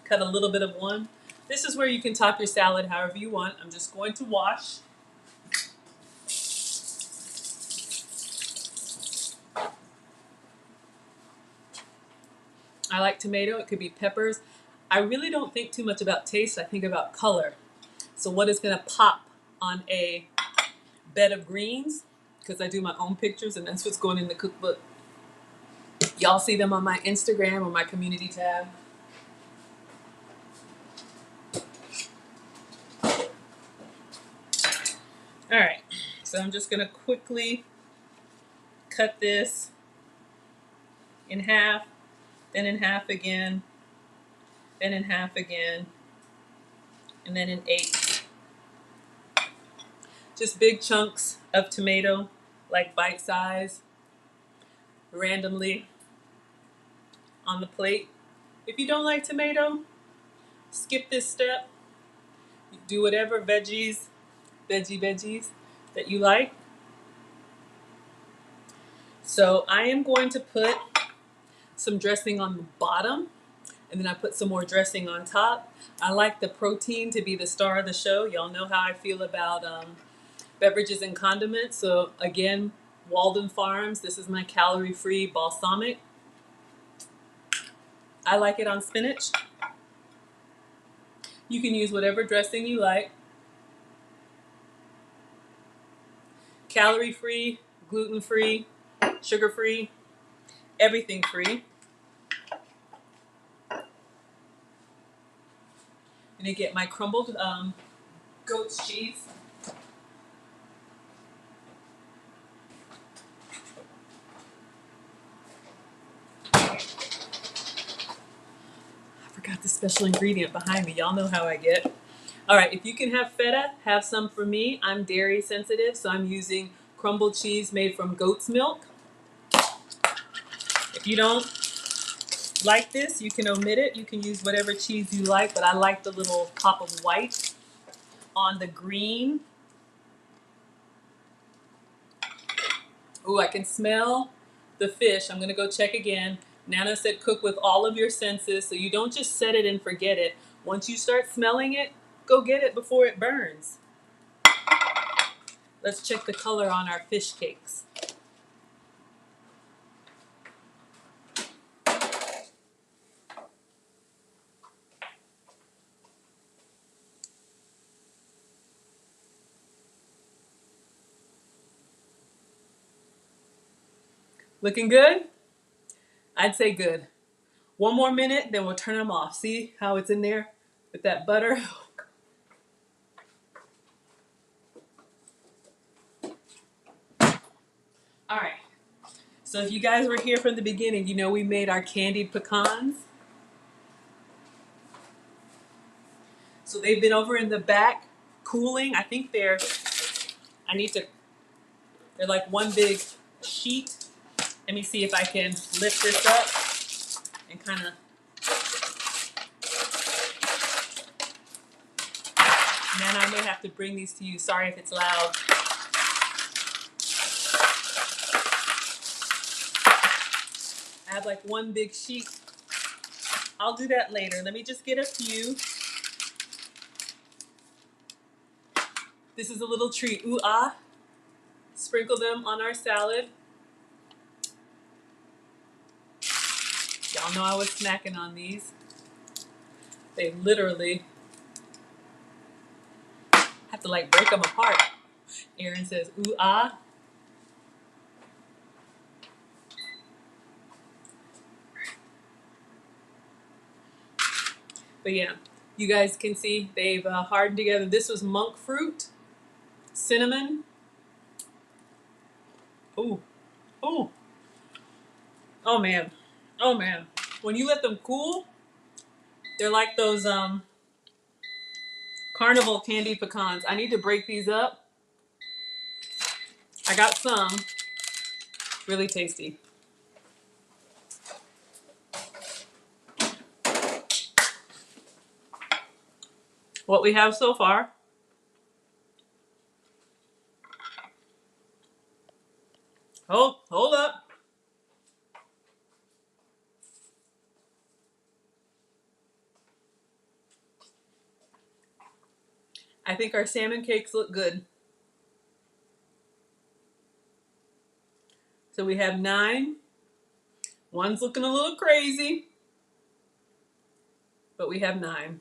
cut a little bit of one. This is where you can top your salad however you want. I'm just going to wash. I like tomato. It could be peppers. I really don't think too much about taste. I think about color. So what is going to pop on a bed of greens? Because I do my own pictures and that's what's going in the cookbook. Y'all see them on my Instagram or my community tab. All right, so I'm just gonna quickly cut this in half, then in half again, then in half again, and then in 8. Just big chunks of tomato, like bite size, randomly on the plate. If you don't like tomato, skip this step. Do whatever veggies that you like. So I am going to put some dressing on the bottom, and then I put some more dressing on top. I like the protein to be the star of the show. Y'all know how I feel about beverages and condiments. So again, Walden Farms, this is my calorie-free balsamic. I like it on spinach. You can use whatever dressing you like. Calorie-free, gluten-free, sugar-free, everything free. I'm gonna get my crumbled goat's cheese. I forgot the special ingredient behind me. Y'all know how I get. All right, if you can have feta, have some for me. I'm dairy sensitive, so I'm using crumbled cheese made from goat's milk. If you don't like this, you can omit it. You can use whatever cheese you like, but I like the little pop of white on the green. Ooh, I can smell the fish. I'm gonna go check again. Nana said cook with all of your senses, so you don't just set it and forget it. Once you start smelling it, go get it before it burns. Let's check the color on our fish cakes. Looking good? I'd say good. One more minute, then we'll turn them off. See how it's in there with that butter? All right. So if you guys were here from the beginning, you know we made our candied pecans. So they've been over in the back cooling. I think they're like one big sheet. Let me see if I can lift this up and kind of. Man, I may have to bring these to you. Sorry if it's loud. I have like one big sheet. I'll do that later. Let me just get a few. This is a little treat. Ooh ah. Sprinkle them on our salad. Y'all know I was snacking on these. They literally have to like break them apart. Erin says, ooh ah. But yeah, you guys can see they've hardened together. This was monk fruit, cinnamon. Ooh, ooh. Oh man, oh man. When you let them cool, they're like those carnival candied pecans. I need to break these up. I got some. Really tasty. What we have so far. Oh, hold up. I think our salmon cakes look good. So we have 9. One's looking a little crazy, but we have 9.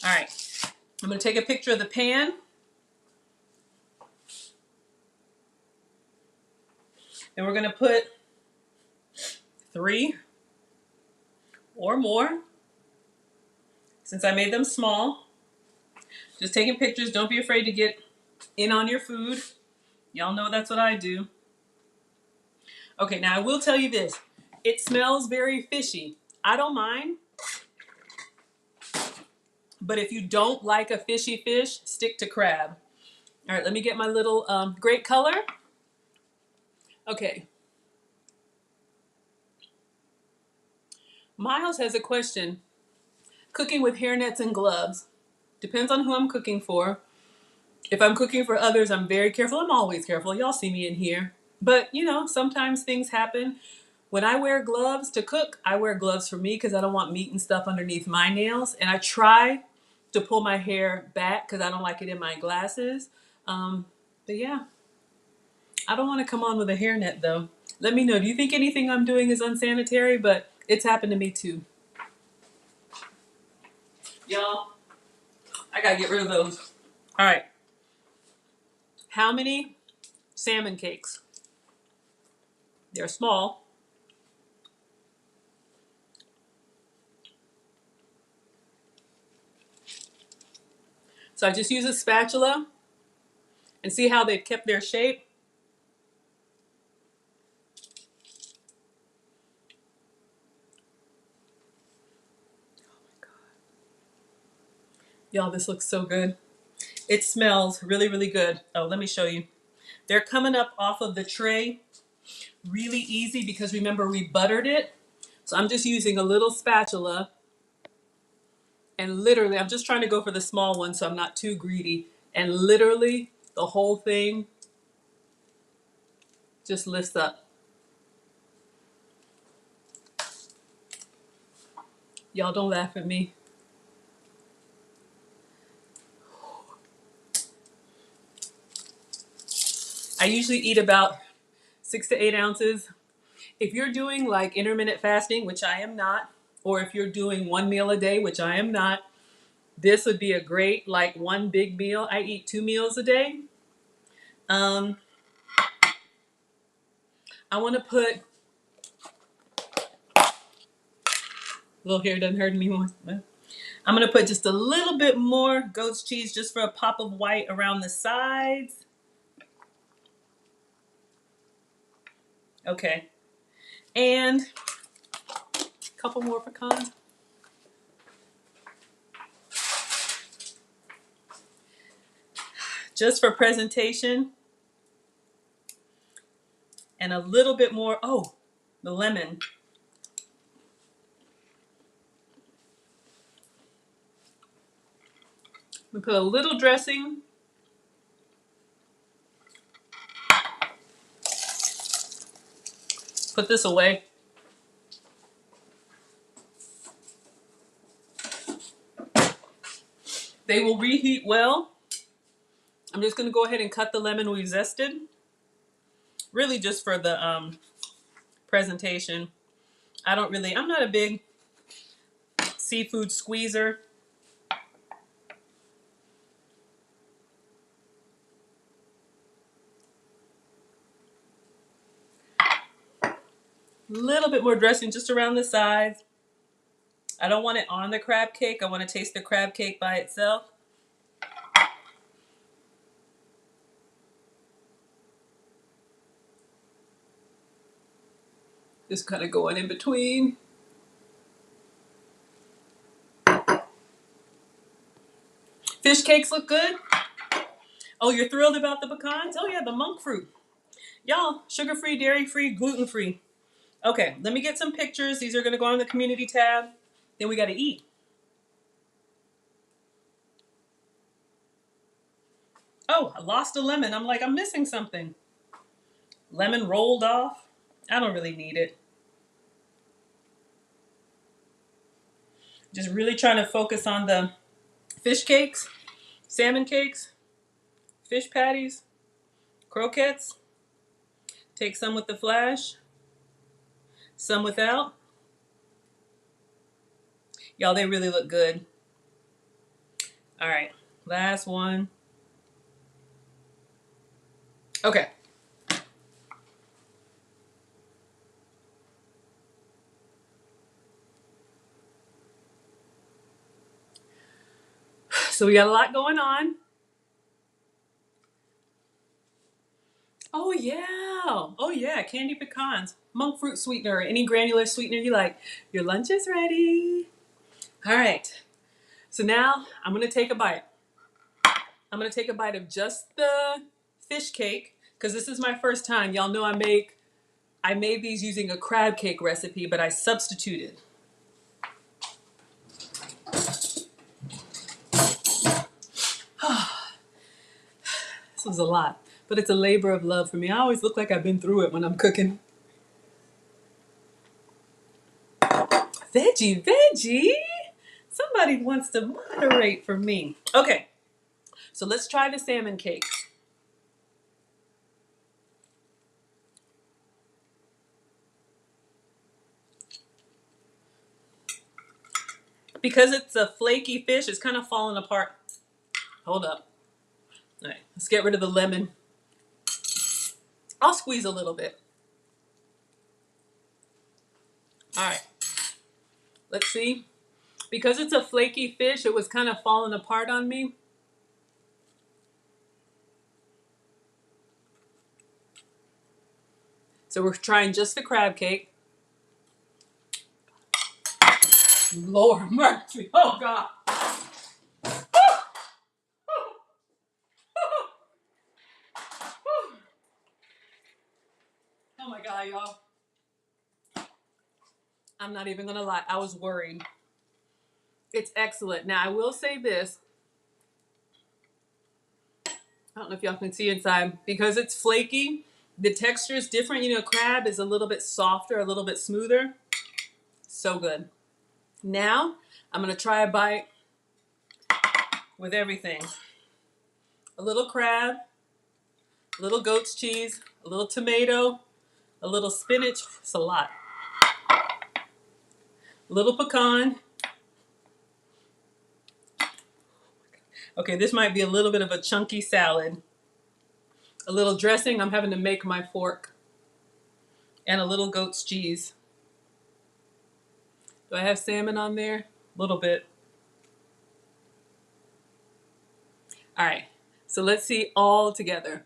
All right, I'm gonna take a picture of the pan. And we're gonna put 3 or more, since I made them small. Just taking pictures, don't be afraid to get in on your food. Y'all know that's what I do. Okay, now I will tell you this. It smells very fishy. I don't mind. But if you don't like a fishy fish, stick to crab. All right, let me get my little great color. Okay. Miles has a question. Cooking with hairnets and gloves. Depends on who I'm cooking for. If I'm cooking for others, I'm very careful. I'm always careful. Y'all see me in here. But, you know, sometimes things happen. When I wear gloves to cook, I wear gloves for me because I don't want meat and stuff underneath my nails. And I try to pull my hair back because I don't like it in my glasses. But yeah, I don't want to come on with a hairnet though. Let me know. Do you think anything I'm doing is unsanitary? But it's happened to me too. Y'all, I gotta get rid of those. All right. How many salmon cakes? They're small. So I just use a spatula and see how they've kept their shape. Y'all, this looks so good. It smells really, really good. Oh, let me show you. They're coming up off of the tray Really easy because remember we buttered it. So I'm just using a little spatula and literally I'm just trying to go for the small one so I'm not too greedy. And literally the whole thing just lifts up. Y'all don't laugh at me. I usually eat about 6 to 8 ounces. If you're doing like intermittent fasting, which I am not, or if you're doing one meal a day, which I am not, this would be a great like one big meal. I eat 2 meals a day. Um, I want to put, little hair doesn't hurt anymore. I'm going to put just a little bit more goat's cheese just for a pop of white around the sides. Okay. And a couple more pecans. Just for presentation. And a little bit more, oh, the lemon. We put a little dressing. Put this away. They will reheat well. I'm just going to go ahead and cut the lemon we've zested. Really just for the presentation. I'm not a big seafood squeezer. Little bit more dressing just around the sides. I don't want it on the crab cake. I want to taste the crab cake by itself. Just kind of going in between. Fish cakes look good. Oh, you're thrilled about the pecans? Oh yeah, the monk fruit. Y'all, sugar-free, dairy-free, gluten-free. Okay, let me get some pictures. These are going to go on the community tab. Then we got to eat. Oh, I lost a lemon. I'm like, I'm missing something. Lemon rolled off. I don't really need it. Just really trying to focus on the fish cakes, salmon cakes, fish patties, croquettes. Take some with the flash, some without. Y'all, they really look good. All right, last one. Okay. So we got a lot going on. Oh yeah. Oh yeah, candied pecans, monk fruit sweetener, any granular sweetener you like. Your lunch is ready. All right. So now I'm going to take a bite. I'm going to take a bite of just the fish cake because this is my first time. Y'all know I made these using a crab cake recipe, but I substituted. This was a lot, but it's a labor of love for me. I always look like I've been through it when I'm cooking. Veggie, veggie. Somebody wants to moderate for me. Okay, so let's try the salmon cake. Because it's a flaky fish, it's kind of falling apart. Hold up. All right, let's get rid of the lemon. I'll squeeze a little bit. All right, let's see. Because it's a flaky fish, it was kind of falling apart on me. So we're trying just the crab cake. Lord mercy. Oh God. Oh my God. I'm not even gonna lie, I was worried. It's excellent. Now I will say this. I don't know if y'all can see inside. Because it's flaky, the texture is different. You know, crab is a little bit softer, a little bit smoother. So good. Now, I'm gonna try a bite with everything. A little crab, a little goat's cheese, a little tomato, a little spinach, it's a lot. A little pecan. Okay, this might be a little bit of a chunky salad. A little dressing, I'm having to make my fork. And a little goat's cheese. Do I have salmon on there? A little bit. All right, so let's see all together.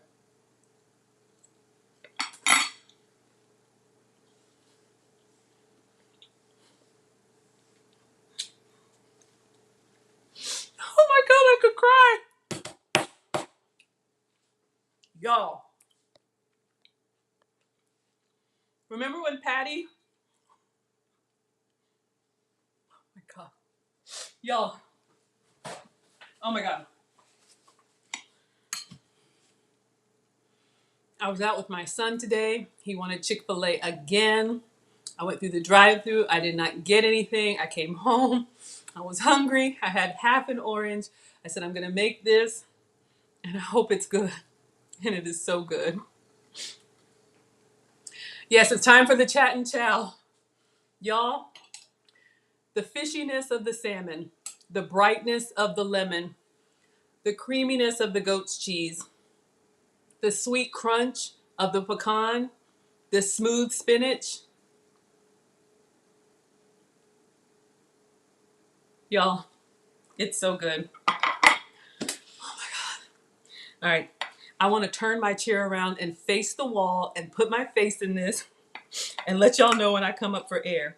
Oh my God, I could cry. Y'all, remember when Patty, oh my God, y'all, oh my God. I was out with my son today. He wanted Chick-fil-A again. I went through the drive-thru. I did not get anything. I came home. I was hungry. I had half an orange. I said, I'm going to make this and I hope it's good. And it is so good. Yes, it's time for the chat and chow. Y'all, the fishiness of the salmon, the brightness of the lemon, the creaminess of the goat's cheese, the sweet crunch of the pecan, the smooth spinach. Y'all, it's so good. All right, I want to turn my chair around and face the wall and put my face in this and let y'all know when I come up for air.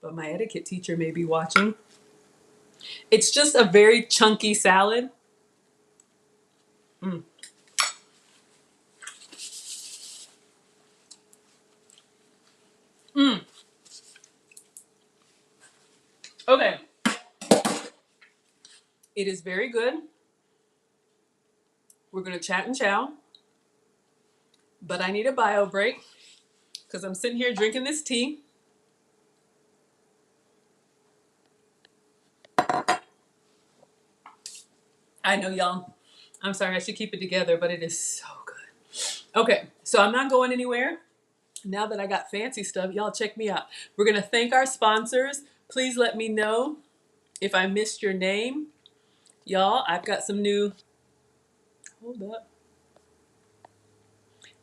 But my etiquette teacher may be watching. It's just a very chunky salad. Mm. Mm. Okay. It is very good. We're going to chat and chow. But I need a bio break because I'm sitting here drinking this tea. I know y'all. I'm sorry, I should keep it together, but it is so good. Okay, so I'm not going anywhere. Now that I got fancy stuff, y'all check me out. We're going to thank our sponsors. Please let me know if I missed your name. Y'all, I've got some new, hold up.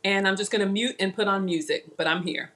And I'm just going to mute and put on music, but I'm here.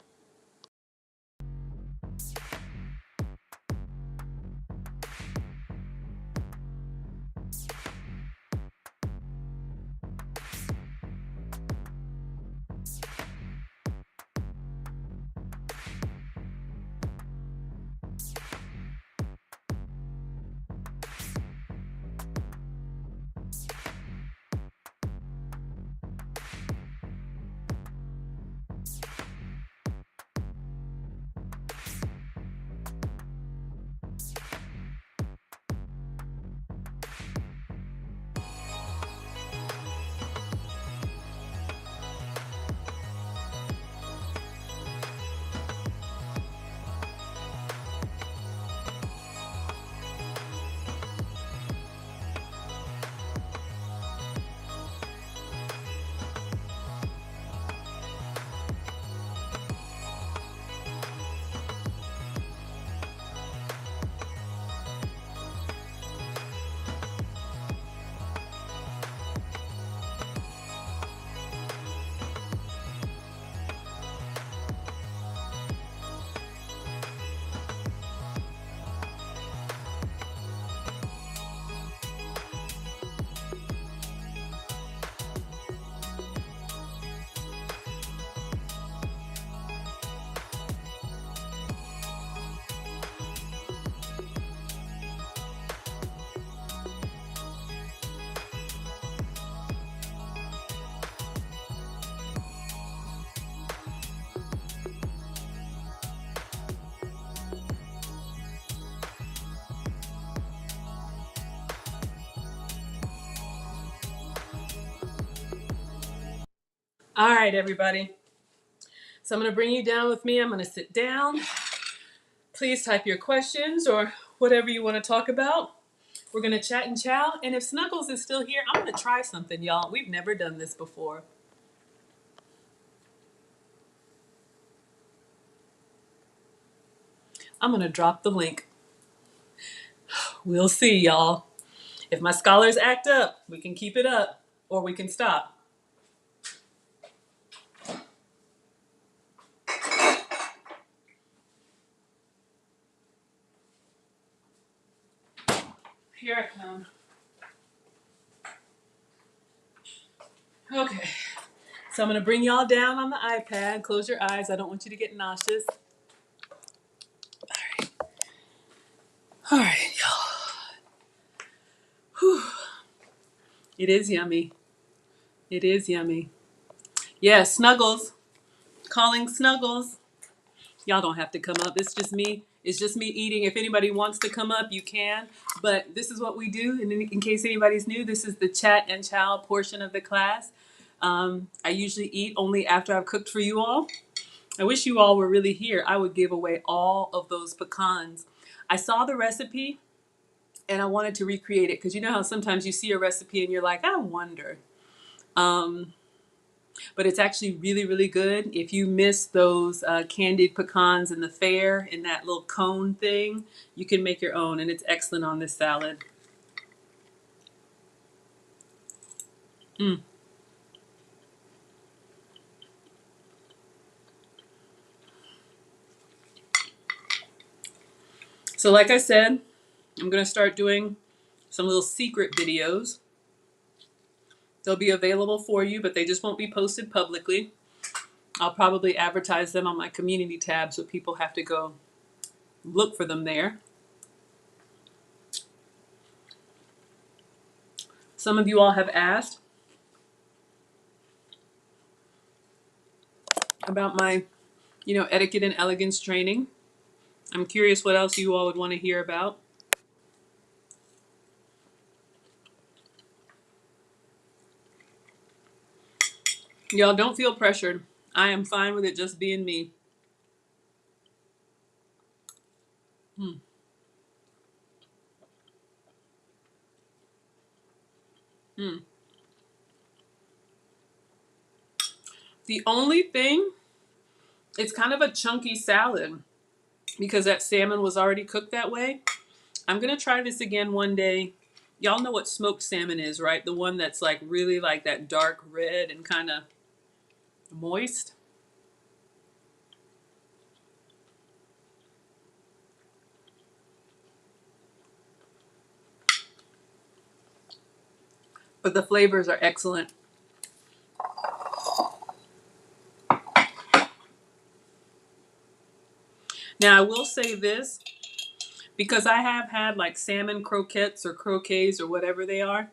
All right, everybody. So I'm going to bring you down with me. I'm going to sit down. Please type your questions or whatever you want to talk about. We're going to chat and chow. And if Snuggles is still here, I'm going to try something, y'all. We've never done this before. I'm going to drop the link. We'll see, y'all. If my scholars act up, we can keep it up or we can stop. Here I come. Okay. So I'm going to bring y'all down on the iPad. Close your eyes. I don't want you to get nauseous. All right, y'all. Whew. It is yummy. It is yummy. Yeah, Snuggles. Calling Snuggles. Y'all don't have to come up. It's just me. It's just me eating. If anybody wants to come up, you can. But this is what we do. And in case anybody's new, this is the chat and chow portion of the class. I usually eat only after I've cooked for you all. I wish you all were really here. I would give away all of those pecans. I saw the recipe and I wanted to recreate it because you know how sometimes you see a recipe and you're like, I wonder. But it's actually really, really good. If you miss those candied pecans in the fair in that little cone thing, you can make your own, and it's excellent on this salad. Mm. So like I said, I'm going to start doing some little secret videos. They'll be available for you, but they just won't be posted publicly. I'll probably advertise them on my community tab so people have to go look for them there. Some of you all have asked about my, etiquette and elegance training. I'm curious what else you all would want to hear about. Y'all don't feel pressured. I am fine with it just being me. Mm. Mm. The only thing, it's kind of a chunky salad because that salmon was already cooked that way. I'm going to try this again one day. Y'all know what smoked salmon is, right? The one that's like really like that dark red and kind of moist. But the flavors are excellent. Now I will say this, because I have had like salmon croquettes or croquets or whatever they are.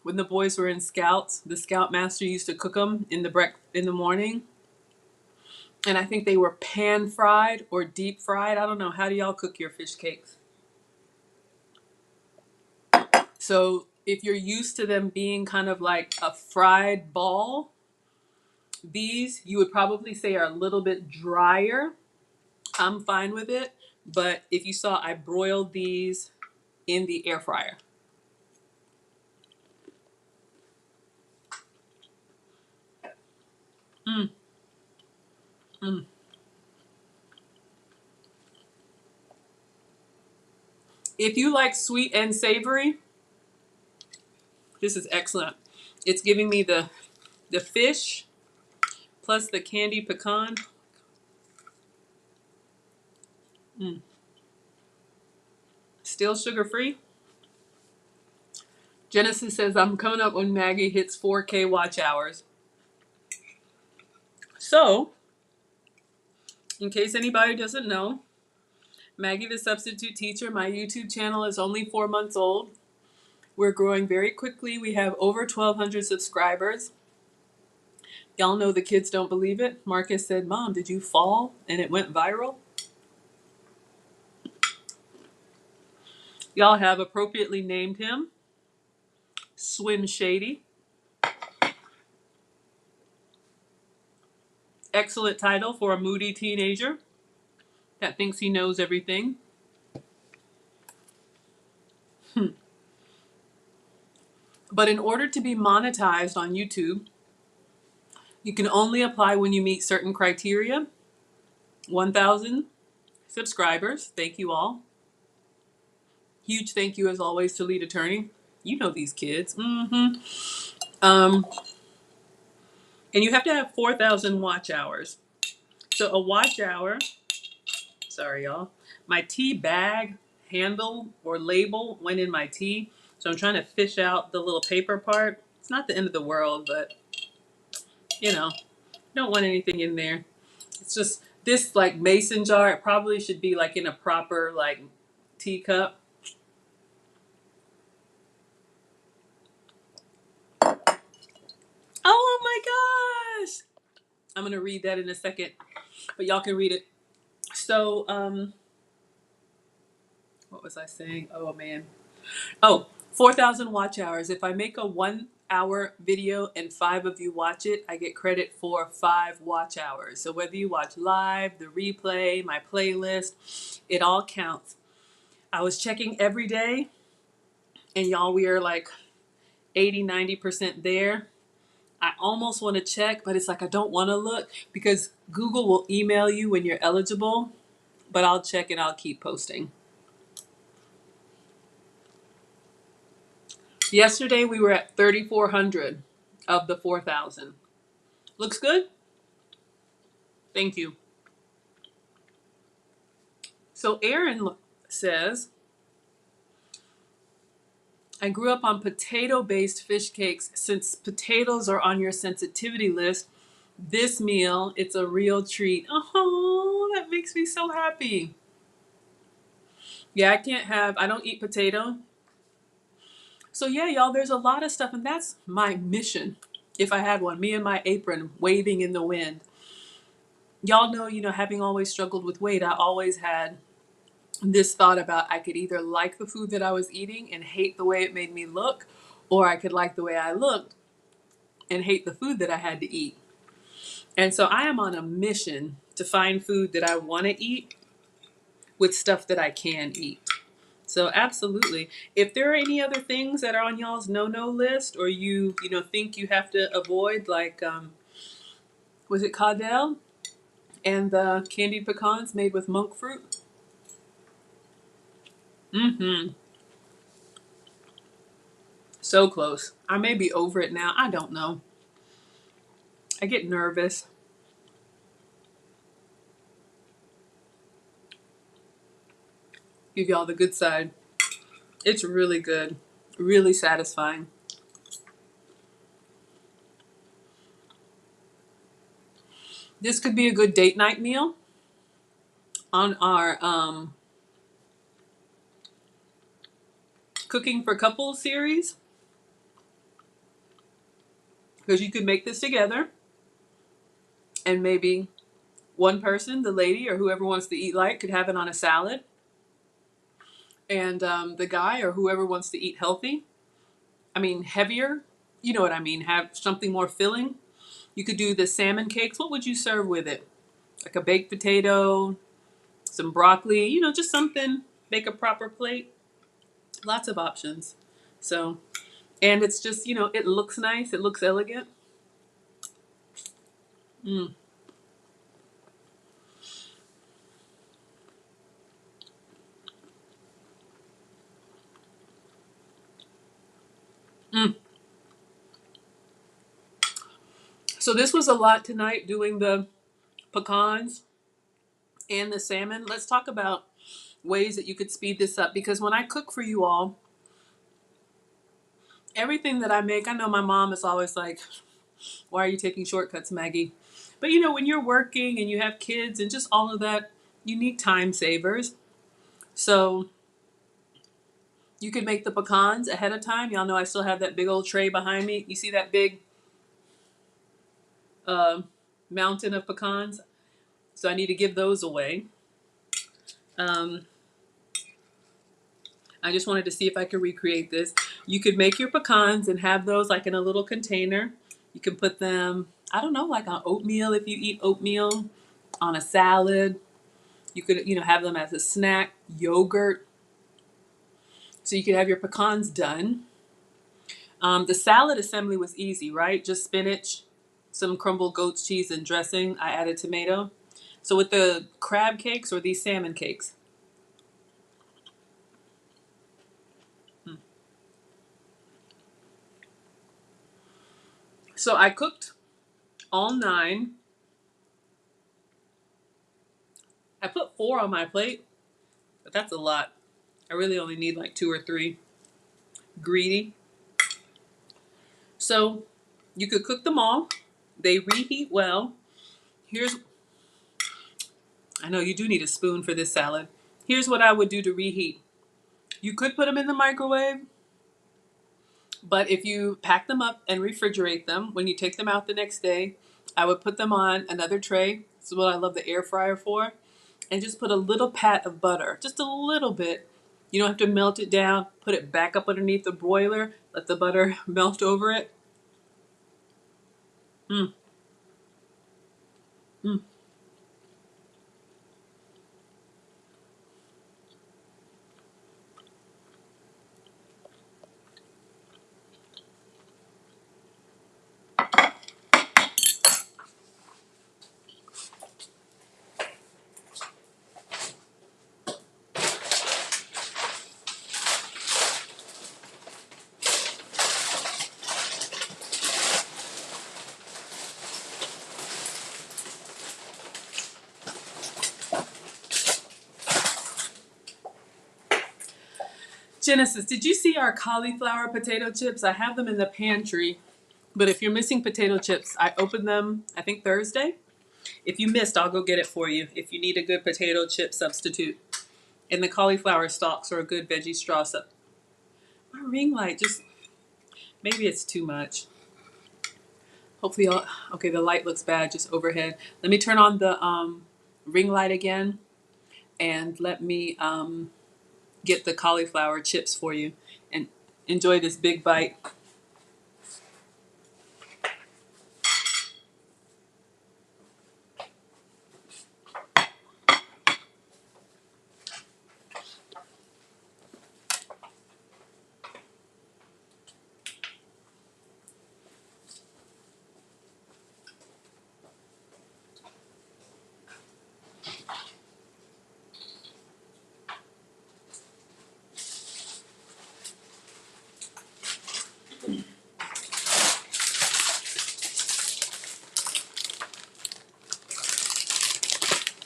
When the boys were in scouts, the scoutmaster used to cook them in the morning. And I think they were pan fried or deep fried. I don't know. How do y'all cook your fish cakes? So if you're used to them being kind of like a fried ball, these you would probably say are a little bit drier. I'm fine with it. But if you saw, I broiled these in the air fryer. Mm, mm. If you like sweet and savory, this is excellent. It's giving me the fish plus the candied pecan. Mm. Still sugar free. Genesis says, I'm coming up when Maggie hits 4K watch hours. So, in case anybody doesn't know, Maggie the Substitute Teacher, my YouTube channel is only 4 months old. We're growing very quickly. We have over 1,200 subscribers. Y'all know the kids don't believe it. Marcus said, Mom, did you fall and it went viral? Y'all have appropriately named him Swim Shady. Excellent title for a moody teenager that thinks he knows everything. But in order to be monetized on YouTube, you can only apply when you meet certain criteria. 1,000 subscribers. Thank you all. Huge thank you as always to Lead Attorney. You know these kids. Um, and you have to have 4,000 watch hours. So a watch hour, sorry y'all, my tea bag handle or label went in my tea. So I'm trying to fish out the little paper part. It's not the end of the world, but you know, don't want anything in there. It's just this like mason jar. It probably should be like in a proper like teacup. Oh my gosh! I'm gonna read that in a second, but y'all can read it. So, what was I saying? Oh man. Oh, 4,000 watch hours. If I make a 1 hour video and 5 of you watch it, I get credit for 5 watch hours. So whether you watch live, the replay, my playlist, it all counts. I was checking every day, and y'all, we are like 80-90% there. I almost want to check, but it's like I don't want to look because Google will email you when you're eligible, but I'll check and I'll keep posting. Yesterday we were at 3,400 of the 4,000. Looks good? Thank you. So Aaron says, I grew up on potato-based fish cakes. Since potatoes are on your sensitivity list, this meal, it's a real treat. Oh, that makes me so happy. Yeah, I don't eat potato. So yeah, y'all, there's a lot of stuff, and that's my mission. If I had one, me and my apron waving in the wind. Y'all know, having always struggled with weight, I always had this thought about I could either like the food that I was eating and hate the way it made me look, or I could like the way I looked and hate the food that I had to eat. And so I am on a mission to find food that I want to eat with stuff that I can eat. So absolutely. If there are any other things that are on y'all's no-no list, or you think you have to avoid, like was it Caudel and the candied pecans made with monk fruit? So close. I may be over it now. I don't know. I get nervous. Give y'all the good side. It's really good. Really satisfying. This could be a good date night meal on our Cooking for Couples series. Because you could make this together and maybe one person, the lady or whoever wants to eat light, could have it on a salad. And the guy or whoever wants to eat healthy, heavier, you know what I mean, have something more filling. You could do the salmon cakes. What would you serve with it? Like a baked potato, some broccoli, just something, make a proper plate. Lots of options. So, and it's just, it looks nice. It looks elegant. Mm. Mm. So this was a lot tonight, doing the pecans and the salmon. Let's talk about ways that you could speed this up, because when I cook for you all, everything that I make, I know my mom is always like, why are you taking shortcuts, Maggie? But when you're working and you have kids and just all of that, you need time savers. So you could make the pecans ahead of time. Y'all know I still have that big old tray behind me. You see that big mountain of pecans? So I need to give those away. I just wanted to see if I could recreate this. You could make your pecans and have those like in a little container. You can put them, I don't know, like on oatmeal, if you eat oatmeal, on a salad. You could, have them as a snack, yogurt. So you could have your pecans done. The salad assembly was easy, right? Just spinach, some crumbled goat's cheese and dressing. I added tomato. So with the crab cakes or these salmon cakes? So I cooked all 9. I put 4 on my plate, but that's a lot. I really only need like 2 or 3. Greedy. So you could cook them all. They reheat well. Here's, I know you do need a spoon for this salad. Here's what I would do to reheat. You could put them in the microwave, but if you pack them up and refrigerate them, when you take them out the next day, I would put them on another tray. This is what I love the air fryer for. And just put a little pat of butter, just a little bit. You don't have to melt it down. Put it back up underneath the broiler. Let the butter melt over it. Mm, mm. Genesis, did you see our cauliflower potato chips? I have them in the pantry. But if you're missing potato chips, I opened them, I think Thursday. If you missed, I'll go get it for you if you need a good potato chip substitute. And the cauliflower stalks are a good veggie straw sub. My ring light just, maybe it's too much. Hopefully, okay, the light looks bad just overhead. Let me turn on the ring light again and let me get the cauliflower chips for you and enjoy this big bite.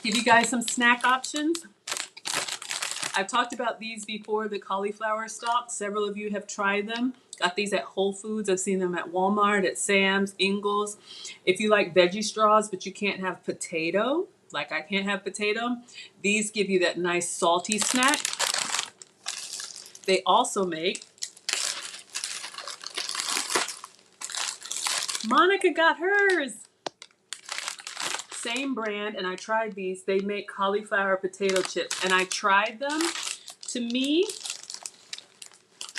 Give you guys some snack options. I've talked about these before, the cauliflower stalks. Several of you have tried them. Got these at Whole Foods. I've seen them at Walmart, at Sam's, Ingles. If you like veggie straws, but you can't have potato, like I can't have potato, these give you that nice salty snack. They also make, Monica got hers. Same brand, and I tried these. They make cauliflower potato chips, and I tried them. To me,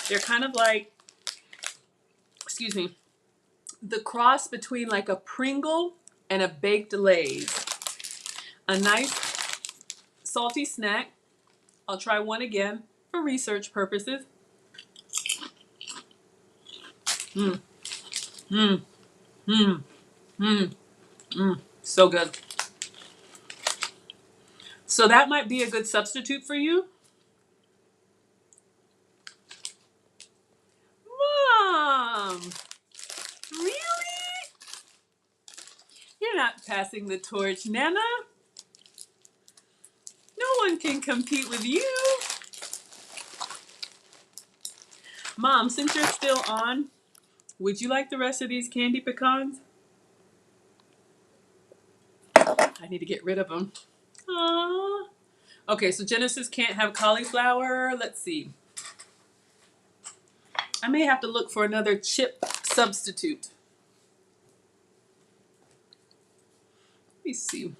they're kind of like, excuse me, the cross between like a Pringle and a baked Lay's. A nice salty snack. I'll try one again for research purposes. Mmm, mmm, mmm, mmm, mmm. So good. So that might be a good substitute for you. Mom, really? You're not passing the torch, Nana. No one can compete with you. Mom, since you're still on, would you like the rest of these candy pecans? I need to get rid of them. Aww. Okay, so Genesis can't have cauliflower. Let's see. I may have to look for another chip substitute. Let me see.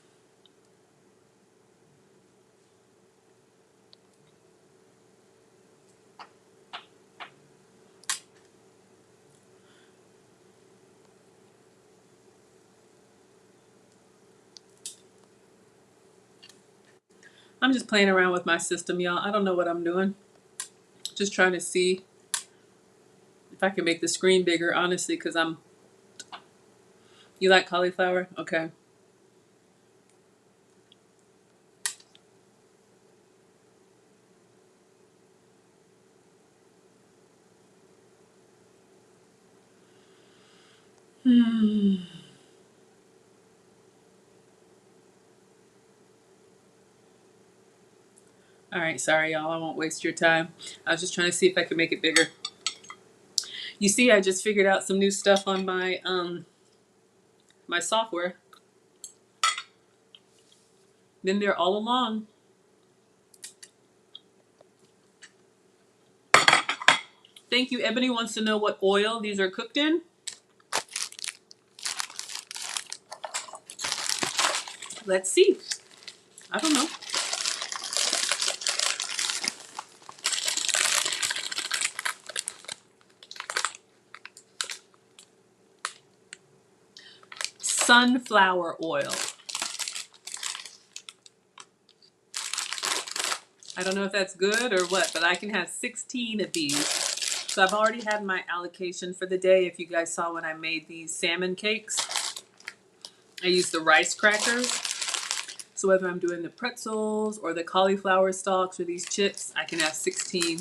I'm just playing around with my system, y'all. I don't know what I'm doing. Just trying to see if I can make the screen bigger, honestly, because I'm... You like cauliflower? Okay. All right, sorry, y'all. I won't waste your time. I was just trying to see if I could make it bigger. You see, I just figured out some new stuff on my my software. Been there all along. Thank you. Ebony wants to know what oil these are cooked in. Let's see. I don't know. Sunflower oil. I don't know if that's good or what, but I can have 16 of these. So I've already had my allocation for the day. If you guys saw when I made these salmon cakes, I used the rice crackers. So whether I'm doing the pretzels or the cauliflower stalks or these chips, I can have 16.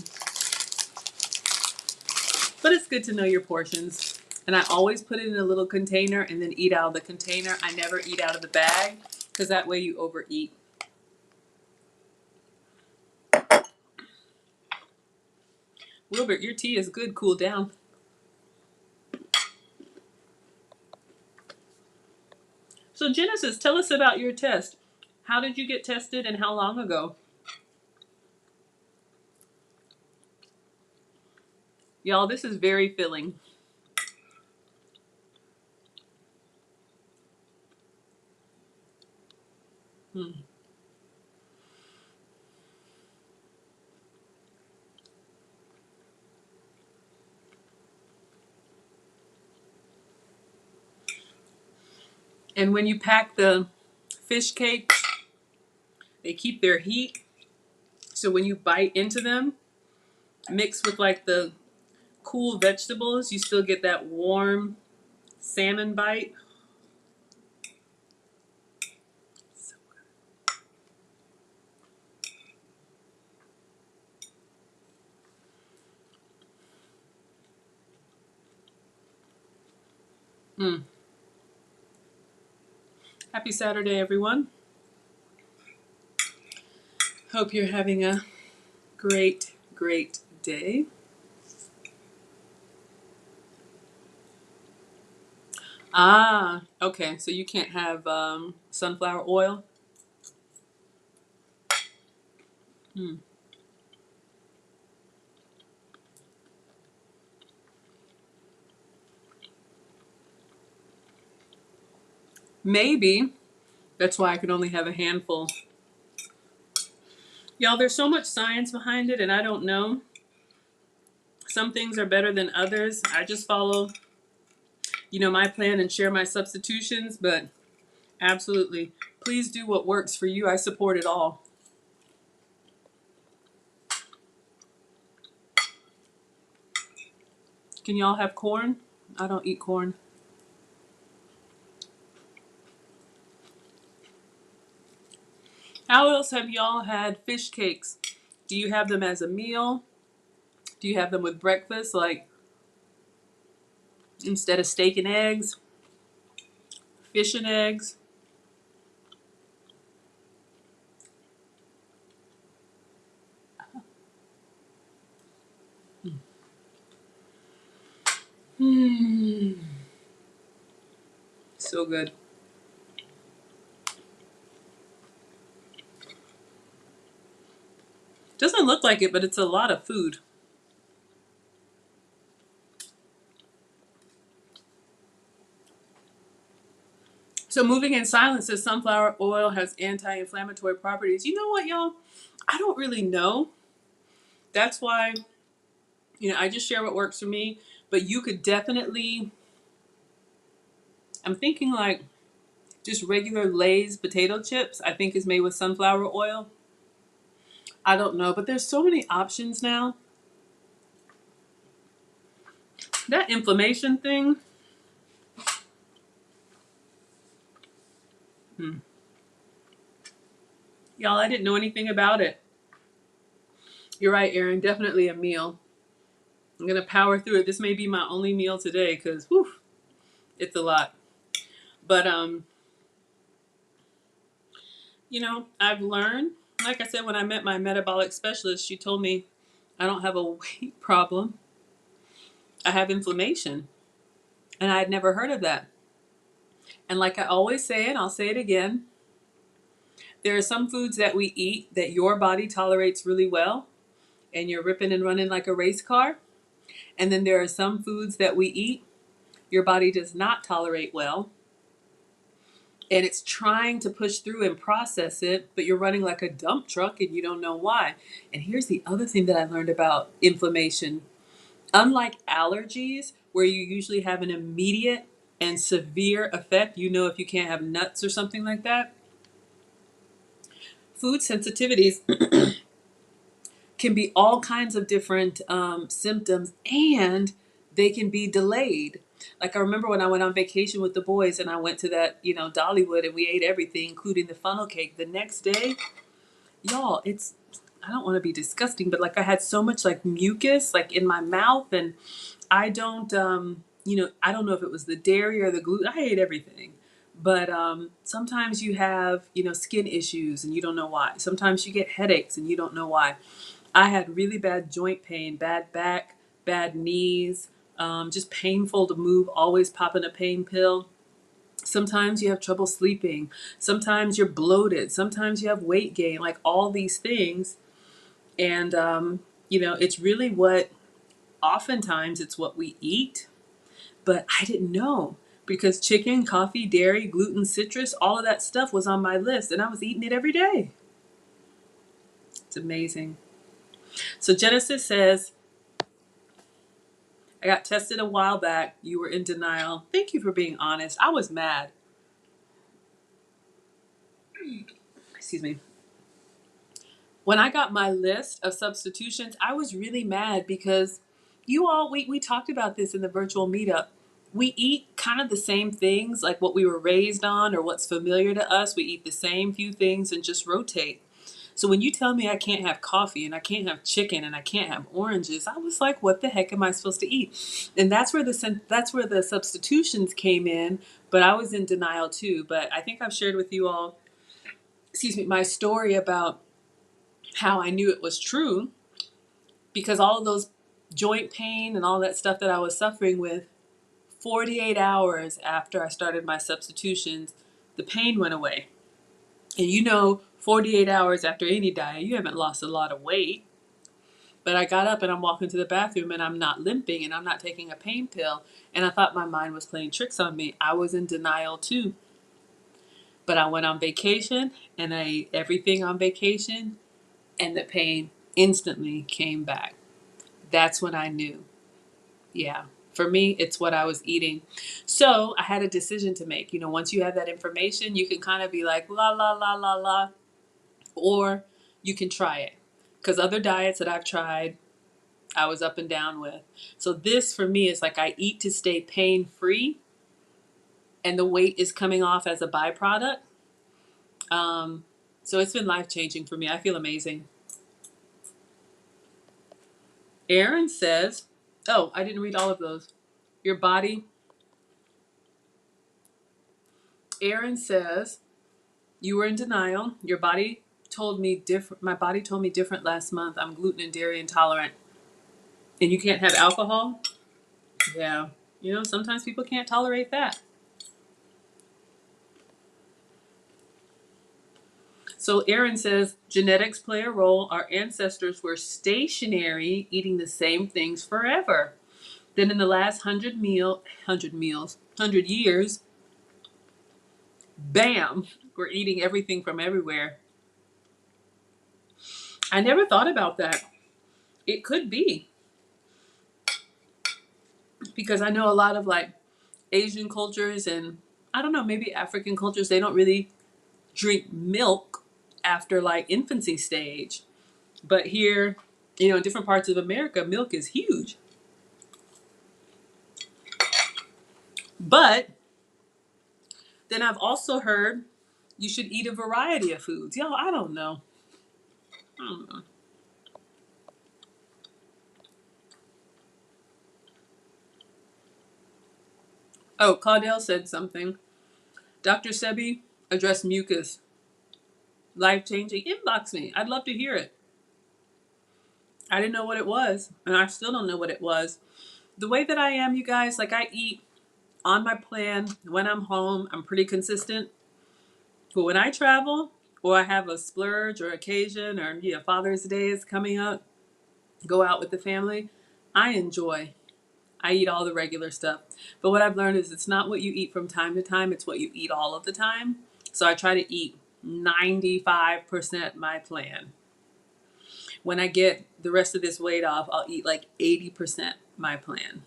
But it's good to know your portions. And I always put it in a little container and then eat out of the container. I never eat out of the bag because that way you overeat. Wilbert, your tea is good. Cool down. So Genesis, tell us about your test. How did you get tested and how long ago? Y'all, this is very filling. And when you pack the fish cakes, they keep their heat. So when you bite into them, mixed with like the cool vegetables, you still get that warm salmon bite. So good. Happy Saturday, everyone. Hope you're having a great, great day. Ah, okay. So you can't have sunflower oil? Hmm. Maybe. That's why I can only have a handful. Y'all, there's so much science behind it, and I don't know. Some things are better than others. I just follow, my plan and share my substitutions, but absolutely. Please do what works for you. I support it all. Can y'all have corn? I don't eat corn. How else have y'all had fish cakes? Do you have them as a meal? Do you have them with breakfast, like instead of steak and eggs, fish and eggs? Mmm. So good. Doesn't look like it, but it's a lot of food. So moving in silence says sunflower oil has anti-inflammatory properties. You know what, y'all? I don't really know. That's why, I just share what works for me. But you could definitely, I'm thinking like just regular Lay's potato chips, I think is made with sunflower oil. I don't know, but there's so many options now. That inflammation thing, y'all, I didn't know anything about it. You're right, Erin. Definitely a meal. I'm gonna power through it. This may be my only meal today because, whew, it's a lot. But I've learned. Like I said, when I met my metabolic specialist, she told me I don't have a weight problem. I have inflammation, and I had never heard of that. And like I always say, and I'll say it again, there are some foods that we eat that your body tolerates really well, and you're ripping and running like a race car. And then there are some foods that we eat your body does not tolerate well, and it's trying to push through and process it, but you're running like a dump truck and you don't know why. And here's the other thing that I learned about inflammation. Unlike allergies, where you usually have an immediate and severe effect, if you can't have nuts or something like that, food sensitivities can be all kinds of different symptoms, and they can be delayed. Like I remember when I went on vacation with the boys and I went to that, Dollywood, and we ate everything, including the funnel cake. The next day, y'all, I don't want to be disgusting, but like I had so much like mucus like in my mouth, and I don't, I don't know if it was the dairy or the gluten. I ate everything. But sometimes you have, skin issues and you don't know why. Sometimes you get headaches and you don't know why. I had really bad joint pain, bad back, bad knees, just painful to move, always popping a pain pill. Sometimes you have trouble sleeping. Sometimes you're bloated. Sometimes you have weight gain, like all these things. And, it's really oftentimes it's what we eat, but I didn't know because chicken, coffee, dairy, gluten, citrus, all of that stuff was on my list and I was eating it every day. It's amazing. So Genesis says, I got tested a while back. You were in denial. Thank you for being honest. I was mad. Excuse me. When I got my list of substitutions, I was really mad because we talked about this in the virtual meetup. We eat kind of the same things, like what we were raised on or what's familiar to us. We eat the same few things and just rotate. So when you tell me I can't have coffee and I can't have chicken and I can't have oranges, I was like, what the heck am I supposed to eat? And that's where the substitutions came in, but I was in denial too. But I think I've shared with you all, excuse me, my story about how I knew it was true because all of those joint pain and all that stuff that I was suffering with, 48 hours after I started my substitutions, the pain went away. And 48 hours after any diet, you haven't lost a lot of weight. But I got up and I'm walking to the bathroom and I'm not limping and I'm not taking a pain pill. And I thought my mind was playing tricks on me. I was in denial too. But I went on vacation and I ate everything on vacation and the pain instantly came back. That's when I knew. Yeah. For me, it's what I was eating. So I had a decision to make. Once you have that information, you can kind of be like, la, la, la, la, la, or you can try it. Because other diets that I've tried, I was up and down with. So this for me is like I eat to stay pain free and the weight is coming off as a byproduct. So it's been life changing for me. I feel amazing. Aaron says, oh, I didn't read all of those. Your body. Aaron says, you were in denial. Your body told me different. My body told me different last month. I'm gluten and dairy intolerant. And you can't have alcohol? Yeah. Sometimes people can't tolerate that. So Aaron says, genetics play a role. Our ancestors were stationary, eating the same things forever. Then in the last 100 years, bam, we're eating everything from everywhere. I never thought about that. It could be. Because I know a lot of like Asian cultures and I don't know, maybe African cultures, they don't really drink milk after like infancy stage. But here, in different parts of America, milk is huge. But then I've also heard you should eat a variety of foods. Y'all, I don't know. I don't know. Oh, Caudell said something. Dr. Sebi addressed mucus. Life changing. Inbox me. I'd love to hear it. I didn't know what it was, and I still don't know what it was. The way that I am, you guys, like I eat on my plan when I'm home. I'm pretty consistent. But when I travel or I have a splurge or occasion or Father's Day is coming up, go out with the family, I enjoy. I eat all the regular stuff. But what I've learned is it's not what you eat from time to time, it's what you eat all of the time. So I try to eat 95% my plan. When I get the rest of this weight off, I'll eat like 80% my plan.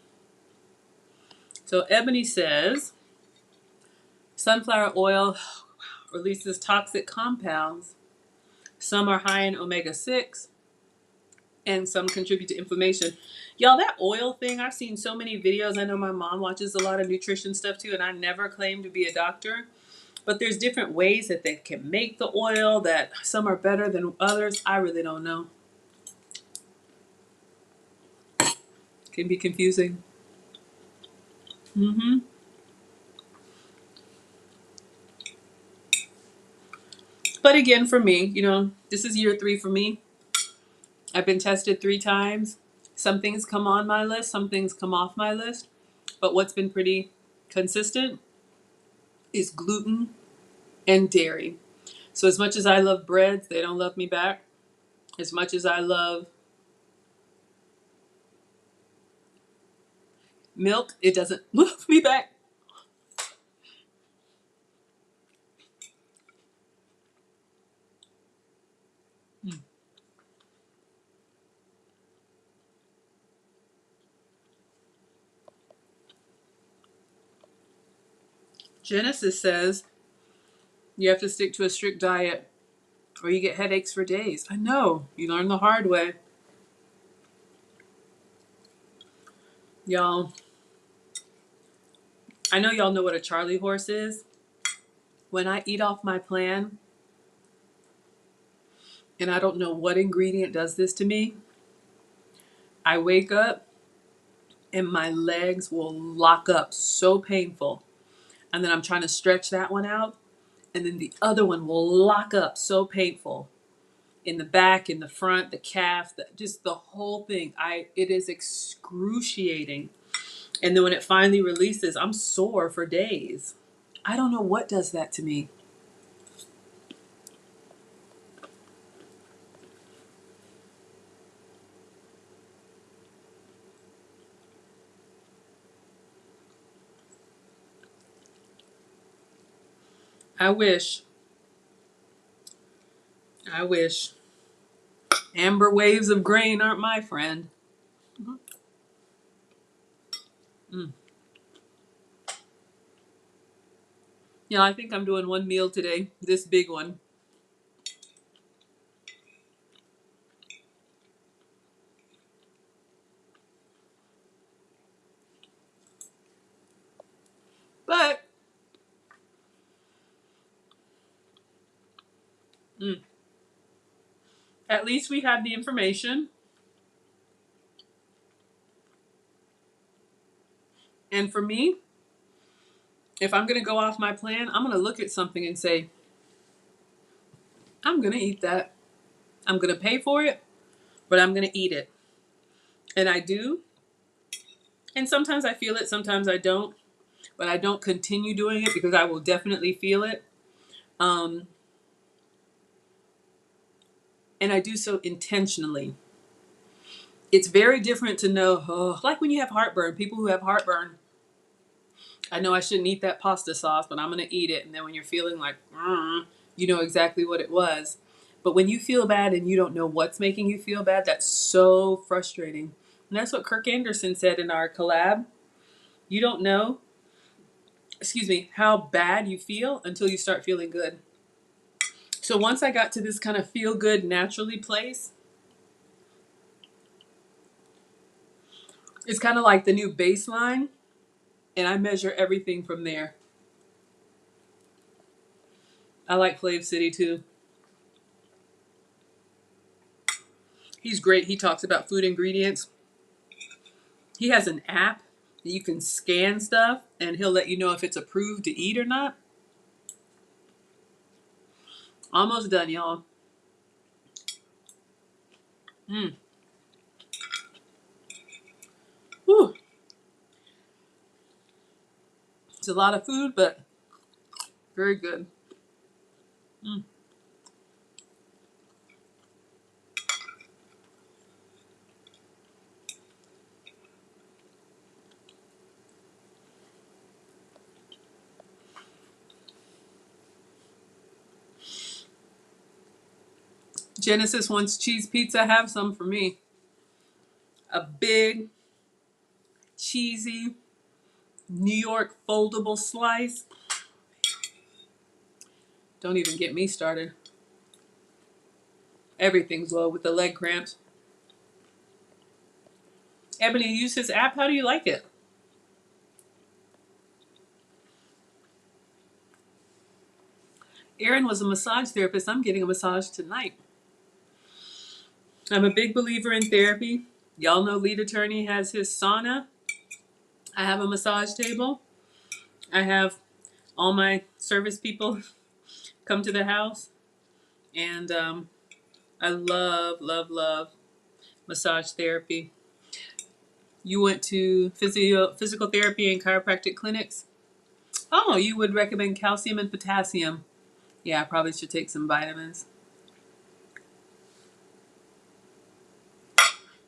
So Ebony says sunflower oil releases toxic compounds. Some are high in omega-6 and some contribute to inflammation. Y'all, that oil thing, I've seen so many videos. I know my mom watches a lot of nutrition stuff too, and I never claim to be a doctor. But there's different ways that they can make the oil, that some are better than others. I really don't know. Can be confusing. Mm-hmm. But again, for me, this is year 3 for me. I've been tested 3 times. Some things come on my list, some things come off my list. But what's been pretty consistent is gluten and dairy. So as much as I love breads, they don't love me back. As much as I love milk, it doesn't love me back. Genesis says you have to stick to a strict diet or you get headaches for days. I know. You learn the hard way. Y'all, I know y'all know what a Charlie horse is. When I eat off my plan and I don't know what ingredient does this to me, I wake up and my legs will lock up, so painful. And then I'm trying to stretch that one out, and then the other one will lock up, so painful. In the back, in the front, the calf, just the whole thing. It is excruciating. And then when it finally releases, I'm sore for days. I don't know what does that to me. I wish amber waves of grain aren't my friend. Mm. Yeah, I think I'm doing one meal today, this big one. But at least we have the information. And for me, if I'm going to go off my plan, I'm going to look at something and say, I'm going to eat that. I'm going to pay for it, but I'm going to eat it. And I do. And sometimes I feel it, sometimes I don't. But I don't continue doing it because I will definitely feel it. And I do so intentionally. It's very different to know, like when you have heartburn, people who have heartburn, I know I shouldn't eat that pasta sauce, but I'm going to eat it. And then when you're feeling like, you know exactly what it was. But when you feel bad and you don't know what's making you feel bad, that's so frustrating. And that's what Kirk Anderson said in our collab. You don't know, how bad you feel until you start feeling good. So once I got to this kind of feel good naturally place, It's kind of like the new baseline, and I measure everything from there. I like Flav City too. He's great. He talks about food ingredients. He has an app that you can scan stuff, and he'll let you know if it's approved to eat or not. Almost done, y'all. Mm. Whew. It's a lot of food, but very good. Mm. Genesis wants cheese pizza. Have some for me. A big, cheesy, New York foldable slice. Don't even get me started. Everything's low with the leg cramps. Ebony, you use his app. How do you like it? Erin was a massage therapist. I'm getting a massage tonight. I'm a big believer in therapy. Y'all know Lead Attorney has his sauna. I have a massage table. I have all my service people come to the house. And I love, love, love massage therapy. You went to physical therapy and chiropractic clinics? Oh, you would recommend calcium and potassium. Yeah, I probably should take some vitamins.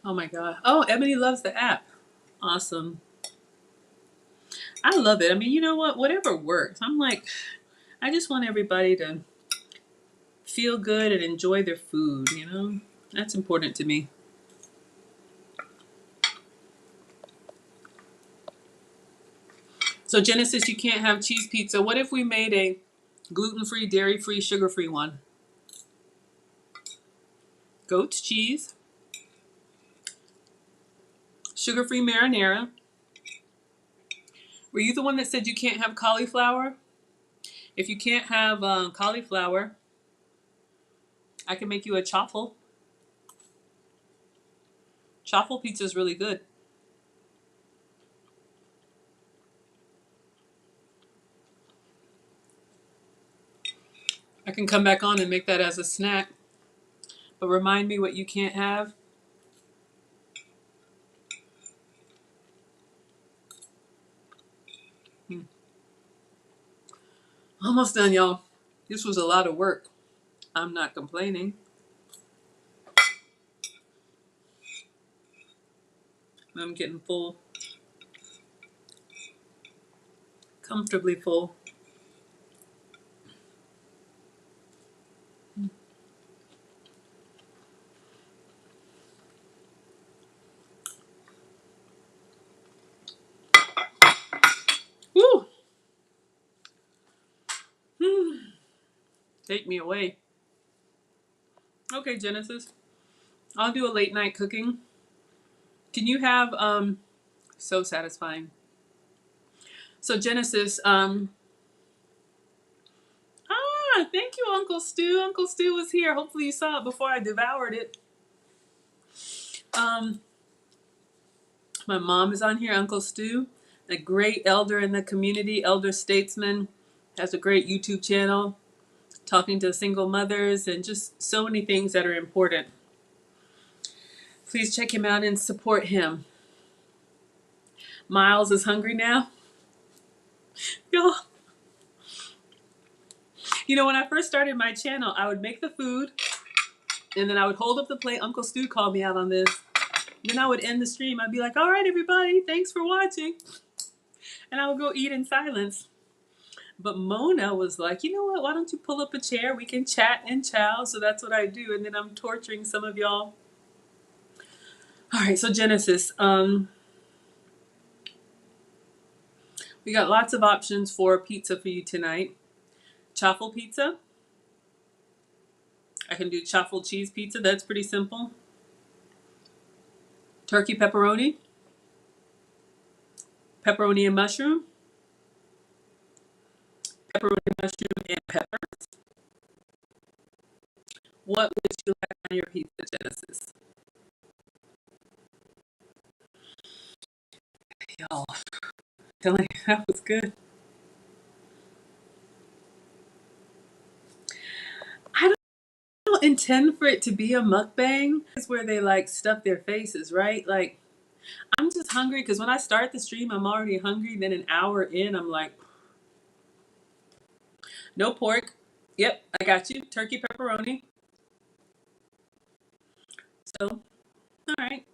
Oh my God. Oh, Ebony loves the app. Awesome. I love it. I mean, you know what? Whatever works. I'm like, I just want everybody to feel good and enjoy their food, you know? That's important to me. So, Genesis, you can't have cheese pizza. What if we made a gluten-free, dairy-free, sugar-free one? Goat's cheese, sugar-free marinara. Were you the one that said you can't have cauliflower? If you can't have cauliflower, I can make you a chaffle. Chaffle pizza is really good. I can come back on and make that as a snack. But remind me what you can't have. Almost done, y'all. This was a lot of work. I'm not complaining. I'm getting full. Comfortably full. Woo! Take me away. Okay, Genesis. I'll do a late night cooking. Can you have so satisfying. So Genesis, thank you, Uncle Stu. Uncle Stu was here. Hopefully you saw it before I devoured it. My mom is on here, Uncle Stu, a great elder in the community, elder statesman, has a great YouTube channel, talking to single mothers and just so many things that are important. Please check him out and support him. Miles is hungry now. Y'all, you know, when I first started my channel, I would make the food and then I would hold up the plate. Uncle Stu called me out on this. Then I would end the stream. I'd be like, all right, everybody, thanks for watching. And I would go eat in silence. But Mona was like, you know what? Why don't you pull up a chair? We can chat and chow. So that's what I do. And then I'm torturing some of y'all. All right, so Genesis. We got lots of options for pizza for you tonight. Chaffle pizza. I can do chaffle cheese pizza. That's pretty simple. Turkey pepperoni. Pepperoni and mushroom, pepperoni, mushroom, and peppers. What would you like on your pizza, Genesis? Y'all, telling you that was good. I don't intend for it to be a mukbang. It's where they like stuff their faces, right? Like, I'm just hungry because when I start the stream, I'm already hungry. Then an hour in, I'm like, no pork. Yep, I got you. Turkey pepperoni. So, all right,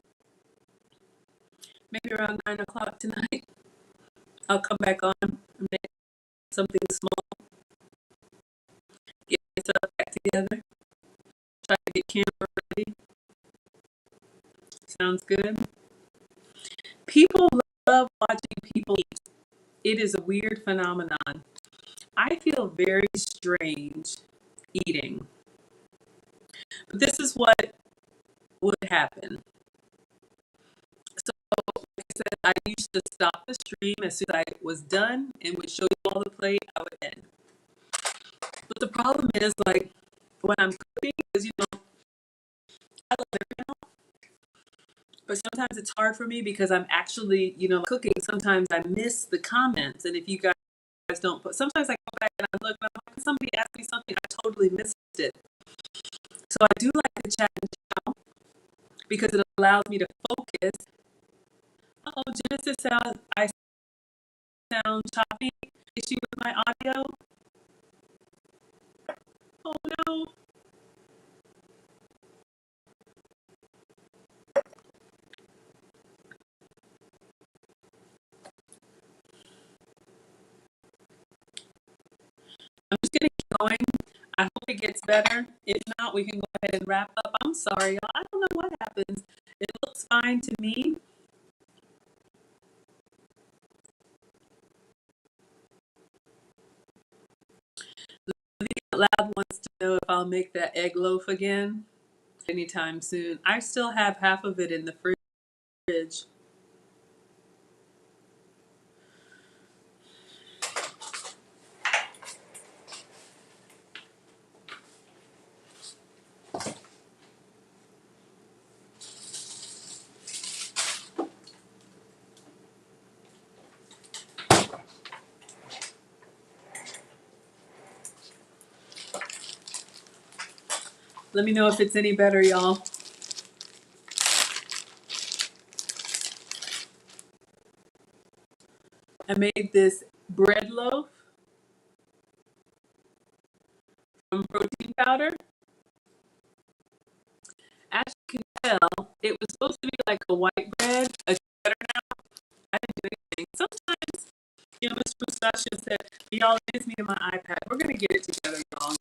maybe around 9 o'clock tonight, I'll come back on and make something small, get myself back together, try to get camera ready. Sounds good. People love watching people eat. It is a weird phenomenon. I feel very strange eating. But this is what would happen. So, like I said, I used to stop the stream as soon as I was done and would show you all the plate, I would end. But the problem is, like, when I'm cooking, because I love it now, but sometimes it's hard for me because I'm actually, cooking. Sometimes I miss the comments, and if you guys don't put, sometimes I go back and I look, and I'm like, somebody asked me something, I totally missed it. So I do like the chat now because it allows me to focus. Oh, Genesis sounds, I sound choppy. Issue with my audio. Oh no. I'm just gonna keep going. I hope it gets better. If not, we can go ahead and wrap up. I'm sorry, y'all. I don't know what happens. It looks fine to me. Loud wants to know if I'll make that egg loaf again anytime soon. I still have half of it in the fridge. Let me know if it's any better, y'all. I made this bread loaf from protein powder. As you can tell, it was supposed to be like a white bread, a cheddar now. I didn't do anything. Sometimes, Mr. Mustache said, y'all, it is me and my iPad. We're going to get it together, y'all.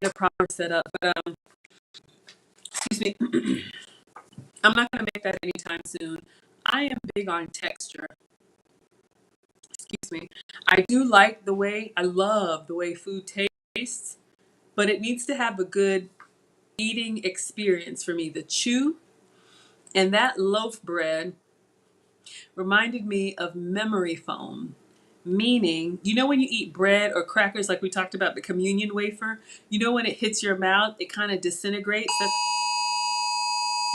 Get a proper setup, but excuse me. I'm not going to make that anytime soon. I am big on texture. Excuse me. I love the way food tastes, but it needs to have a good eating experience for me. The chew and that loaf bread reminded me of memory foam. Meaning, when you eat bread or crackers, like we talked about the communion wafer, when it hits your mouth, it kind of disintegrates. That's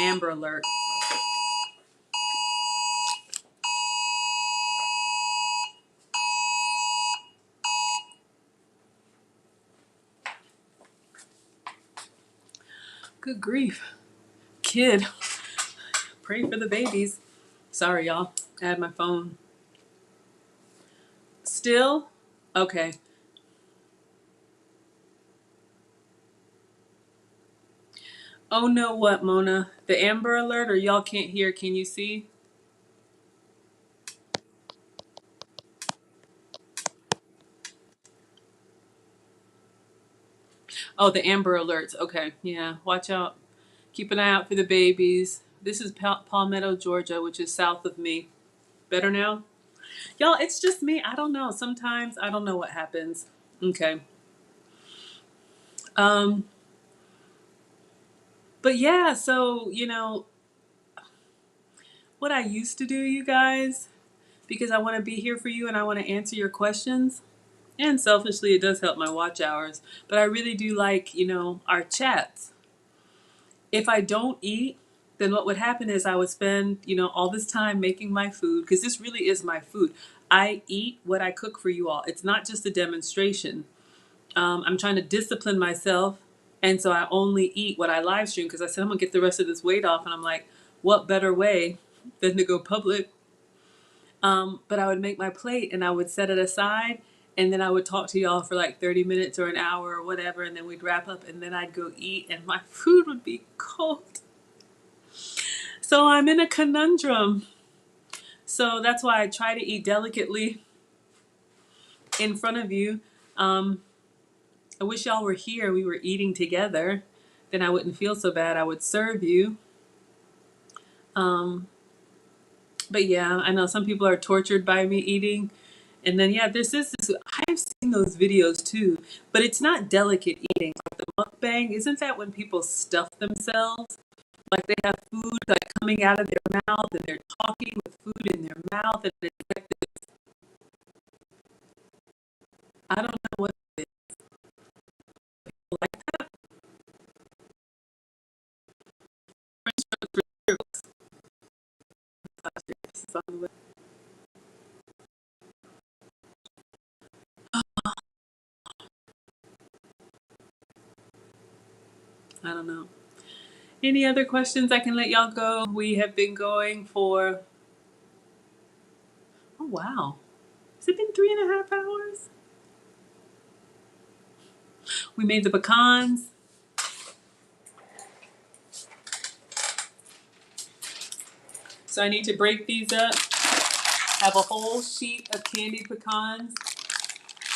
Amber Alert. Good grief. Kid. Pray for the babies. Sorry, y'all. I had my phone. Still? Okay. Oh no, what, Mona? The Amber Alert, or y'all can't hear? Can you see? Oh, the Amber Alerts. Okay. Yeah. Watch out. Keep an eye out for the babies. This is Palmetto, Georgia, which is south of me. Better now? Y'all, it's just me. I don't know. Sometimes I don't know what happens. Okay. Um, but yeah, so, what I used to do, you guys, because I want to be here for you and I want to answer your questions. And selfishly, it does help my watch hours. But I really do like, our chats. If I don't eat, then what would happen is I would spend, all this time making my food, because this really is my food. I eat what I cook for you all. It's not just a demonstration. I'm trying to discipline myself. And so I only eat what I live stream because I said I'm going to get the rest of this weight off. And I'm like, what better way than to go public? But I would make my plate and I would set it aside. And then I would talk to y'all for like 30 minutes or an hour or whatever. And then we'd wrap up and then I'd go eat and my food would be cold. So I'm in a conundrum. So that's why I try to eat delicately in front of you. I wish y'all were here. We were eating together. Then I wouldn't feel so bad. I would serve you. But yeah, I know some people are tortured by me eating. And then, yeah, I've seen those videos too, but it's not delicate eating. Like the mukbang, isn't that when people stuff themselves? Like they have food like coming out of their mouth and they're talking with food in their mouth and it's like this. I don't know what it is. People like that. French fries for cereals. I don't know. Any other questions? I can let y'all go. We have been going for, oh wow. Has it been 3.5 hours? We made the pecans. So I need to break these up. Have a whole sheet of candied pecans.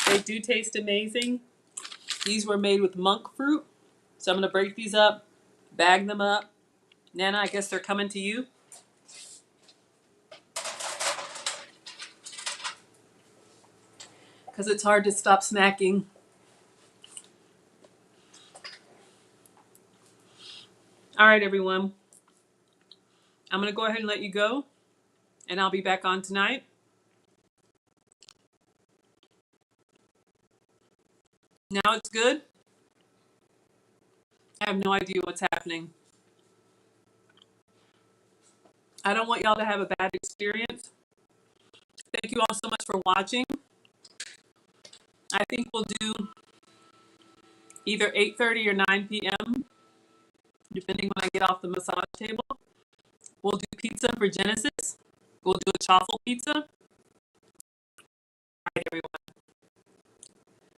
They do taste amazing. These were made with monk fruit. So I'm going to break these up, bag them up. Nana, I guess they're coming to you. Because it's hard to stop snacking. All right, everyone. I'm going to go ahead and let you go. And I'll be back on tonight. Now it's good. I have no idea what's happening. I don't want y'all to have a bad experience. Thank you all so much for watching. I think we'll do either 8:30 or 9 p.m. depending when I get off the massage table. We'll do pizza for Genesis. We'll do a chaffle pizza.